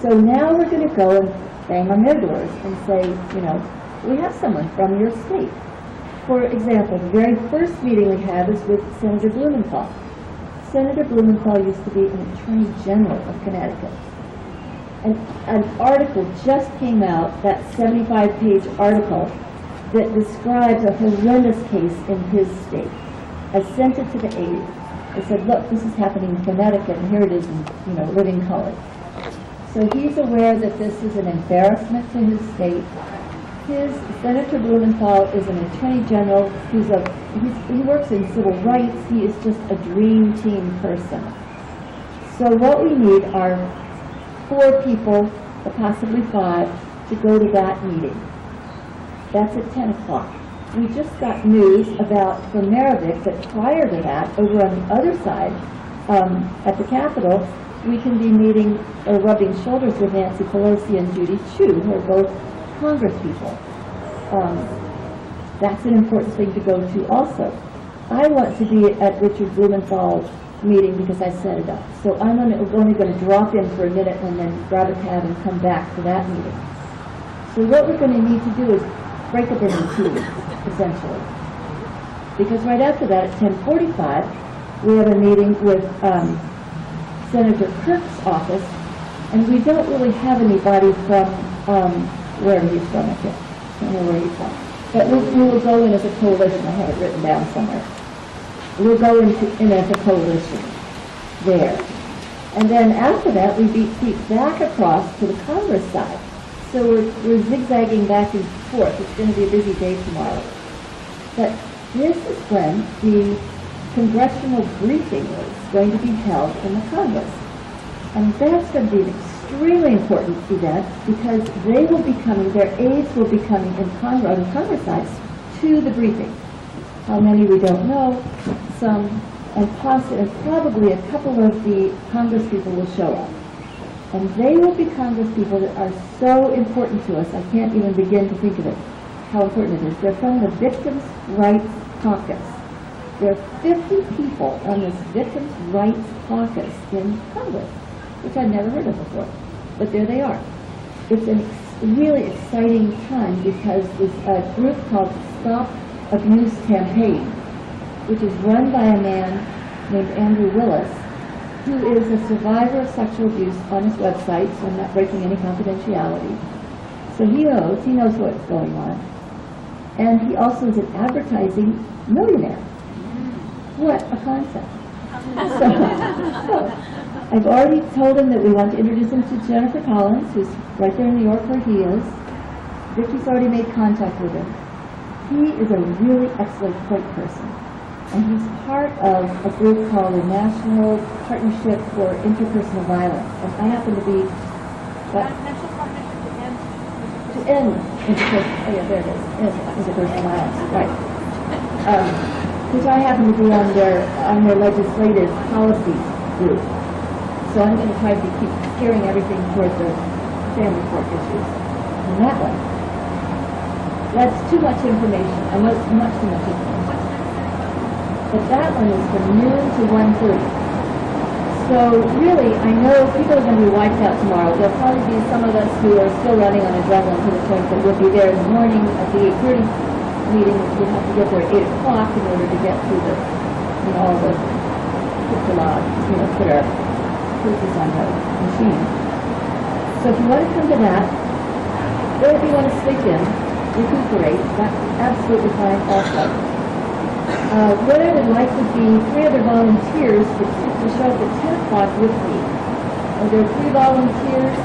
So now we're going to go and bang on their doors and say, you know, we have someone from your state. For example, the very first meeting we had was with Senator Blumenthal. Senator Blumenthal used to be an Attorney General of Connecticut. And an article just came out, that 75-page article, that describes a horrendous case in his state. I sent it to the aide. I said, look, this is happening in Connecticut, and here it is in, you know, living color. So he's aware that this is an embarrassment to his state. Senator Blumenthal is an Attorney General. He works in civil rights. He is just a dream team person. So what we need are 4 people, or possibly 5, to go to that meeting. That's at 10 o'clock. We just got news about from Maravik that prior to that, over on the other side, at the Capitol, we can be meeting or rubbing shoulders with Nancy Pelosi and Judy Chu, who are both Congress people. That's an important thing to go to also. I want to be at Richard Blumenthal's meeting because I set it up. So I'm only going to drop in for a minute and then grab a cab and come back to that meeting. So what we're going to need to do is break it into 2, essentially. Because right after that, at 10:45, we have a meeting with Senator Kirk's office, and we don't really have anybody from wherever he's from, I don't know where he's from. But we will go in as a coalition. I have it written down somewhere. We'll go in as a coalition there. And then after that, we beat back across to the Congress side. So we're zigzagging back and forth. It's going to be a busy day tomorrow. But this is when the congressional briefing is going to be held in the Congress. And that's going to be an extremely important event because they will be coming, their aides will be coming in Congress, on the Congress side, to the briefing. How many we don't know, some, and probably a couple of the Congress people will show up. And they will be Congress people that are so important to us, I can't even begin to think of it, how important it is. They're from the Victims' Rights Caucus. There are 50 people on this Victims' Rights Caucus in Congress, which I'd never heard of before. But there they are. It's a really exciting time because there's a group called Stop Abuse Campaign, which is run by a man named Andrew Willis, who is a survivor of sexual abuse on his website, so I'm not breaking any confidentiality. So he knows what's going on. And he also is an advertising millionaire. What a concept. So I've already told him that we want to introduce him to Jennifer Collins, who's right there in New York where he is. Vicky's already made contact with him. He is a really excellent point person. And he's part of a group called the National Partnership for Interpersonal Violence. And I happen to be National Partnership to end interpersonal violence, right. Which I happen to be on their legislative policy group. So I'm going to try to keep steering everything toward the family court issues. And that one, that's too much information. I know it's much too much information. But that one is from noon to 1:30. So really, I know people are going to be wiped out tomorrow. There'll probably be some of us who are still running on adrenaline to the point that we'll be there in the morning at the 8:30 meeting. We'll have to get there at 8 o'clock in order to get to the, all the put our places on the machine. So if you want to come to that, or if you want to sleep in, recuperate, that's absolutely fine also. What I would like would be 3 other volunteers to show up at 10 o'clock with me. Are there 3 volunteers?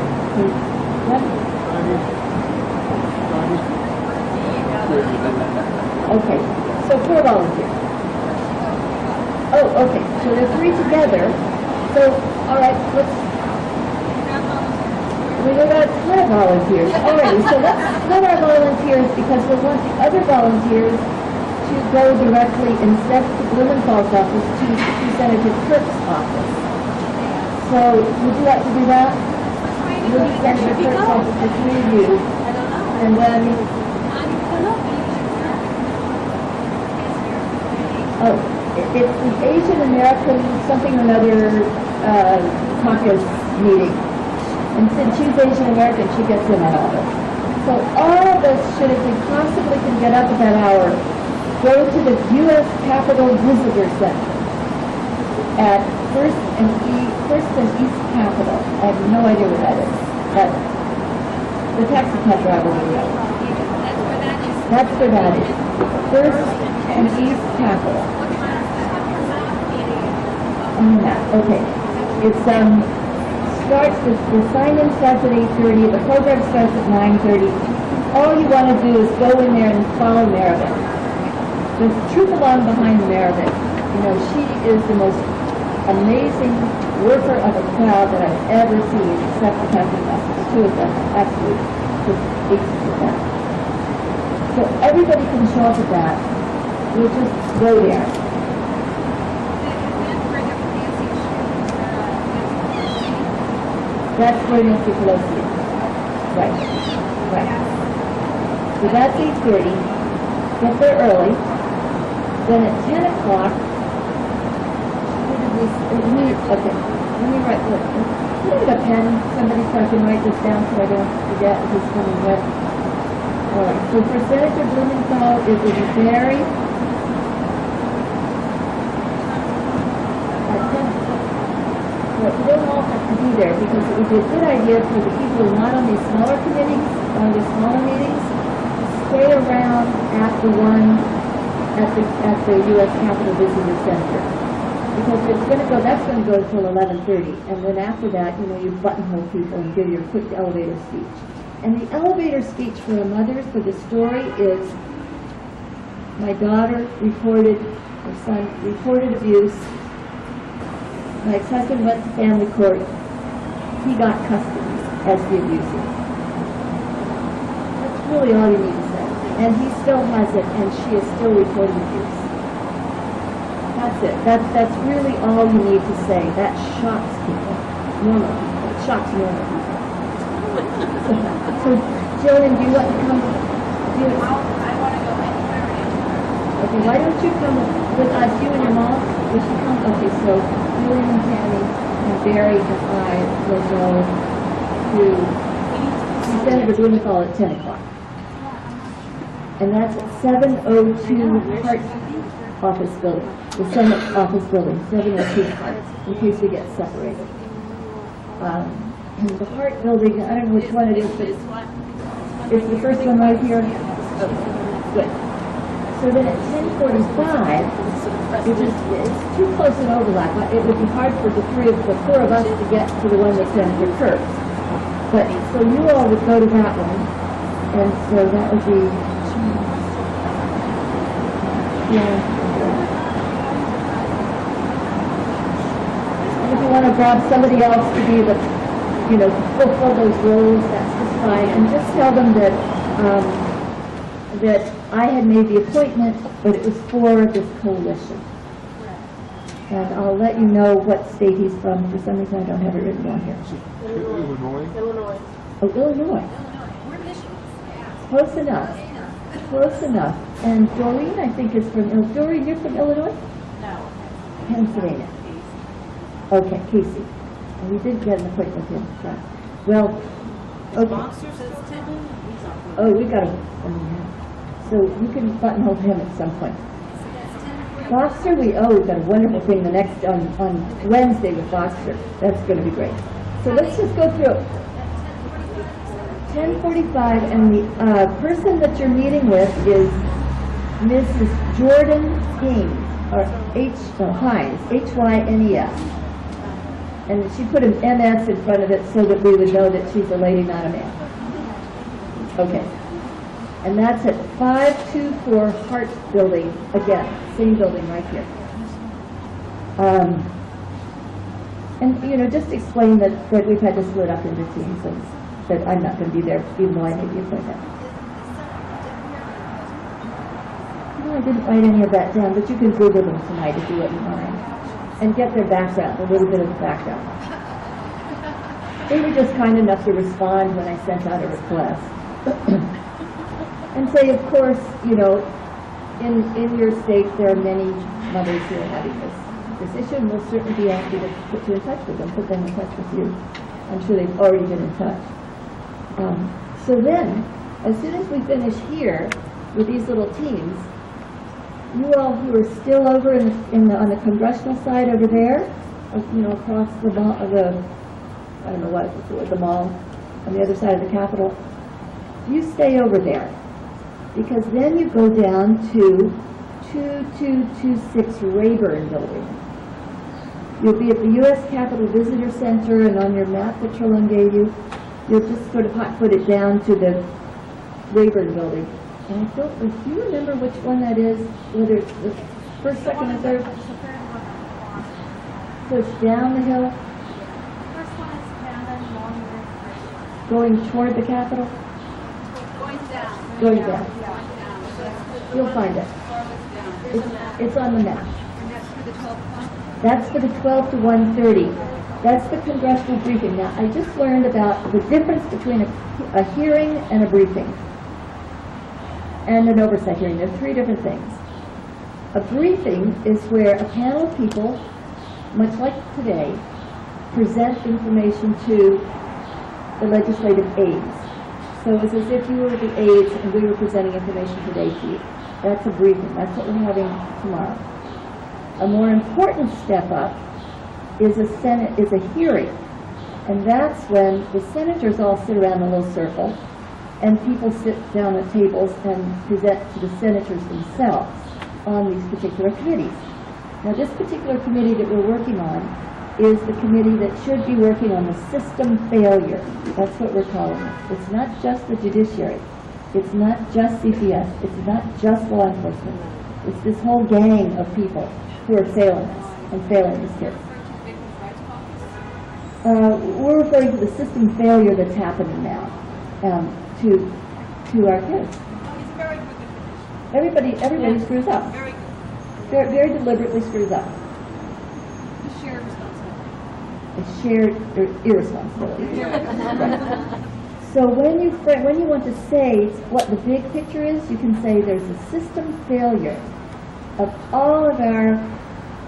Okay, so 4 volunteers. Oh, okay, so there are 3 together. So, all right, we've got 12 volunteers already. So let's split our volunteers because we want the other volunteers to go directly instead to Blumenthal's office to Senator Kirk's office. So would you like to do that? Move Senator Kirk's office to 3 of you, and then it's the Asian American something or another caucus meeting, and since she's Asian American, she gets in on all this. So all of us should, if we possibly can get up at that hour, go to the U.S. Capitol Visitor Center at First and East Capitol. I have no idea where that is, but the taxi cab driver will know. That's where that is. First and East Capitol. On that, okay. It starts with the sign-in starts at 8:30. The program starts at 9:30. All you want to do is go in there and follow Maribel. Just troop along behind Maribel. She is the most amazing worker of a crowd that I've ever seen, except for Kathleen Russell. The 2 of them, absolutely, just aces with that. So everybody can show up at that. We'll just go there. That's where Nancy Pelosi is. Right. So that's 8:30. Get there early. Then at 10 o'clock, okay, let me write, look, can I get a pen, somebody, so I can write this down so I don't forget who's coming with. All right, so for Senator Blumenthal, it will be Barry. Well, you don't all have to be there because it would be a good idea for the people who are not on these smaller committees, on these smaller meetings, stay around at the one at the U.S. Capitol Visitor Center. Because it's going to go, that's going to go until 11:30. And then after that, you know, you buttonhole people and give your quick elevator speech. And the elevator speech for the mothers for the story is, my daughter reported, her son reported abuse. My ex-husband went to family court. He got custody as the abuser. That's really all you need to say. And he still has it, and she is still reporting abuse. That's it. That's really all you need to say. That shocks people, normal people. It shocks normal people. So, Jillian, do you want to come? I want to go anywhere. Okay, why don't you come with us, you and your mom? Will you come? Okay, so Jillian and Tammy and Barry and I will go to Senator Blumenthal at 10 o'clock. And that's at 702 Hart Office Building, the Senate Office Building, 702 Hart, in case we get separated. And the Hart Building, I don't know which one it is, but it's the first one right here. Oh, good. So then at 10:45, which is it's too close an overlap. It would be hard for the four of us to get to the one that Senator Kurtz. But so you all would go to that one, and so that would be And if you want to grab somebody else to be the, you know, fulfill those roles, that's just fine. And just tell them that that I had made the appointment, but it was for this coalition. And I'll let you know what state he's from. For some reason, I don't have it written down here. Illinois. Illinois. Oh, Illinois. We're Michigan. Close enough. Close enough. And Doreen, I think, is from Doreen, you're from Illinois? No. Pennsylvania. Okay, Casey. And we did get an appointment with him. Yeah. Well, okay. Oh, we got a. So you can buttonhole him at some point. Boxer, we've got a wonderful thing the next on Wednesday with Boxer. That's going to be great. So let's just go through it. 10:45, and the person that you're meeting with is Mrs. Jordan Haynes, or Hines, H-Y-N-E-S. And she put an M-S in front of it so that we would know that she's a lady, not a man. Okay. And that's at 524 Hart Building, again, same building right here. And, you know, just explain that we've had to split up into teams and that I'm not going to be there even though I made the appointment. No, I didn't write any of that down, but you can Google them tonight if you wouldn't mind. And get their background, a little bit of the background. They were just kind enough to respond when I sent out a request. And say, of course, you know, in your state there are many mothers who are having this issue, and we'll certainly be happy to put you in touch with them, put them in touch with you. I'm sure they've already been in touch. So then, as soon as we finish here with these little teams, you all who are still over on the congressional side over there, you know, across the mall, I don't know what the mall on the other side of the Capitol, you stay over there. Because then you go down to 2226 Rayburn Building. You'll be at the U.S. Capitol Visitor Center, and on your map that Trelon gave you, you'll just sort of put it down to the Rayburn Building. And I don't, do you remember which one that is? Whether it's the first, second, and third? So it's down the hill? First one is Canada, going toward the Capitol? Going down. Going down. You'll find it. It's on the map. That's for the 12 to 1:30. That's the congressional briefing. Now, I just learned about the difference between a hearing and a briefing. And an oversight hearing. There are three different things. A briefing is where a panel of people, much like today, present information to the legislative aides. So it's as if you were the aides and we were presenting information today to you. That's a briefing. That's what we're having tomorrow. A more important step up is a hearing. And that's when the senators all sit around in a little circle and people sit down at tables and present to the senators themselves on these particular committees. Now, this particular committee that we're working on is the committee that should be working on the system failure. That's what we're calling it. It's not just the judiciary. It's not just CPS. It's not just law enforcement. It's this whole gang of people who are failing us and failing these kids. We're referring to the system failure that's happening now to our kids. Everybody screws up. Very, very deliberately screws up. It's shared responsibility. It's shared irresponsibility. Right. So when you want to say what the big picture is, you can say there's a system failure of all of our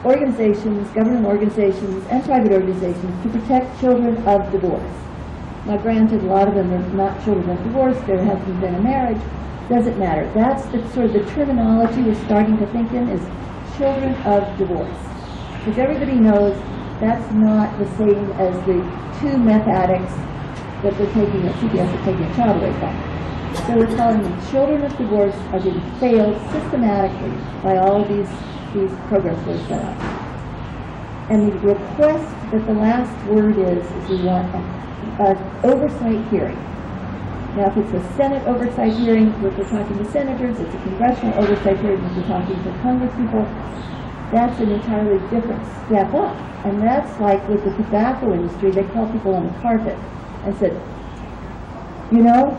organizations, government organizations, and private organizations to protect children of divorce. Now, granted, a lot of them are not children of divorce. There hasn't been a marriage. Doesn't matter. That's the sort of the terminology we're starting to think in is children of divorce. Because everybody knows that's not the same as the 2 meth addicts that they're taking at CPS are taking a child away from. So we're calling them children of divorce are being failed systematically by all of these programs that are set up. And the request that the last word is we want an oversight hearing. Now, if it's a Senate oversight hearing, if we're talking to senators, it's a congressional oversight hearing, if we're talking to congresspeople, that's an entirely different step up. And that's like with the tobacco industry, they call people on the carpet and said, you know,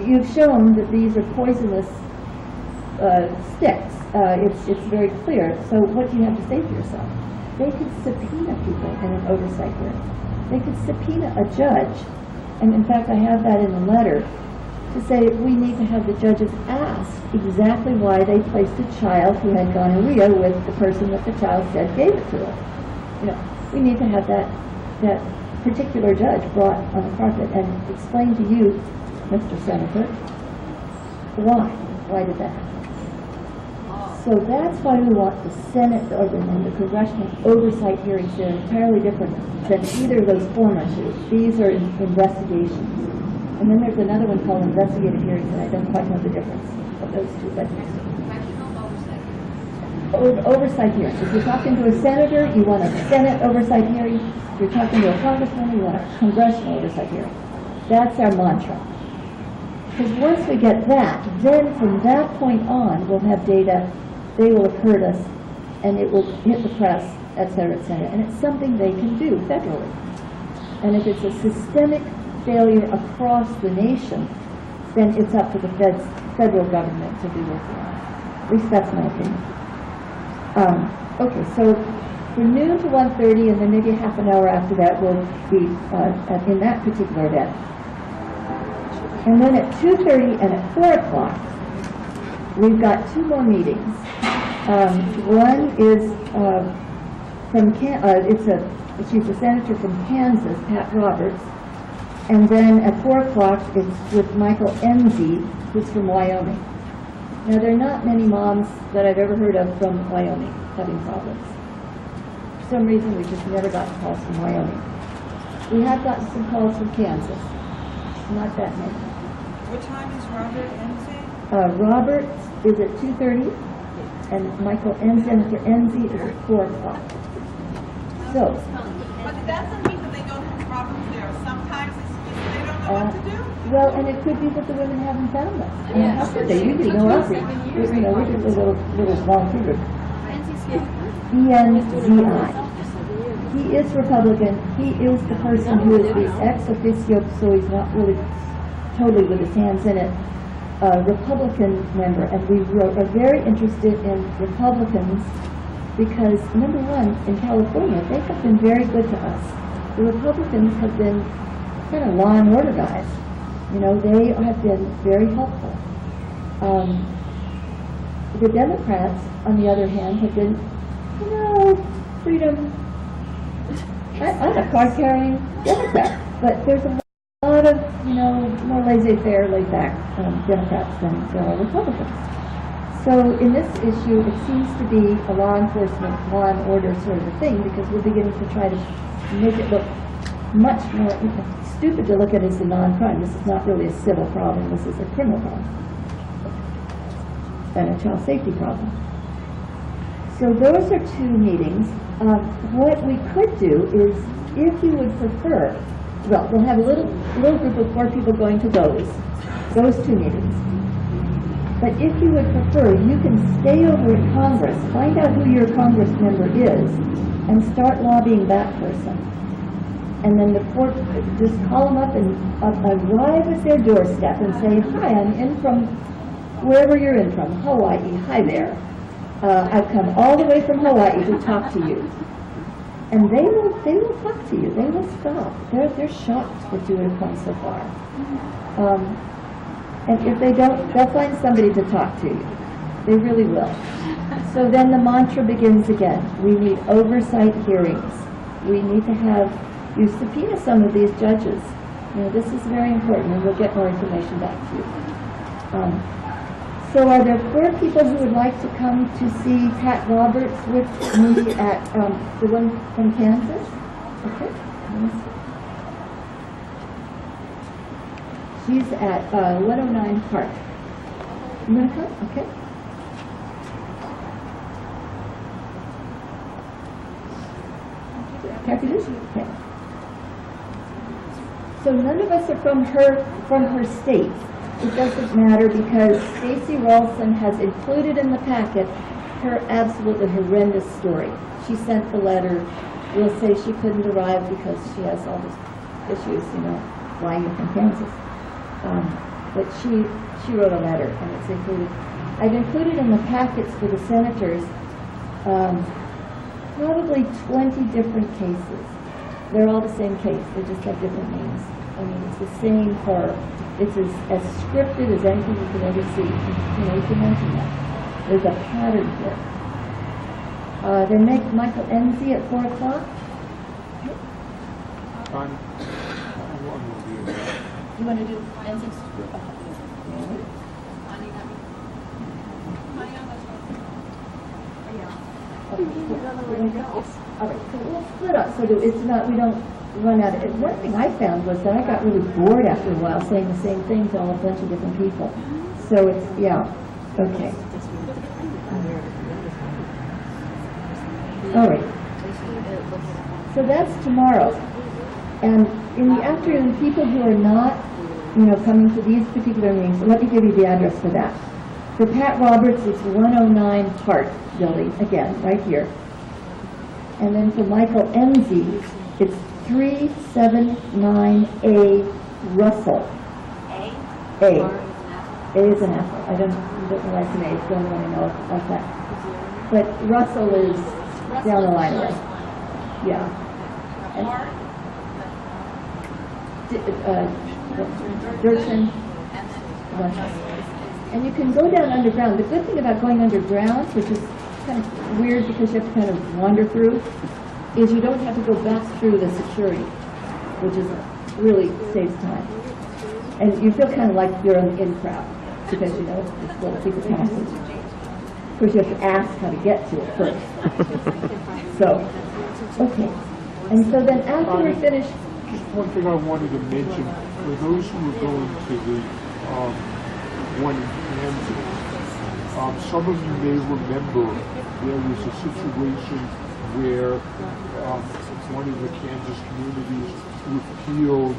you've shown that these are poisonous sticks. It's very clear. So what do you have to say for yourself? They could subpoena people in an oversight hearing. They could subpoena a judge. And in fact, I have that in the letter to say we need to have the judges ask exactly why they placed a child who had gonorrhea with the person that the child said gave it to her. You know, we need to have that particular judge brought on the carpet and explain to you, Mr. Senator, why? Why did that happen? So that's why we want the Senate and the congressional oversight hearings. They're entirely different than either of those former two. These are investigations. And then there's another one called investigative hearings, and I don't quite know the difference of those two. But oversight hearings. If you're talking to a senator, you want a Senate oversight hearing. If you're talking to a congressman, you want a congressional oversight hearing. That's our mantra. Because once we get that, then from that point on, we'll have data. They will have heard us, and it will hit the press, et cetera, and it's something they can do federally. And if it's a systemic failure across the nation, then it's up to the federal government to be working on it. At least that's my opinion. Okay, so from noon to 1:30, and then maybe a half an hour after that, we'll be in that particular event. And then at 2:30 and at 4 o'clock, we've got 2 more meetings. One is she's a senator from Kansas, Pat Roberts, and then at 4 o'clock it's with Michael Enzi, who's from Wyoming. Now, there are not many moms that I've ever heard of from Wyoming having problems. For some reason, we just never got calls from Wyoming. We have gotten some calls from Kansas. Not that many. What time is Robert Enzi? Robert is at 2:30, and Michael Senator Enzi is at 4 o'clock. So. But it doesn't mean that they don't have problems there. Sometimes it's they don't know what to do. Well, and it could be that the women haven't found us. I mean, how could they? You know us. We're just a little volunteer group. ENZI. He is Republican. He is the person who is the ex officio, so he's not really totally with his hands in it, Republican member. And we are very interested in Republicans because, number one, in California, they have been very good to us. The Republicans have been kind of law and order guys. You know, they have been very helpful. The Democrats, on the other hand, have been, you know, freedom. I'm a card-carrying Democrat, but there's a lot of, you know, more laissez-faire, laid-back Democrats than there are Republicans. So in this issue, it seems to be a law enforcement, law and order sort of a thing, because we're beginning to try to make it look much more stupid to look at it as a non-crime. This is not really a civil problem. This is a criminal problem and a child safety problem. So those are 2 meetings. What we could do is, if you would prefer, well, we'll have a little group of 4 people going to those 2 meetings. But if you would prefer, you can stay over at Congress, find out who your Congress member is, and start lobbying that person. And then the court, just call them up and arrive at their doorstep and say, hi, I'm in from wherever you're in from, Hawaii, hi there. I've come all the way from Hawaii to talk to you. And they will talk to you. They will stop. They're shocked that you would have come so far. And if they don't, they'll find somebody to talk to you. They really will. So then the mantra begins again. We need oversight hearings. We need to have, you subpoena some of these judges. You know, this is very important, and we'll get more information back to you. So are there 4 people who would like to come to see Pat Roberts with me at the one from Kansas? Okay. She's at 109 Park. You want to come? Okay. Okay. So none of us are from her state. It doesn't matter because Stacy Ralston has included in the packet her absolutely horrendous story. She sent the letter. We'll say she couldn't arrive because she has all these issues, you know, flying in from Kansas. But she wrote a letter, and it's included. I've included in the packets for the senators probably 20 different cases. They're all the same case. They just have different names. I mean, it's the same horror. It's as scripted as anything you can ever see. You know, you can mention that. There's a pattern here. Then make Michael Enzi at 4 o'clock. You want to do Enzi's? All right, so we'll split up so that it's not, we don't run out of it. One thing I found was that I got really bored after a while saying the same thing to a bunch of different people. So it's, yeah, okay. All right. So that's tomorrow. And in the afternoon, people who are not, you know, coming to these particular meetings, let me give you the address for that. For Pat Roberts, it's 109 Park Building, again, right here. And then for Michael Enzi, it's 379A Russell. A is an apple. I don't know why it's an A. It's the only one I know like that. But Russell is down the line away. Yeah. Durchin, Russell. And you can go down underground. The good thing about going underground, which is kind of weird because you have to kind of wander through, is you don't have to go back through the security, which is really saves time. And you feel kind of like you're in crowd because you know it's little secret passage. Of course, you have to ask how to get to it first. So, okay. And so then after we're finished, one thing I wanted to mention for those who are going to the one in Kansas, some of you may remember there was a situation where one of the Kansas communities repealed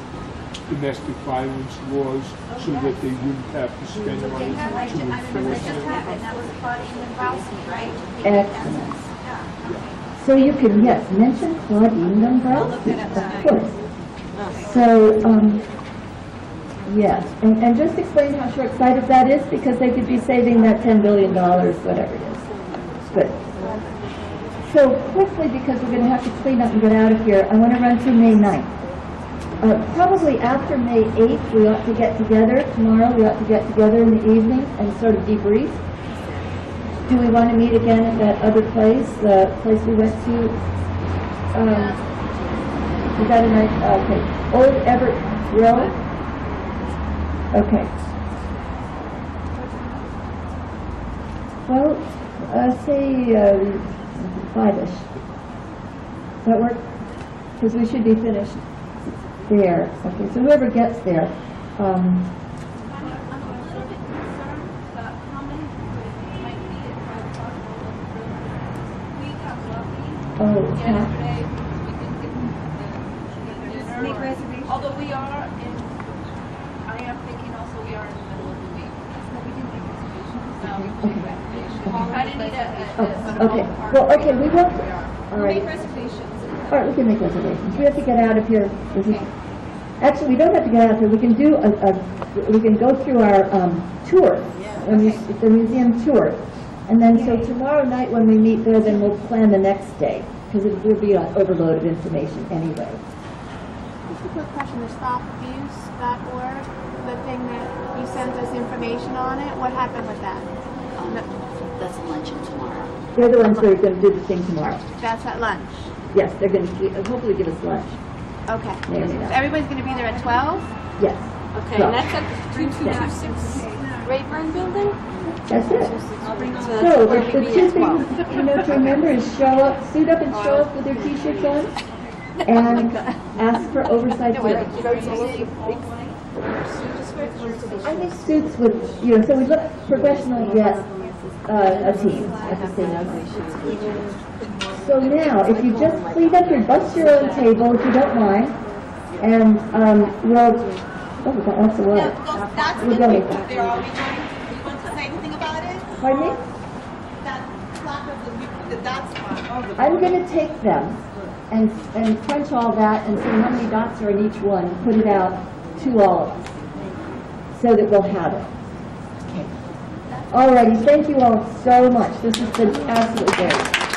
domestic violence laws so that they wouldn't have to spend money to enforce them. That was Claudine Dombrowski, right? excellent. So you can, yes, mention Claudine Dombrowski, of course. So, yes, and just explain how short-sighted that is, because they could be saving that $10 billion, whatever it is. Good. So quickly, because we're going to have to clean up and get out of here, I want to run through May 9th. Probably after May 8th, we ought to get together. Tomorrow, we ought to get together in the evening and sort of debrief. Do we want to meet again at that other place, the place we went to? Is that a nice, okay. Old Everett Grill? Okay. Well, say 5-ish. Does that work? Because we should be finished. there. Okay, so whoever gets there. Oh, Yesterday, we didn't get the Make reservations. although we are in, I am thinking also we are in the middle of the week. But we didn't make reservations. We kind of need okay. Well, okay, we won't. All right. Make reservations. All right, we can make reservations. We have to get out of here. Actually, we don't have to get out of here. We can do we can go through our tour, the museum tour. And then, so tomorrow night when we meet there, then we'll plan the next day, because it will be an overload of information anyway. Just a quick question, the stopabuse.org, the thing that you sent us information on it, what happened with that? That's luncheon tomorrow. They're the ones that are going to do the thing tomorrow. That's at lunch? Yes, they're going to hopefully give us lunch. Okay. May or may not. So everybody's going to be there at 12? Yes. Okay, So- and that's at the 2226 Rayburn building? That's it. So So, where the we be two at 12. things, to remember is suit up and show up with their t-shirts on, and ask for oversight hearings. I think suits with, so we look professional yet a team at the same time. So now, if you just clean up your, bust your own table if you don't mind, and we'll, we got lots of water. That's We'll the go people with that. there. Are we going, you want to say anything about it? Pardon me? That plaque of the dots one. I'm going to take them and crunch all that and see how many dots are in each one and put it out to all of us so that we'll have it. Okay. Alrighty, thank you all so much. This has been absolutely great.